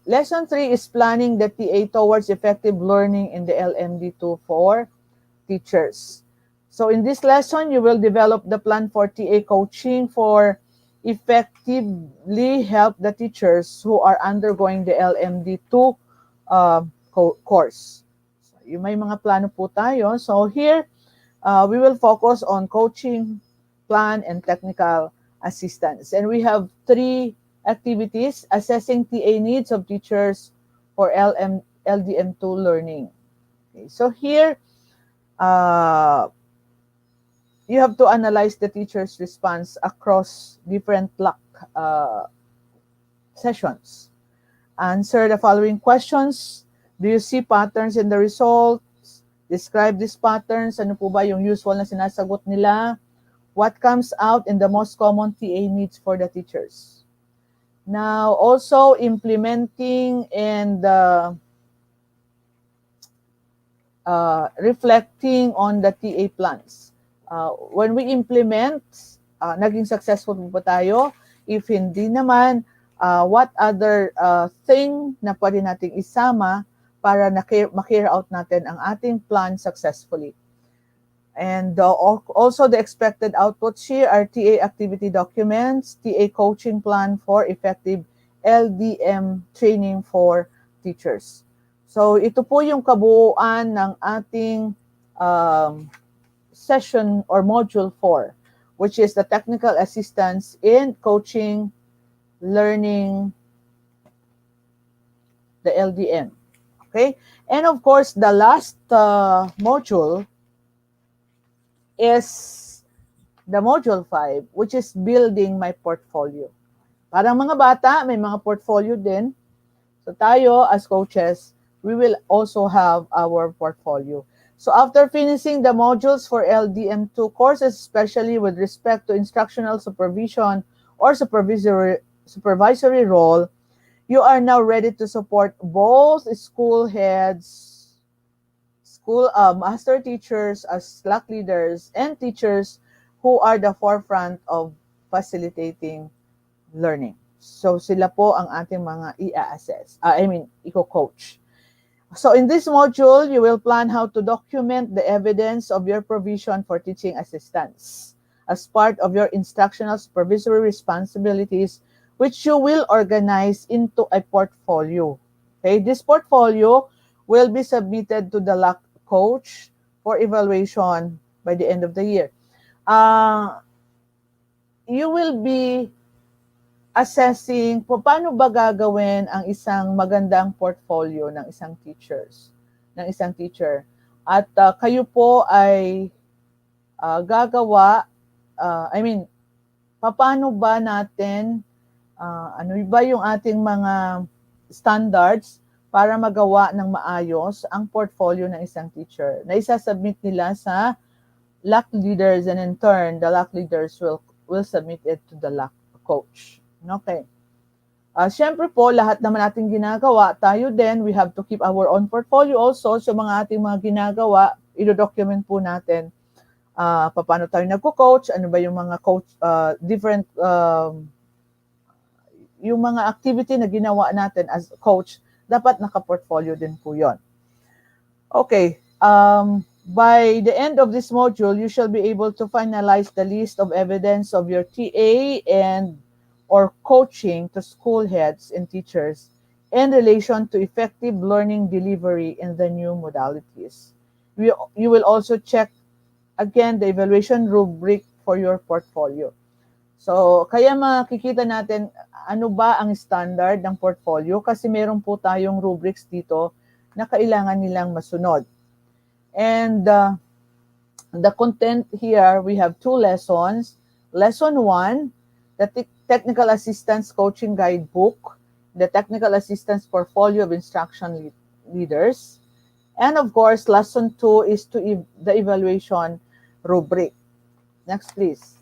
Lesson 3 is planning the TA towards effective learning in the LMD2 for teachers. So in this lesson, you will develop the plan for TA coaching for effectively help the teachers who are undergoing the LMD2 course. So, yung may mga plano po tayo. So here, we will focus on coaching, plan, and technical assistance. And we have 3 activities: assessing TA needs of teachers for LDM2 learning. Okay, so here, you have to analyze the teacher's response across different block sessions. Answer the following questions. Do you see patterns in the results? Describe these patterns. Ano po ba yung usual na sinasagot nila? What comes out in the most common TA needs for the teachers? Now, also implementing and reflecting on the TA plans. When we implement, naging successful po ba tayo? If hindi naman, what other thing na pwede nating isama para ma-carry out natin ang ating plan successfully? And also the expected outputs here are TA activity documents, TA coaching plan for effective LDM training for teachers. So ito po yung kabuuan ng ating session or module 4, which is the technical assistance in coaching, learning, the LDM. Okay? And of course, the last module is the module 5, which is building my portfolio. Parang mga bata, may mga portfolio din. So tayo as coaches, we will also have our portfolio. So after finishing the modules for LDM2 courses, especially with respect to instructional supervision or supervisory role, you are now ready to support both school heads, school master teachers as slack leaders, and teachers who are the forefront of facilitating learning. So sila po ang ating mga i-assess. I-coach. So in this module, you will plan how to document the evidence of your provision for teaching assistance as part of your instructional supervisory responsibilities, which you will organize into a portfolio. Okay, this portfolio will be submitted to the LAC coach for evaluation by the end of the year. You will be assessing paano ba gagawin ang isang magandang portfolio ng isang teacher. At kayo po ay gagawa, I mean, paano ba natin, ano ba yung ating mga standards para magawa ng maayos ang portfolio ng isang teacher na isasubmit nila sa LAC leaders, and in turn, the LAC leaders will submit it to the LAC coach. Okay. Siyempre po, lahat naman natin ginagawa, tayo din, we have to keep our own portfolio also. So mga ating mga ginagawa, i-document po natin paano tayo nagko-coach, ano ba yung mga coach, different, yung mga activity na ginawa natin as coach, dapat naka-portfolio din po yon. Okay. By the end of this module, you shall be able to finalize the list of evidence of your TA and or coaching to school heads and teachers in relation to effective learning delivery in the new modalities. You will also check again the evaluation rubric for your portfolio. So, kaya makikita natin ano ba ang standard ng portfolio kasi meron po tayong rubrics dito na kailangan nilang masunod. And the content here, we have 2 lessons. Lesson 1, the Technical Assistance Coaching Guidebook, the Technical Assistance Portfolio of Instruction Leaders. And of course, Lesson 2 is the evaluation rubric. Next, please.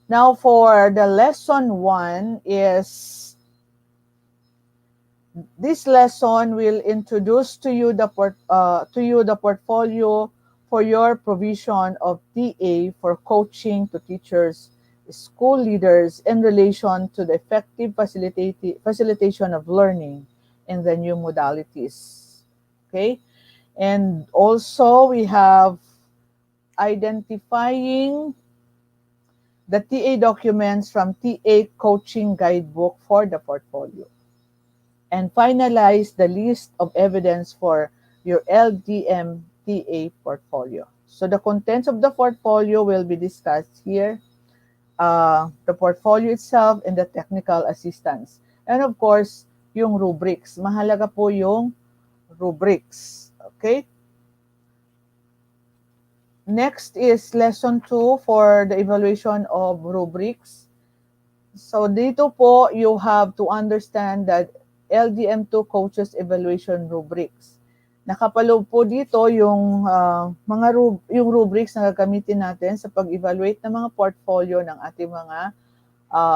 Now, for the Lesson 1 is, this lesson will introduce to you the portfolio for your provision of TA for coaching to teachers, school leaders in relation to the effective facilitation of learning in the new modalities. Okay? And also we have identifying the TA documents from TA coaching guidebook for the portfolio. And finalize the list of evidence for your LDM TA portfolio. So the contents of the portfolio will be discussed here, the portfolio itself and the technical assistance. And of course, yung rubrics. Mahalaga po yung rubrics. Okay? Next is lesson 2 for the evaluation of rubrics. So dito po, you have to understand that LDM2 coaches evaluation rubrics. Nakapaloob po dito yung yung rubrics na gagamitin natin sa pag-evaluate ng mga portfolio ng ating mga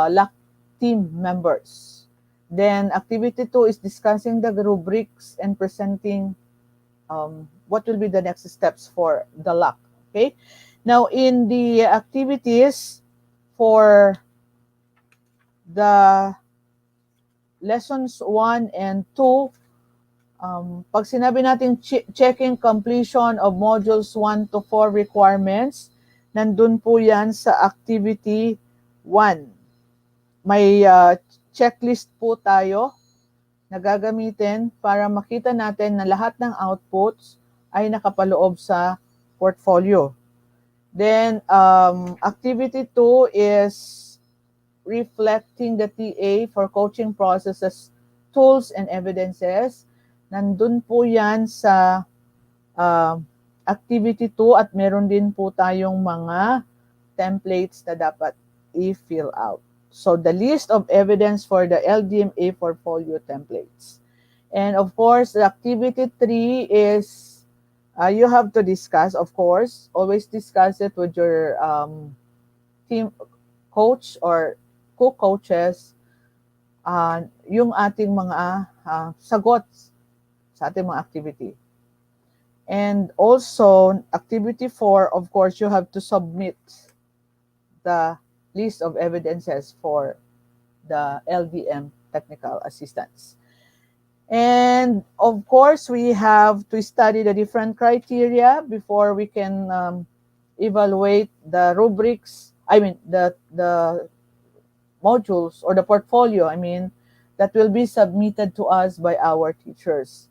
LAC team members. Then activity 2 is discussing the rubrics and presenting what will be the next steps for the LAC. Okay? Now in the activities for the lessons 1 and 2, pag sinabi natin checking completion of modules 1 to 4 requirements, nandun po yan sa activity 1. May checklist po tayo na gagamitin para makita natin na lahat ng outputs ay nakapaloob sa portfolio. Then, activity 2 is reflecting the TA for coaching processes, tools, and evidences. Nandun po yan sa activity 2 at meron din po tayong mga templates na dapat i-fill out. So the list of evidence for the LDMA portfolio templates. And of course, the activity 3 is you have to discuss, of course, always discuss it with your team coach or co-coaches, yung ating mga sagot sa ating mga activity. And also, activity 4, of course, you have to submit the list of evidences for the LDM technical assistance. And of course, we have to study the different criteria before we can evaluate the rubrics, the modules or the portfolio, that will be submitted to us by our teachers.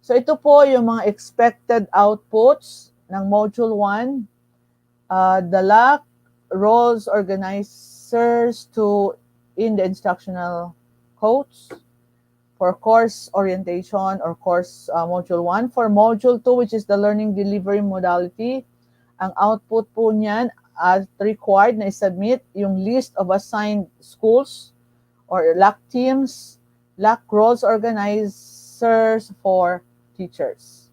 So ito po yung mga expected outputs ng Module 1. The LAC roles organizers to in the instructional coach for course orientation or course Module 1. For Module 2, which is the learning delivery modality, ang output po niyan as required na i-submit yung list of assigned schools or LAC teams, LAC roles organizers for teachers.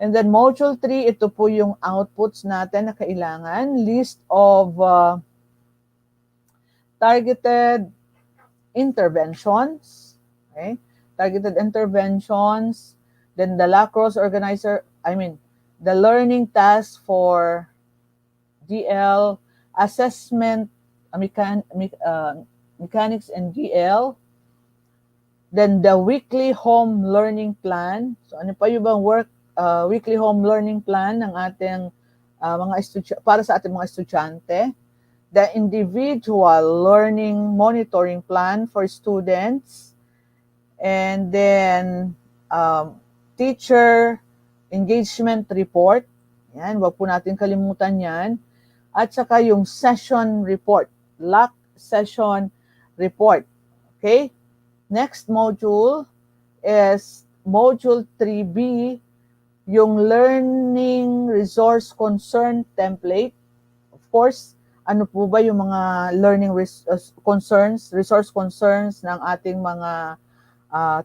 And then Module 3, ito po yung outputs natin na kailangan. List of targeted interventions. Okay? Targeted interventions. Then the LAC organizer, the learning task for DL, assessment, mechanics and DL. Then the weekly home learning plan. So ano pa yung bang weekly home learning plan ng ating para sa ating mga estudyante. The individual learning monitoring plan for students. And then teacher engagement report. Yan, wag po natin kalimutan yan. At saka yung session report, LAC session report. Okay? Next module is Module 3B, yung Learning Resource Concern Template. Of course, ano po ba yung mga learning resource concerns ng ating mga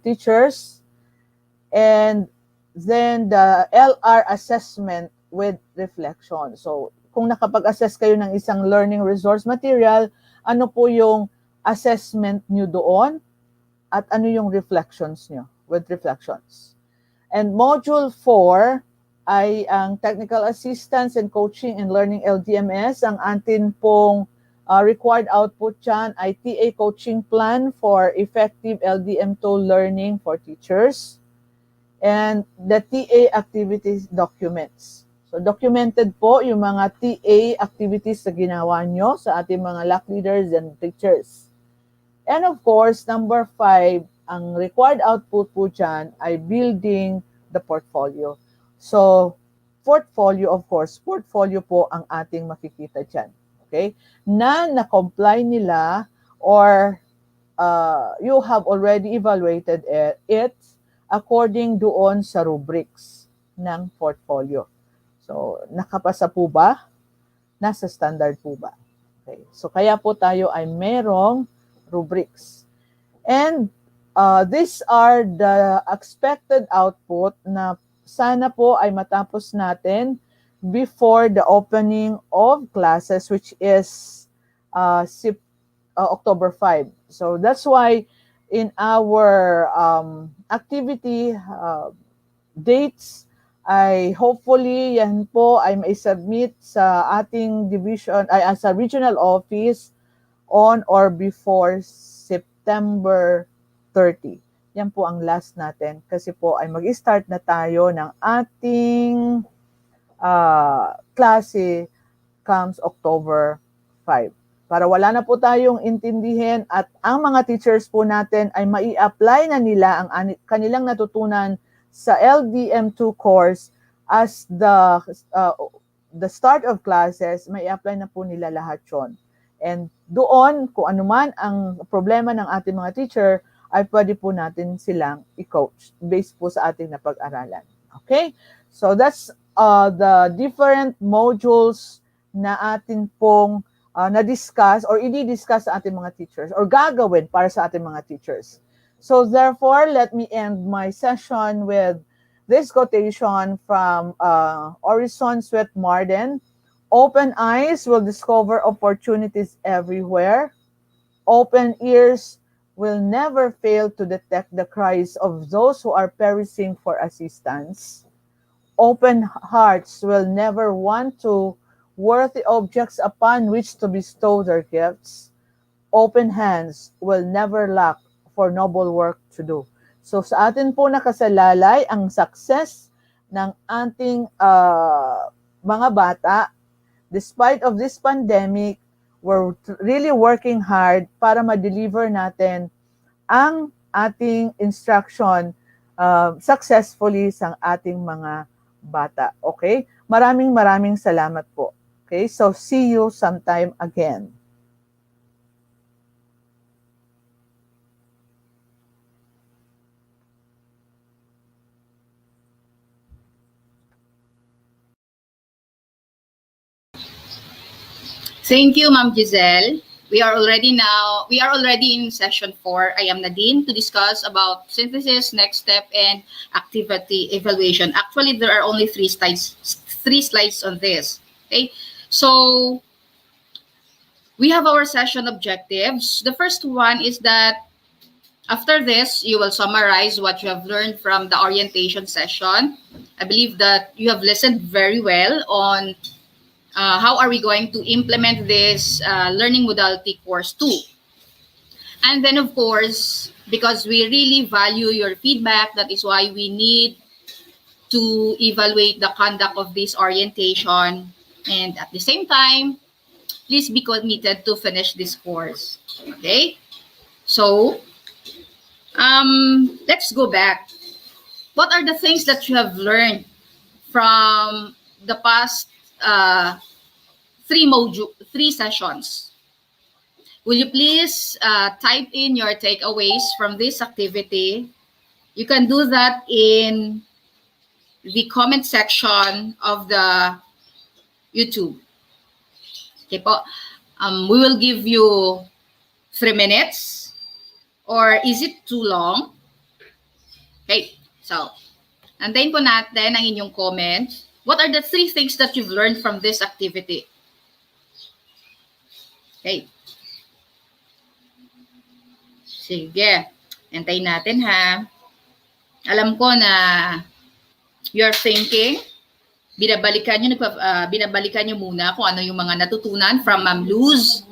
teachers. And then the LR assessment with reflection. So, kung nakapag-assess kayo ng isang learning resource material, ano po yung assessment nyo doon at ano yung reflections nyo with reflections. And Module 4 ay ang Technical Assistance and Coaching and Learning LDMS. Ang atin pong required output dyan ay TA Coaching Plan for Effective LDM2 Learning for Teachers and the TA Activities Documents. So documented po yung mga TA activities na ginawa nyo sa ating mga LAC leaders and teachers. And of course, number 5, ang required output po dyan ay building the portfolio. So, portfolio, of course, portfolio po ang ating makikita dyan. Okay? Na-comply nila or you have already evaluated it according doon sa rubrics ng portfolio. So, nakapasa po ba? Nasa standard po ba? Okay. So, kaya po tayo ay merong rubrics. And these are the expected output na sana po ay matapos natin before the opening of classes, which is October 5. So, that's why in our activity dates, ay hopefully yan po ay mai-submit sa ating division, ay sa regional office on or before September 30. Yan po ang last natin kasi po ay mag-start na tayo ng ating klase comes October 5. Para wala na po tayong intindihin at ang mga teachers po natin ay mai-apply na nila ang kanilang natutunan sa LDM2 course as the start of classes, may apply na po nila lahat yon. And doon, kung ano man ang problema ng ating mga teacher, ay pwede po natin silang i-coach based po sa ating napag-aralan. Okay? So that's the different modules na atin pong na-discuss or i-discuss sa ating mga teachers or gagawin para sa ating mga teachers. So therefore, let me end my session with this quotation from Orison Swett Marden. Open eyes will discover opportunities everywhere. Open ears will never fail to detect the cries of those who are perishing for assistance. Open hearts will never want to worthy objects upon which to bestow their gifts. Open hands will never lack for noble work to do. So sa atin po nakasalalay ang success ng ating mga bata. Despite of this pandemic, we're really working hard para ma-deliver natin ang ating instruction successfully sa ating mga bata. Okay? Maraming salamat po. Okay? So, see you sometime again. Thank you, Ma'am Giselle. We are already in session 4. I am Nadine to discuss about synthesis, next step, and activity evaluation. Actually, there are only three slides on this. Okay, so we have our session objectives. The first one is that after this, you will summarize what you have learned from the orientation session. I believe that you have listened very well on how are we going to implement this learning modality course 2. And then, of course, because we really value your feedback, that is why we need to evaluate the conduct of this orientation. And at the same time, please be committed to finish this course. Okay? So, let's go back. What are the things that you have learned from the past three sessions? Will you please type in your takeaways from this activity? You can do that in the comment section of the YouTube. Okay po. We will give you 3 minutes, or is it too long? Okay, so antayin po natin ang inyong comment. What are the 3 things that you've learned from this activity? Okay. Sige. Antayin natin ha. Alam ko na you're thinking, binabalikan nyo muna kung ano yung mga natutunan from Ma'am Luz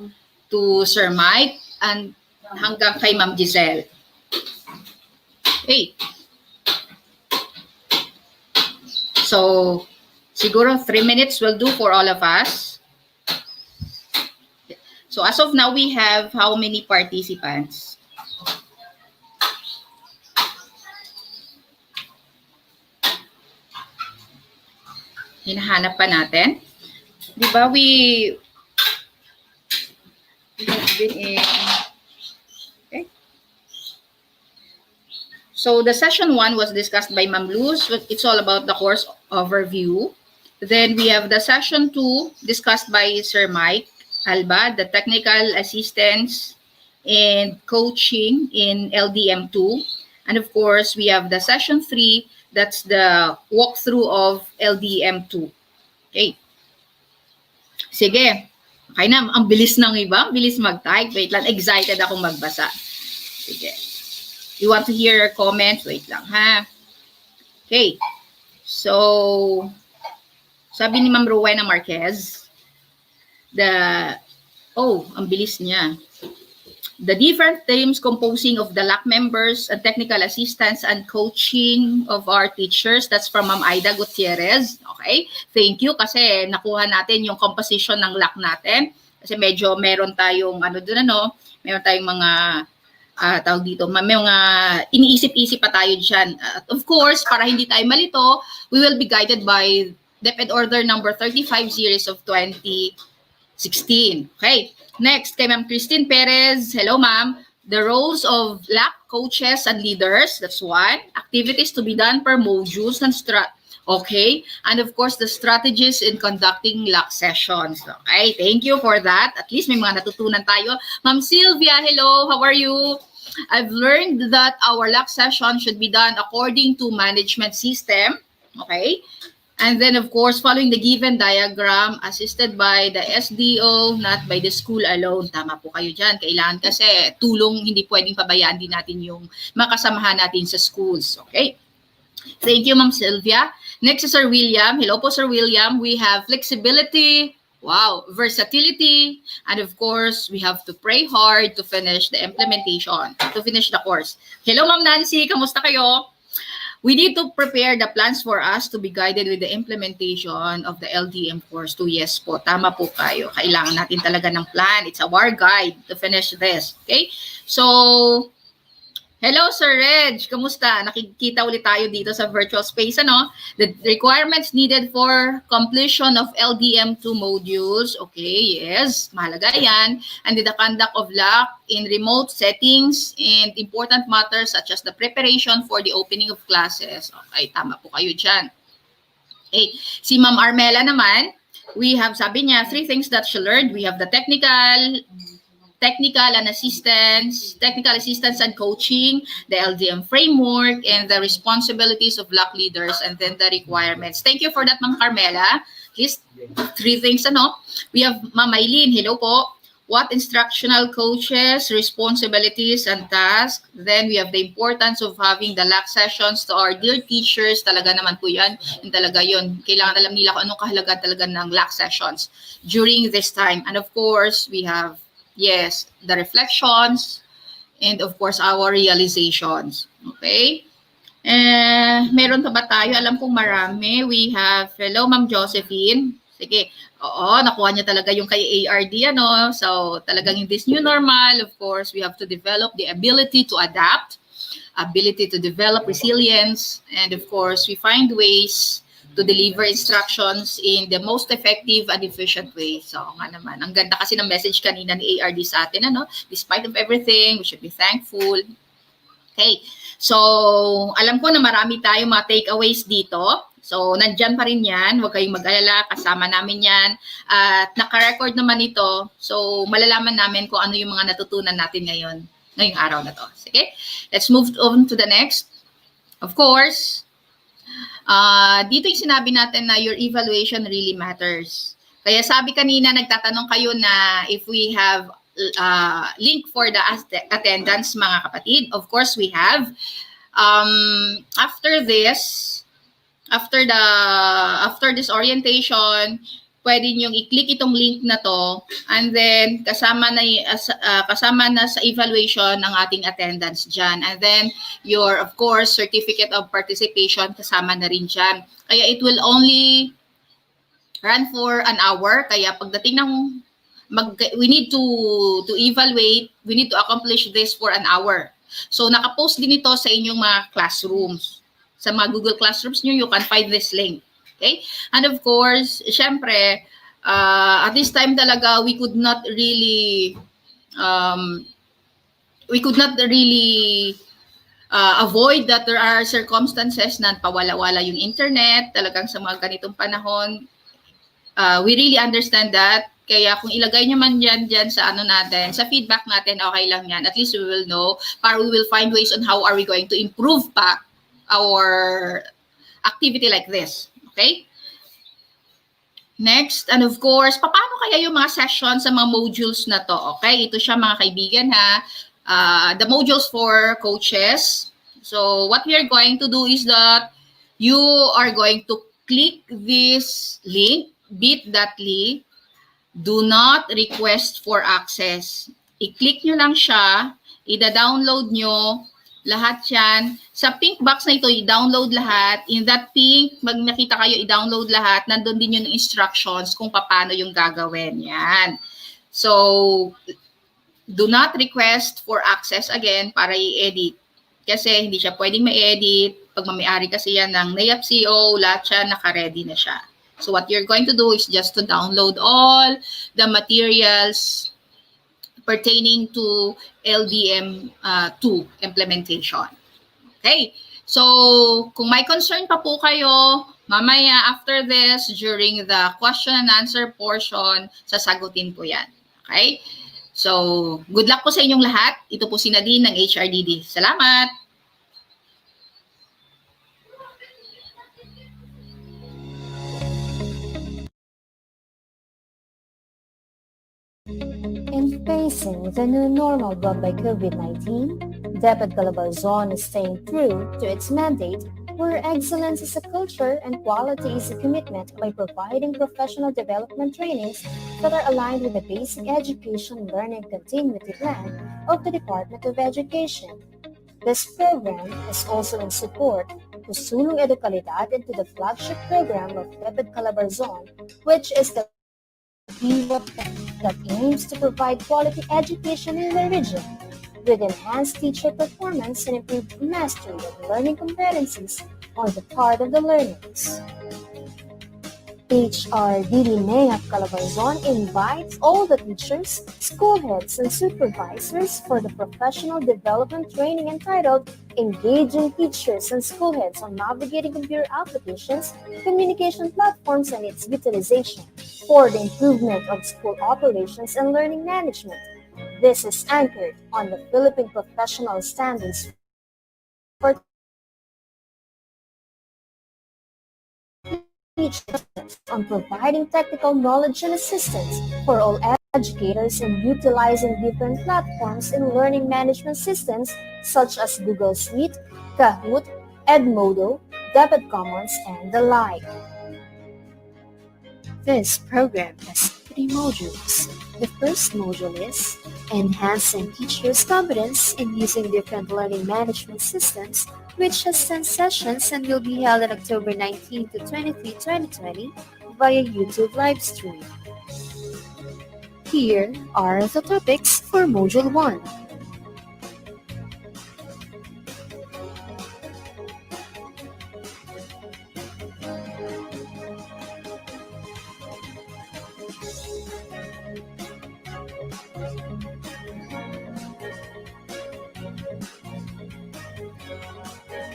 to Sir Mike and hanggang kay Ma'am Giselle. Okay. So, siguro 3 minutes will do for all of us. So, as of now, we have how many participants? Hinahanap pa natin. Di ba we have been in... Okay. So the session 1 was discussed by Ma'am Luz. It's all about the course overview. Then we have the session 2 discussed by Sir Mike Alba, the technical assistance and coaching in LDM2. And of course, we have the session 3, that's the walkthrough of LDM2. Okay. Sige. Okay na, ang bilis ng iba. Ang bilis mag-type. Wait lang, excited akong magbasa. Sige. You want to hear your comments? Wait lang, ha? Okay. So, sabi ni Ma'am Rowena Marquez, ang bilis niya. The different teams composing of the LAC members and technical assistants and coaching of our teachers. That's from Ma'am Aida Gutierrez. Okay? Thank you kasi nakuha natin yung composition ng LAC natin. Kasi medyo meron tayong meron tayong mga tawag dito, may mga iniisip-isip pa tayo dyan. Of course, para hindi tayo malito, we will be guided by DepEd Order number 35 series of 2016. Okay. Next, kay Ma'am Christine Perez. Hello, Ma'am. The roles of LAC coaches and leaders. That's one. Activities to be done per modules and okay. And of course, the strategies in conducting LAC sessions. Okay. Thank you for that. At least may mga natutunan tayo. Ma'am Sylvia, hello. How are you? I've learned that our LAC session should be done according to management system. Okay. And then, of course, following the given diagram, assisted by the SDO, not by the school alone. Tama po kayo dyan. Kailangan kasi tulong, hindi pwedeng pabayaan din natin yung makasamahan natin sa schools. Okay? Thank you, Ma'am Sylvia. Next is Sir William. Hello po, Sir William. We have flexibility, versatility, and of course, we have to pray hard to finish the implementation, to finish the course. Hello, Ma'am Nancy. Kamusta kayo? We need to prepare the plans for us to be guided with the implementation of the LDM course 2. Yes po, tama po kayo. Kailangan natin talaga ng plan. It's our guide to finish this. Okay? So, Hello, Sir Reg. Kamusta? Nakikita ulit tayo dito sa virtual space. Ano? The requirements needed for completion of LDM2 modules. Okay, yes. Mahalaga yan. And the conduct of LAC in remote settings and important matters such as the preparation for the opening of classes. Okay, tama po kayo dyan. Okay. Si Ma'am Armela naman, we have, sabi niya, 3 things that she learned. We have the technical assistance and coaching, the LDM framework, and the responsibilities of block leaders, and then the requirements. Thank you for that, Ma'am Carmela. At least 3 things, ano? We have Ma'am Eileen, hello po. What instructional coaches, responsibilities, and tasks. Then we have the importance of having the LAC sessions to our dear teachers. Talaga naman po yan. Yung talaga yun. Kailangan alam nila kung anong kahalaga talaga ng LAC sessions during this time. And of course, we have yes, the reflections, and of course, our realizations. Okay? Meron pa ba tayo? Alam kong marami. We have, hello, Ma'am Josephine. Sige. Oo, nakuha niya talaga yung kay ARD, ano? So, talagang in this new normal, of course, we have to develop the ability to adapt, ability to develop resilience, and of course, we find ways to deliver instructions in the most effective and efficient way. So, nga naman, ang ganda kasi ng message kanina ni ARD sa atin, ano? Despite of everything, we should be thankful. Okay. So, alam ko na marami tayong mga takeaways dito. So, nandyan pa rin yan. Huwag kayong mag-alala. Kasama namin yan. At naka-record naman ito. So, malalaman namin kung ano yung mga natutunan natin ngayong araw na to. Sige? Let's move on to the next. Of course, dito yung sinabi natin na your evaluation really matters. Kaya sabi kanina, nagtatanong kayo na if we have link for the attendance, mga kapatid. Of course, we have. After this orientation, pwede niyong i-click itong link na to, and then kasama na sa evaluation ng ating attendance dyan. And then your, of course, certificate of participation kasama na rin dyan. Kaya it will only run for an hour. Kaya pagdating ng we need to evaluate, we need to accomplish this for an hour. So nakapost din ito sa inyong mga classrooms. Sa mga Google Classrooms nyo, you can find this link. Okay? And of course, syempre, at this time talaga, we could not really avoid that there are circumstances na pawala-wala yung internet, talagang sa mga ganitong panahon. We really understand that. Kaya kung ilagay nyo man dyan sa natin, sa feedback natin, okay lang yan. At least we will know, para we will find ways on how are we going to improve pa our activity like this. Okay? Next, and of course, paano kaya yung mga sessions sa mga modules na to? Okay, ito siya mga kaibigan ha. The modules for coaches. So, what we are going to do is that you are going to click this link, bit.ly, do not request for access. I-click nyo lang siya, ida-download nyo, lahat yan. Sa pink box na ito, i-download lahat. In that pink, pag nakita kayo, i-download lahat. Nandun din yung instructions kung paano yung gagawin. Yan. So, do not request for access again para i-edit. Kasi hindi siya pwedeng ma-edit. Pag may-ari kasi yan ng NAYAP-CO, lahat siya naka-ready na siya. So, what you're going to do is just to download all the materials pertaining to LDM2 implementation. Okay. So, kung may concern pa po kayo, mamaya after this, during the question and answer portion, sasagutin po yan. Okay. So, good luck po sa inyong lahat. Ito po si Nadine ng HRDD. Salamat! In facing the new normal brought by COVID-19, Deped Calabarzon is staying true to its mandate where excellence is a culture and quality is a commitment by providing professional development trainings that are aligned with the basic education learning continuity plan of the Department of Education. This program is also in support to Sulong Educalidad and to the flagship program of Deped Calabarzon, which is the Viva that aims to provide quality education in the region. with enhanced teacher performance and improved mastery of learning competencies on the part of the learners. HRDD NAIAP Calabarzon invites all the teachers, school heads, and supervisors for the professional development training entitled Engaging Teachers and School Heads on Navigating Computer Applications, Communication Platforms, and its Utilization for the improvement of school operations and learning management. This is anchored on the Philippine Professional Standards for Teachers on providing technical knowledge and assistance for all educators in utilizing different platforms in learning management systems such as Google Suite, Kahoot, Edmodo, Debit Commons, and the like. This program has 3 modules. The first module is Enhancing Teachers' Competence in Using Different Learning Management Systems, which has 10 sessions and will be held on October 19 to 23, 2020 via YouTube live stream. Here are the topics for Module 1.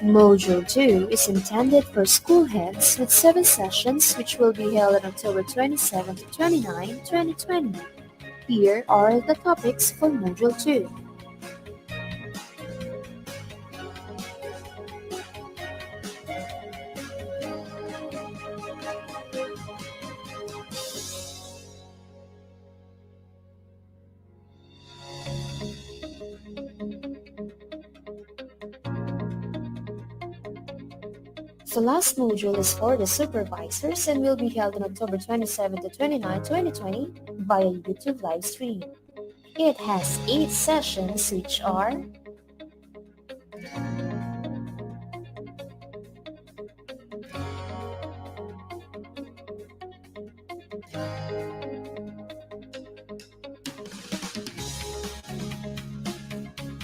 Module 2 is intended for school heads with 7 sessions which will be held on October 27 to 29, 2020. Here are the topics for Module 2. The last module is for the supervisors and will be held on October 27 to 29, 2020 via YouTube live stream. It has 8 sessions which are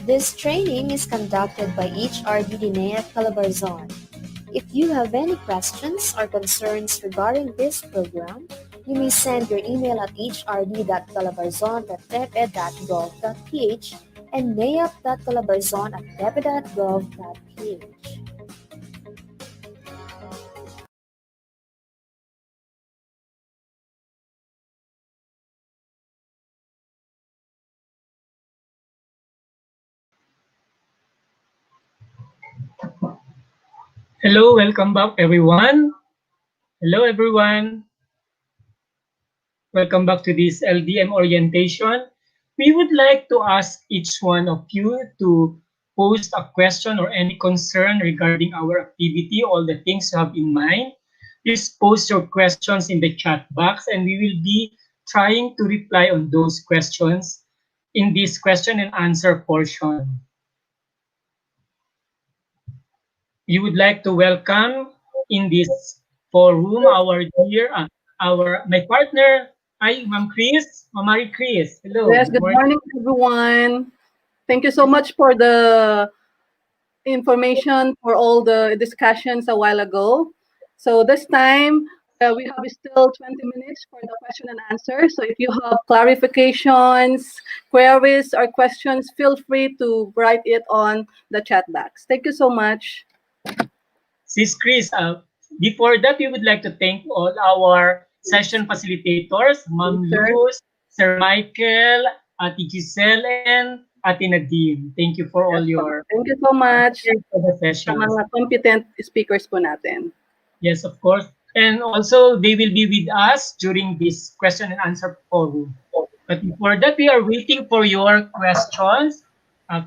This training is conducted by HRD NAIAP Calabarzon. If you have any questions or concerns regarding this program, you may send your email at hrd.calabarzon@deped.gov.ph and nayap.calabarzon@deped.gov.ph. Hello, welcome back everyone. Hello everyone. Welcome back to this LDM orientation. We would like to ask each one of you to post a question or any concern regarding our activity, all the things you have in mind. Please post your questions in the chat box and we will be trying to reply on those questions in this question and answer portion. We would like to welcome in this forum our dear, my partner. Hi, Ma'am Chris. Ma'am Marie Chris. Hello. Yes, good morning, everyone. Thank you so much for the information for all the discussions a while ago. So this time, we have still 20 minutes for the question and answer. So if you have clarifications, queries, or questions, feel free to write it on the chat box. Thank you so much. Sis Chris, before that, we would like to thank all our session facilitators, Ma'am Luz, Sir Michael, Ate Giselle, and Ate Nadine. Thank you for all your Thank you so much for the sa sessions. mga competent speakers po natin. Yes, of course. And also, they will be with us during this question and answer forum. But before that, we are waiting for your questions.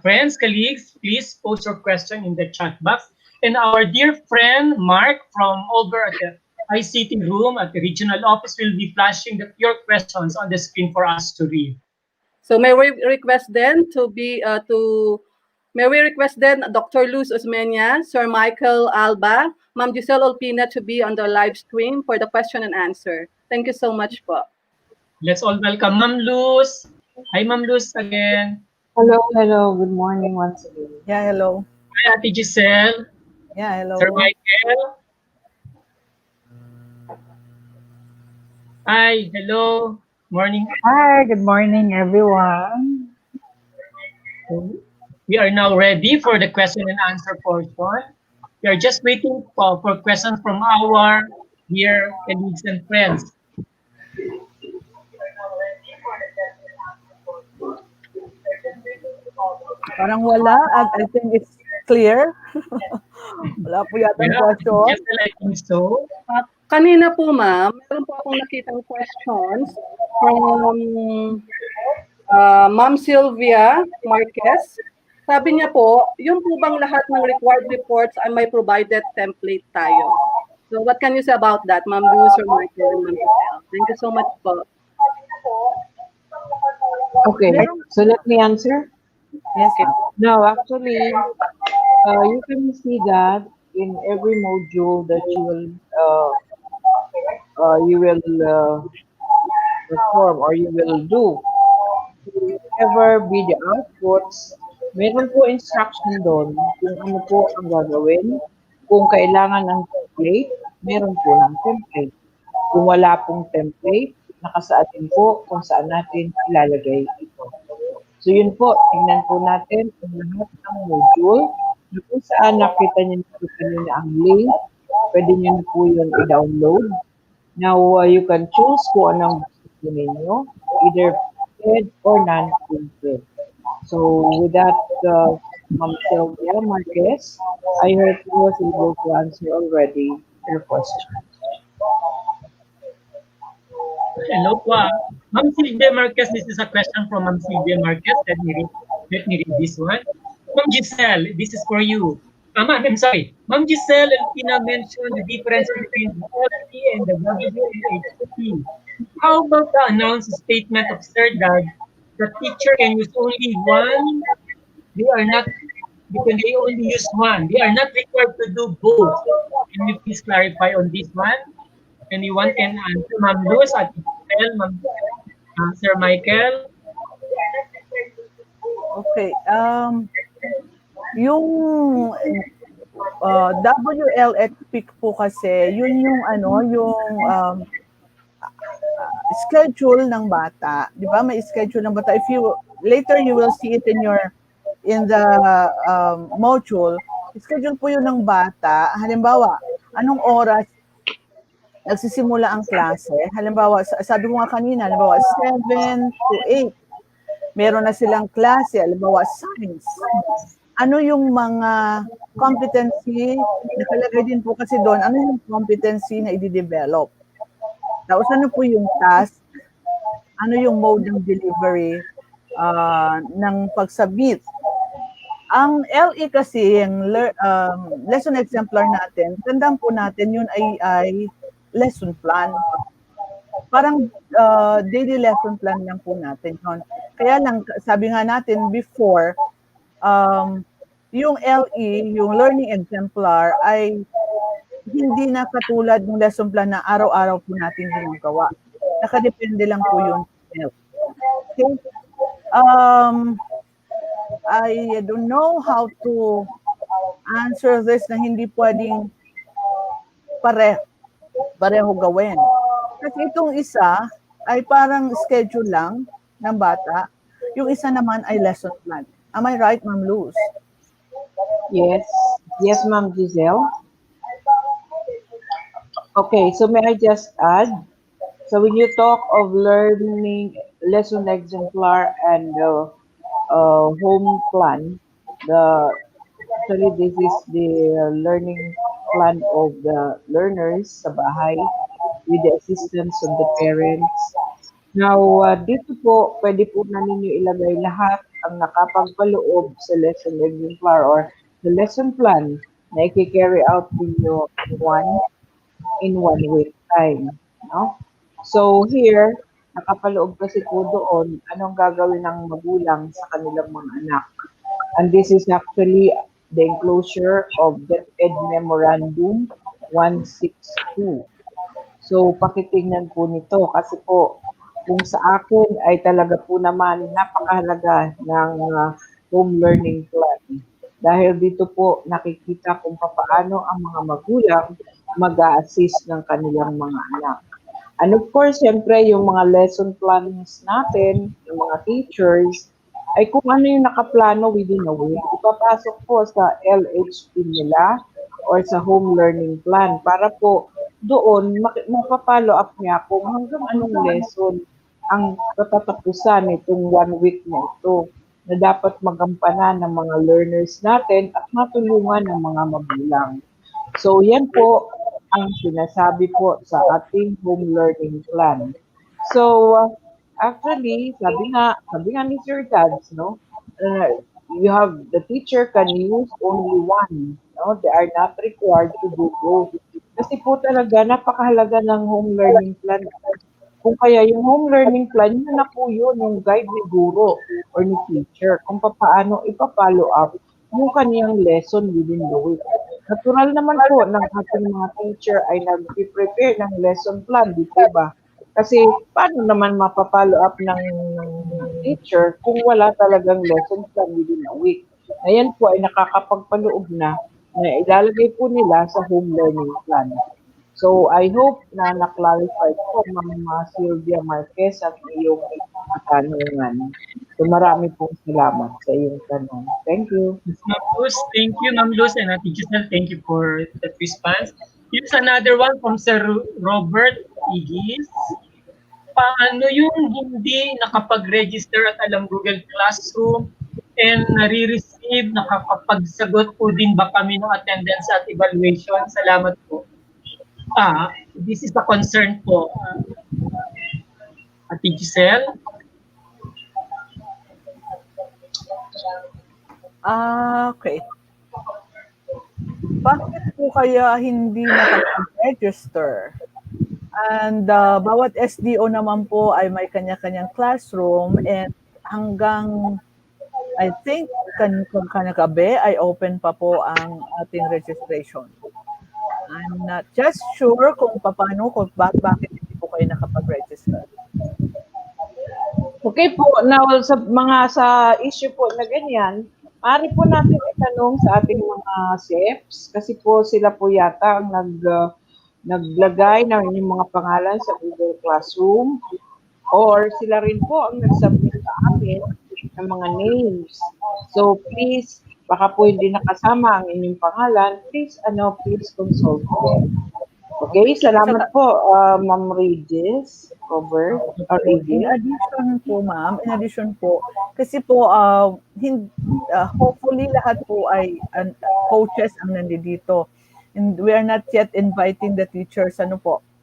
Friends, colleagues, please post your question in the chat box. And our dear friend, Mark, from over at the ICT room at the regional office will be flashing your questions on the screen for us to read. So may we request then May we request then Dr. Luz Osmeña, Sir Michael Alba, Ma'am Giselle Olpina to be on the live stream for the question and answer. Thank you so much po. Let's all welcome Ma'am Luz. Hi, Ma'am Luz again. Hello, hello. Good morning once again. Yeah, hello. Hi, Ate Giselle. Yeah, Sir hello. Michael. Hi, hello. Morning. Hi, good morning, everyone. We are now ready for the question and answer portion. We are just waiting for questions from our dear colleagues and friends. Parang wala at I think it's clear. Wala po yatang Yeah, question. Giselle, I think so. Kanina po ma'am, meron po akong nakitang questions from Ma'am Sylvia Marquez. Sabi niya po, yung po bang lahat ng required reports ay may provided template tayo? So what can you say about that, Ma'am Luz, Sir Michael, and Ma'am Giselle? Thank you so much po. Okay, Meron, so let me answer. yes, Okay. ma'am. Now, actually, you can see that in every module that you will perform or you will do. Whatever be the outputs, meron po instruction doon kung ano po ang gagawin. Kung kailangan ng template, meron po ng template. Kung wala pong template, nakasaad din po kung saan natin ilalagay ito. So yun po, tingnan po natin ang lahat ng module na kung saan nakita niyo na po kanina ang link, pwede niyo na po yun i-download. Now, you can choose kung anong gusto ninyo, either printed or non-printed. So with that, Ma'am Sylvia Marquez, I hope you was able to answer already your question. Hello po. Ma'am Sylvia Marquez, this is a question from Ma'am Sylvia Marquez. Let me read this one. Ma'am Giselle, this is for you. I'm sorry. Ma'am Giselle Elpina mentioned the difference between the LT and the WLHT. How about the announced statement of Sir Doug the teacher can use only one? They are not, because they only use one. They are not required to do both. Can you please clarify on this one? Anyone can answer. Ma'am Luz, at Giselle, Sir Michael. Okay. Yung WLX peak po kasi, yun yung ano, yung schedule ng bata, 'di ba? May schedule ng bata. If you later you will see it in the module. Schedule po 'yun ng bata. Halimbawa, anong oras nagsisimula ang klase? Halimbawa, sabi ko nga kanina, halimbawa 7 to 8. Meron na silang klase, halimbawa science. Ano yung mga competency, nakalagay din po kasi doon, ano yung competency na i-develop? Tapos ano po yung task, ano yung mode ng delivery ng pag-submit. Ang LE kasi, yung lesson exemplar natin, tandaan po natin yun ay lesson plan. Parang daily lesson plan lang po natin yun. Kaya lang, sabi nga natin before, yung LE, yung learning exemplar, ay hindi na katulad ng lesson plan na araw-araw po natin ginagawa. Nakadepende lang po yun. Okay? I don't know how to answer this na hindi pwedeng pareho gawin. Kasi itong isa ay parang schedule lang ng bata. Yung isa naman ay lesson plan. Am I right, Ma'am Luz? Yes, yes, Ma'am Giselle. Okay, so may I just add? So when you talk of learning lesson exemplar and home plan, the actually this is the learning plan of the learners sa bahay with the assistance of the parents. Now, dito po, pwede po na ninyo ilagay lahat ang nakapagpaloob sa lesson exemplar or the lesson plan na i-carry out ninyo in one week time. No? So here, nakapaloob kasi po doon anong gagawin ng magulang sa kanilang mga anak. And this is actually the enclosure of DepEd Memorandum 162. So, pakitingnan po nito kasi po, kung sa akin ay talaga po naman napakahalaga ng home learning plan. Dahil dito po nakikita kung papaano ang mga magulang mag-a-assist ng kanilang mga anak. And of course, siyempre, yung mga lesson plans natin, yung mga teachers, ay kung ano yung nakaplano within a week, ipapasok po sa LHP nila or sa home learning plan para po doon mapapollow up niya kung hanggang anong lesson ang katatapusan nitong 1 week na ito na dapat magampanan ng mga learners natin at matulungan ng mga magulang. So yan po ang sinasabi po sa ating home learning plan. So actually, sabi nga ni Sir Tads, no, you have the teacher can use only one, no? They are not required to do both. Kasi po talaga napakahalaga ng home learning plan. Kung kaya yung home learning plan, yun na po yun, yung guide ni guro or ni teacher kung paano ipa-follow up yung kaniyang lesson within the week. Natural naman po ng ating mga teacher ay nag-prepare ng lesson plan, di po ba? Kasi paano naman mapapollow up ng teacher kung wala talagang lesson plan within a week? Ayan po ay nakakapagpaloob na ilalagay po nila sa home learning plan. So I hope na na-clarify po, Ma'am Sylvia Marquez, ang iyong katanungan. So marami pong salamat sa iyong tanong. Thank you. Ma'am Luz, thank you, Ma'am Luz, and Ate Giselle, thank you for that response. Here's another one from Sir Robert Igis. Paano yung hindi nakapag-register at alam Google Classroom and nare-receive, nakakapagsagot po din ba kami ng attendance at evaluation? Salamat po. This is a concern po. Ate Giselle? Okay. Bakit po kaya hindi nakapag-register? And bawat SDO naman po ay may kanya-kanyang classroom and hanggang I think kanagabi ay open pa po ang ating registration. I'm not just sure kung paano, kung bakit hindi po kayo nakapag-register. Okay po, now sa issue po na ganyan, maaari po natin itanong sa ating mga chefs kasi po sila po yata ang naglagay ng inyong mga pangalan sa Google Classroom or sila rin po ang nag-submit sa amin ng mga names. So please, baka po hindi nakasama ang inyong pangalan, please consult them. Okay, salamat po, Ma'am Regis, Robert, or In addition po, kasi po, hopefully lahat po ay coaches ang nandito. And we are not yet inviting the teachers,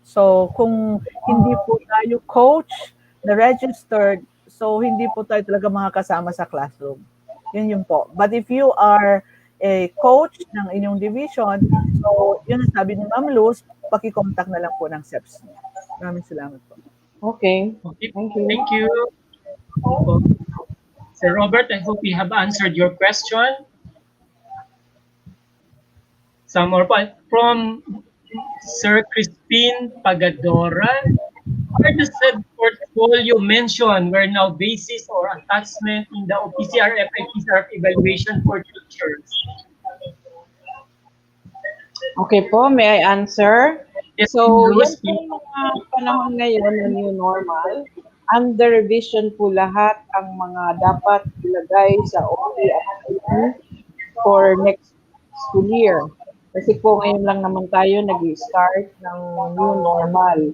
So, kung hindi po tayo coach na registered, so hindi po tayo talaga makakasama sa classroom. Yun po. But if you are a coach ng inyong division, so yun ang sabi ni Ma'am Luz, paki-contact na lang po ng SEPs niya. Maraming salamat po. Okay. Thank you. Thank you. Sir Robert, I hope we have answered your question. Some more from Sir Crispin Pagadora. Are the said portfolio mentioned were now basis or attachment in the OPCRF and PCRF evaluation for teachers? Okay po, may I answer? Yes, So, Bruce, yan po mga panahon ngayon na new normal. Under revision po lahat ang mga dapat ilagay sa OPCRF for next school year. Kasi po ngayon lang naman tayo nag-start ng new normal.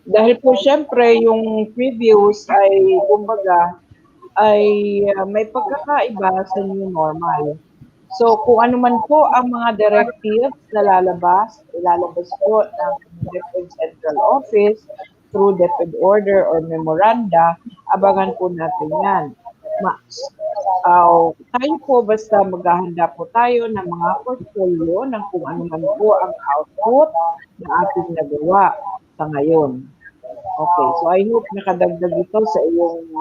Dahil po syempre yung previous ay kumbaga ay may pagkakaiba sa new normal. So kung ano man po ang mga directives na ilalabas po ng DepEd Central Office through DepEd Order or Memoranda, abangan po natin yan. Tayo po basta maghahanda po tayo ng mga portfolio ng kung ano man po ang output na ating nagawa sa ngayon. Okay, so I hope nakadagdag ito sa iyong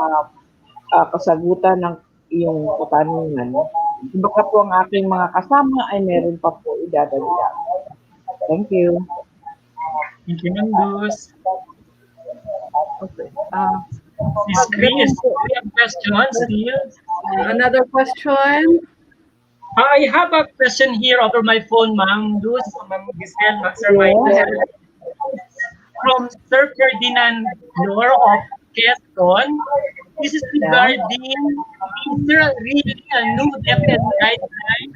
kasagutan ng iyong katanungan. Baka po ang aking mga kasama ay meron pa po idadagdag. Thank you. Thank you, Ma'am Luz. Okay. Miss Getting Chris, to, do you have questions still? Another question. I have a question here over my phone, Ma'am Luz, Ma'am Giselle, Ma'am Sir Yes. Michael. From Sir Ferdinand Lore of Quezon. This is Yeah. regarding, is there really a new DepEd guideline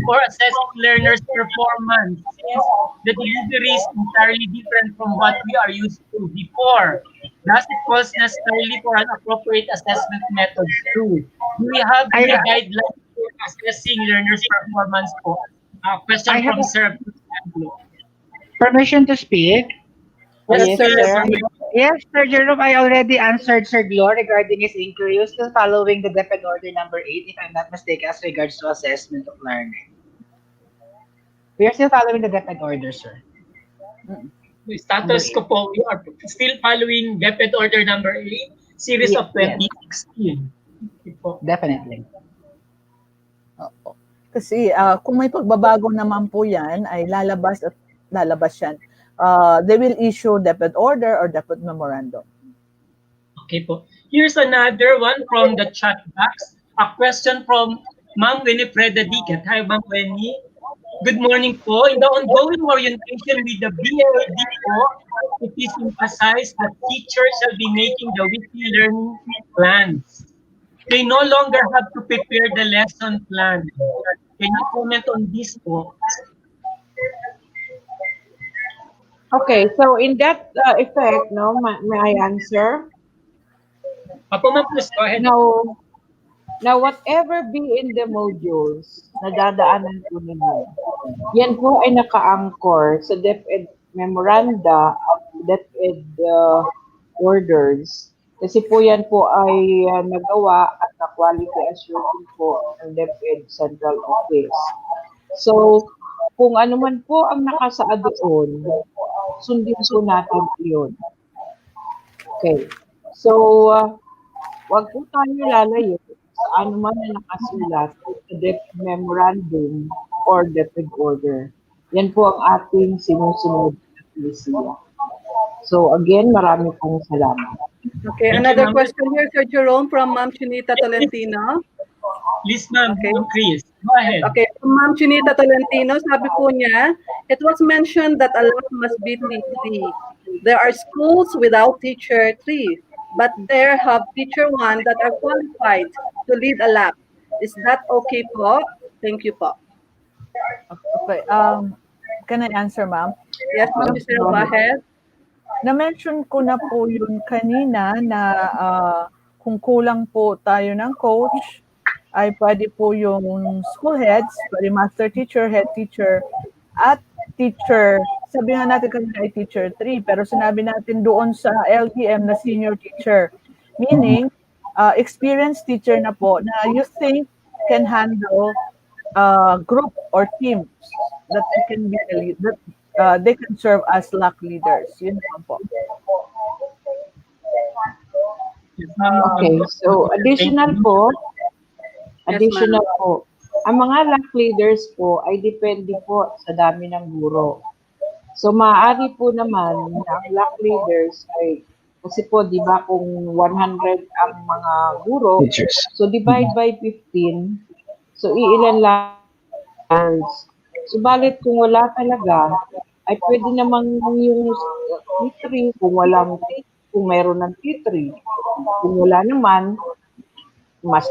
for assessing learners' performance since the delivery is entirely different from what we are used to before? Does it calls necessarily for an appropriate assessment methods too? Do we have I new guidelines for assessing learners' performance po? I Question have from Sir Ferdinand. permission to speak. Yes, Yes, Yes, sir. yes, Sir sir. Michael. Yes, Sir Jerome, I already answered Sir Glor regarding his inquiry. You're still following the DepEd Order number 8, if I'm not mistaken, as regards to assessment of learning. We are still following the DepEd Order, sir. Number Status 8. ko po, we are still following DepEd Order number 8, series of Yes, 2016. Okay po. definitely. oo. Kasi kung may pagbabago naman po yan, ay lalabas yan. They will issue DepEd order or DepEd memorandum. Okay po. Here's another one from the chat box. A question from Ma'am Winifreda Dicat. Hi, Ma'am Winnie. Good morning po. In the ongoing orientation with the BLD po, it is emphasized that teachers shall be making the weekly learning plans. They no longer have to prepare the lesson plan. Can you comment on this po? Okay, so in that effect, no, may I answer? Apo ma'am, please go ahead. Now, whatever be in the modules na dadaanan po ninyo, yan po ay naka-anchor sa DepEd memoranda at DepEd orders. Kasi po yan po ay nagawa at na-quality assured po ng DepEd Central Office. So, kung ano man po ang nakasaad doon, sundin po natin yun. Okay. So, wag po tayo lalayo sa ano man na nakasulat sa DepEd memorandum or DepEd order. Yan po ang ating sinusunod na polisiya. So again, marami pong salamat. Okay, Thank you, another ma'am. question here, Sir Jerome, from Ma'am Chinita Tolentino. Please, ma'am, Okay. Ma'am Chris. Go ahead. Okay, from Ma'am Chinita Tolentino, sabi po niya, it was mentioned that a lot must be T3. There are schools without teacher 3, but there have teacher 1 that are qualified to lead a lab. Is that okay po? Thank you po. Okay. Can I answer, ma'am? Yes, Ma'am Giselle, go ahead. Na-mention ko na po yun kanina na kung kulang po tayo ng coach, ay pwede po yung school heads, pwede master teacher, head teacher, at teacher, sabi nga natin kanina ay teacher 3, pero sinabi natin doon sa LDM na senior teacher. Meaning, experienced teacher na po na you think can handle group or teams that they can be a lead, that they can serve as LAC leaders. Yun naman po. Yes, ma'am. Okay, so additional po, Yes, additional po, ang mga LAC leaders po ay depende po sa dami ng guro. So maaari po naman na ang LAC leaders ay, kasi po di ba kung 100 ang mga guro, so divide by 15, so iilan lang. Subalit kung wala talaga, ay pwede namang yung T3 kung walang kung mayroon ng T3. Kung wala naman, mas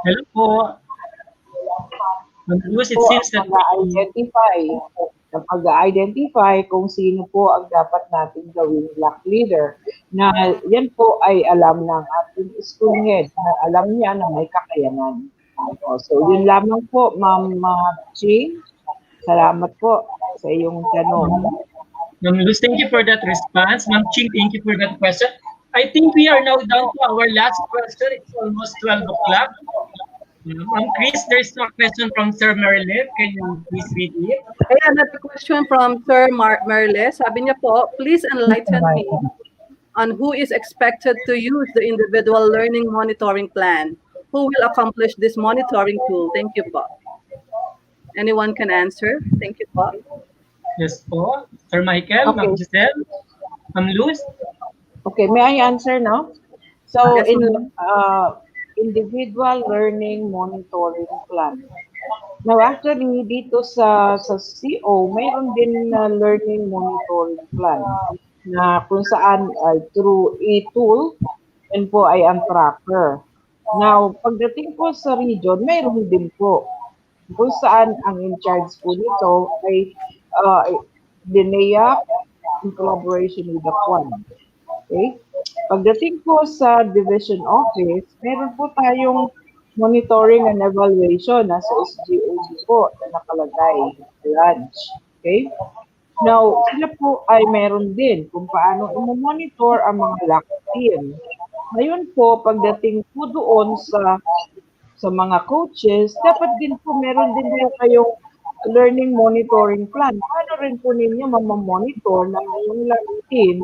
Hello po. Ma'am Luz, it po seems that ang pag-identify kung sino po ang dapat natin gawing black leader na yan po ay alam ng ating school head na alam niya na may kakayanan. So yun lamang po, Ma'am Ching. Salamat po sa iyong tanong. Ma'am Luz, thank you for that response. Ma'am Ching, thank you for that question. I think we are now down to our last question. It's almost 12 o'clock. Ma'am Chris, there's a question from Sir Marilyn. Can you please read it? Okay, another question from Sir Merle. Sabi niya po, please enlighten me on who is expected to use the individual learning monitoring plan. Who will accomplish this monitoring tool? Thank you po. Anyone can answer. Thank you, Bob. Yes po. Sir Michael, Ma'am Okay, Giselle, Ma'am Luz. okay. May I answer now? So Yes, in ma'am. individual learning monitoring plan. Now actually dito sa CO, mayroon din na learning monitoring plan na kung saan ay through a tool, yun po ay ang tracker. Now, pagdating po sa region, mayroon din po kung saan ang in charge po nito ay uh, DNEA in collaboration with the Kwan. Okay? Pagdating po sa division office, meron po tayong monitoring and evaluation nasa SGOB po na nakalagay na branch. Okay? Now, sila po ay meron din kung paano i-monitor ang mga lock team. Ngayon po, pagdating po doon sa mga coaches, dapat din po meron din po kayong learning monitoring plan. Paano rin po ninyo mamamonitor na yung inyong team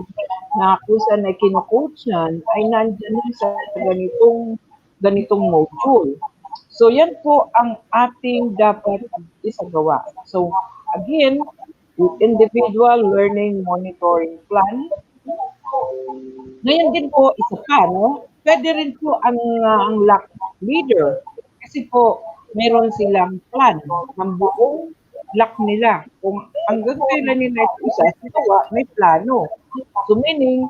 na kung saan ay kino-coach yan ay nandyan din sa ganitong module. So yan po ang ating dapat isagawa. So again, individual learning monitoring plan. Ngayon din po, isa pa, no? Pwede rin po ang lock leader. Kasi po, meron silang plan ng buong lock nila. Kung hanggang kailan nila ito isasagawa, may plano. So meaning,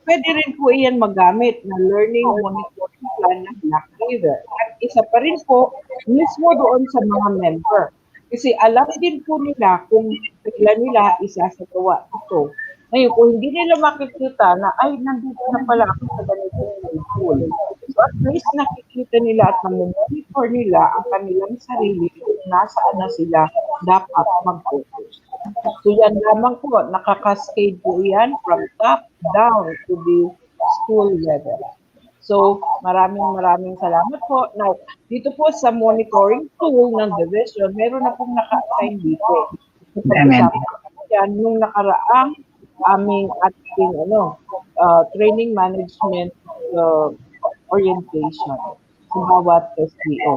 pwede rin po iyan magamit na learning monitoring plan ng lock leader. At isa pa rin po, mismo doon sa mga member. Kasi alam din po nila kung kailan nila isasagawa ito. Ngayon, kung hindi nila makikita na, ay, nandito na pala ako sa ganitong module. So, at least nakikita nila at monitor nila ang kanilang sarili kung nasaan na sila dapat mag-focus. So, yan lamang po, nakakascade po yan from top down to the school level. So, maraming salamat po. Now, dito po sa monitoring tool ng division, meron na pong naka-assign dito. Amen. Pag-usapan ko yan nung nakaraang aming ating training management uh, orientation sa bawat SDO.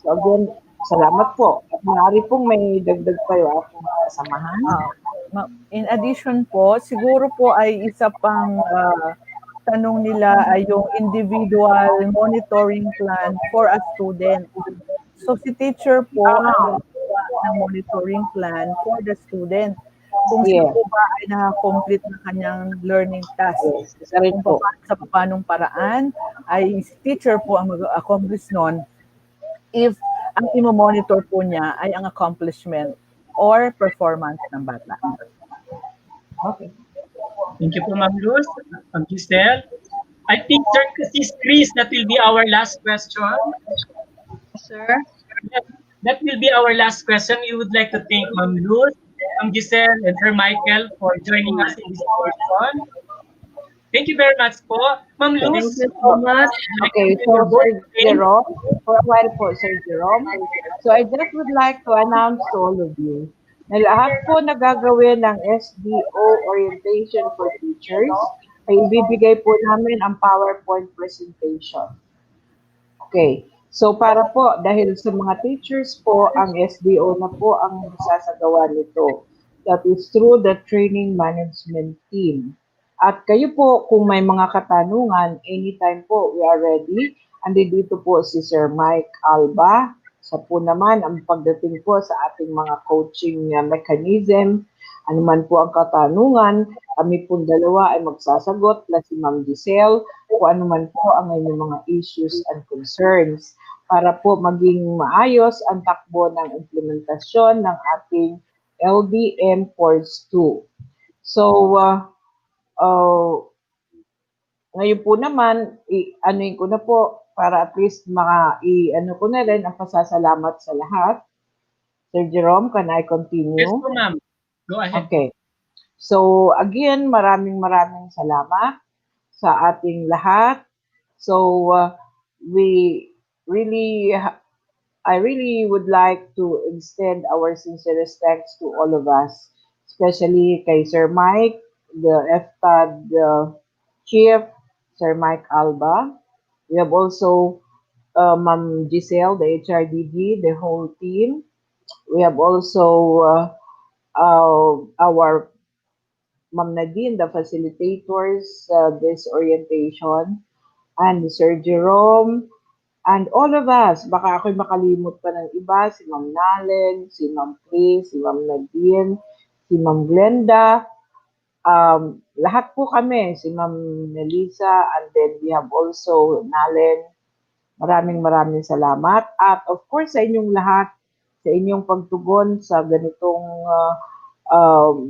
So again, salamat po. At maaari pong may dagdag kayo akong kasamahan. In addition po, siguro po ay isa pang tanong nila ay yung individual monitoring plan for a student. So si teacher po ang gagawa ng monitoring plan for the student. Kung siya Yes, po ba ay naka-complete na kanyang learning task. yes, isa rin Kung po. sa paanong paraan ay si teacher po ang mag-accomplish nun if ang imo-monitor po niya ay ang accomplishment or performance ng bata. Okay. Thank you po, Ma'am Luz, Ma'am Giselle. I think, Sir Chris, that will be our last question. Sir. That will be our last question. We would like to thank Ma'am Luz, Ma'am Giselle, and Sir Michael for joining us in this portion. Thank you very much po. Ma'am Thank Luz, you so much. Okay, so Sir Jerome, for a while po, Sir Jerome. So I just would like to announce to all of you na lahat po na gagawin ng SDO Orientation for Teachers ay ibibigay po namin ang PowerPoint presentation. Okay. So para po, dahil sa mga teachers po, ang SDO na po ang sasagawa nito. That is through the training management team. At kayo po, kung may mga katanungan, anytime po, we are ready. Andito po si Sir Mike Alba. Sa po naman, ang pagdating po sa ating mga coaching mechanism, anuman po ang katanungan, kami po dalawa ay magsasagot, plus si Ma'am Giselle, kung anuman po ang inyong mga issues and concerns para po maging maayos ang takbo ng implementasyon ng ating LDM Course 2. So, ngayon po naman, anuin ko na po para at least ano ko na rin ang pasasalamat sa lahat. Sir Jerome, can I continue? yes po, ma'am. Go ahead. Okay. So, again, maraming salamat sa ating lahat. So, really, I really would like to extend our sincerest thanks to all of us, especially kay Sir Mike, the FTAD Chief, Sir Mike Alba. We have also Ma'am Giselle, the HRDD, the whole team. We have also our Ma'am Nadine, the facilitators, this orientation, and Sir Jerome, and all of us. Baka ako'y makalimot pa ng iba, si Ma'am Nalen, si Ma'am Chris, si Ma'am Nadine, si Ma'am Glenda, lahat po kami, si Ma'am Melissa, and then we have also Nalen. Maraming salamat. At of course, sa inyong lahat, sa inyong pagtugon sa ganitong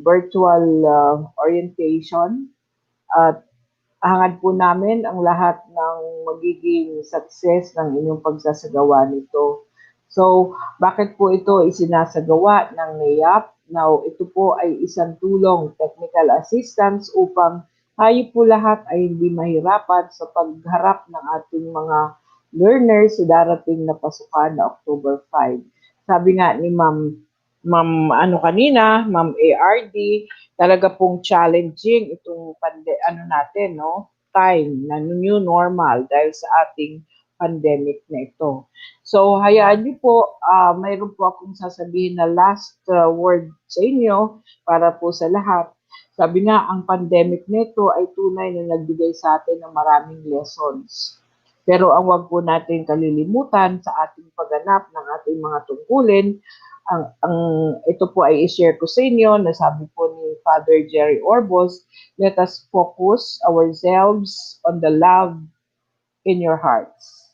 virtual orientation. At hangad po namin ang lahat ng magiging success ng inyong pagsasagawa nito. So, bakit po ito isinasagawa ng NAYAP? Now, ito po ay isang tulong, technical assistance upang tayo po lahat ay hindi mahirapan sa pagharap ng ating mga learners sa darating na pasukan na October 5. Sabi nga ni Ma'am kanina, Ma'am ARD, talaga pong challenging itong natin, no? Time na new normal dahil sa ating pandemic na ito. So, hayaan niyo po, mayroon po akong sasabihin na last word sa inyo para po sa lahat. Sabi nga, ang pandemic nito ay tunay na nagbigay sa atin ng maraming lessons. Pero ang wag po natin kalilimutan sa ating pagganap ng ating mga tungkulin, ang ito po ay i-share ko sa inyo na sabi po ni Father Jerry Orbos, let us focus ourselves on the love in your hearts.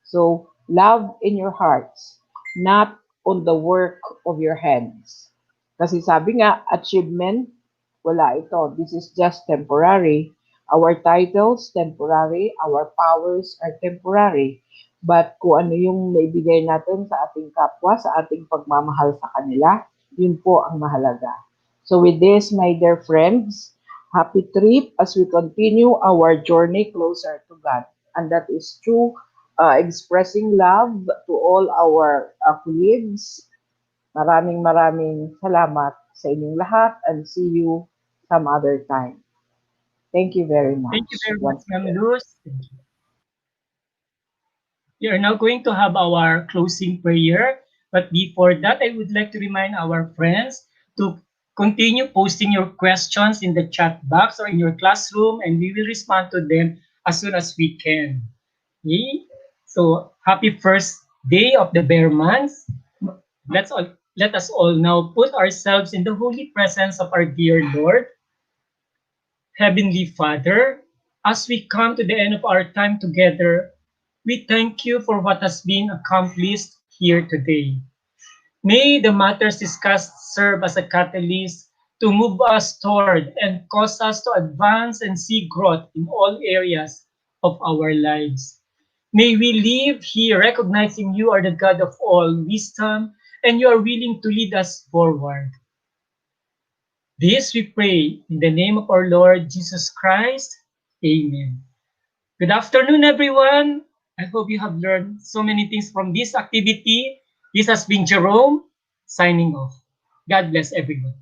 So, love in your hearts, not on the work of your hands. Kasi sabi nga, achievement, wala ito. This is just temporary. Our titles, temporary. Our powers are temporary. But kung ano yung maibigay natin sa ating kapwa, sa ating pagmamahal sa kanila, yun po ang mahalaga. So with this, my dear friends, happy trip as we continue our journey closer to God. And that is through expressing love to all our colleagues. Maraming salamat sa inyong lahat and see you some other time. Thank you very much. Thank you very much, Once Ma'am again. Luz. We are now going to have our closing prayer. But before that, I would like to remind our friends to continue posting your questions in the chat box or in your classroom, and we will respond to them as soon as we can. Okay? So, happy first day of the Bear Month. Let us all now put ourselves in the holy presence of our dear Lord. Heavenly Father, as we come to the end of our time together, we thank you for what has been accomplished here today. May the matters discussed serve as a catalyst to move us toward and cause us to advance and see growth in all areas of our lives. May we live here recognizing you are the God of all wisdom and you are willing to lead us forward. This we pray in the name of our Lord Jesus Christ. Amen. Good afternoon, everyone. I hope you have learned so many things from this activity. This has been Jerome signing off. God bless everyone.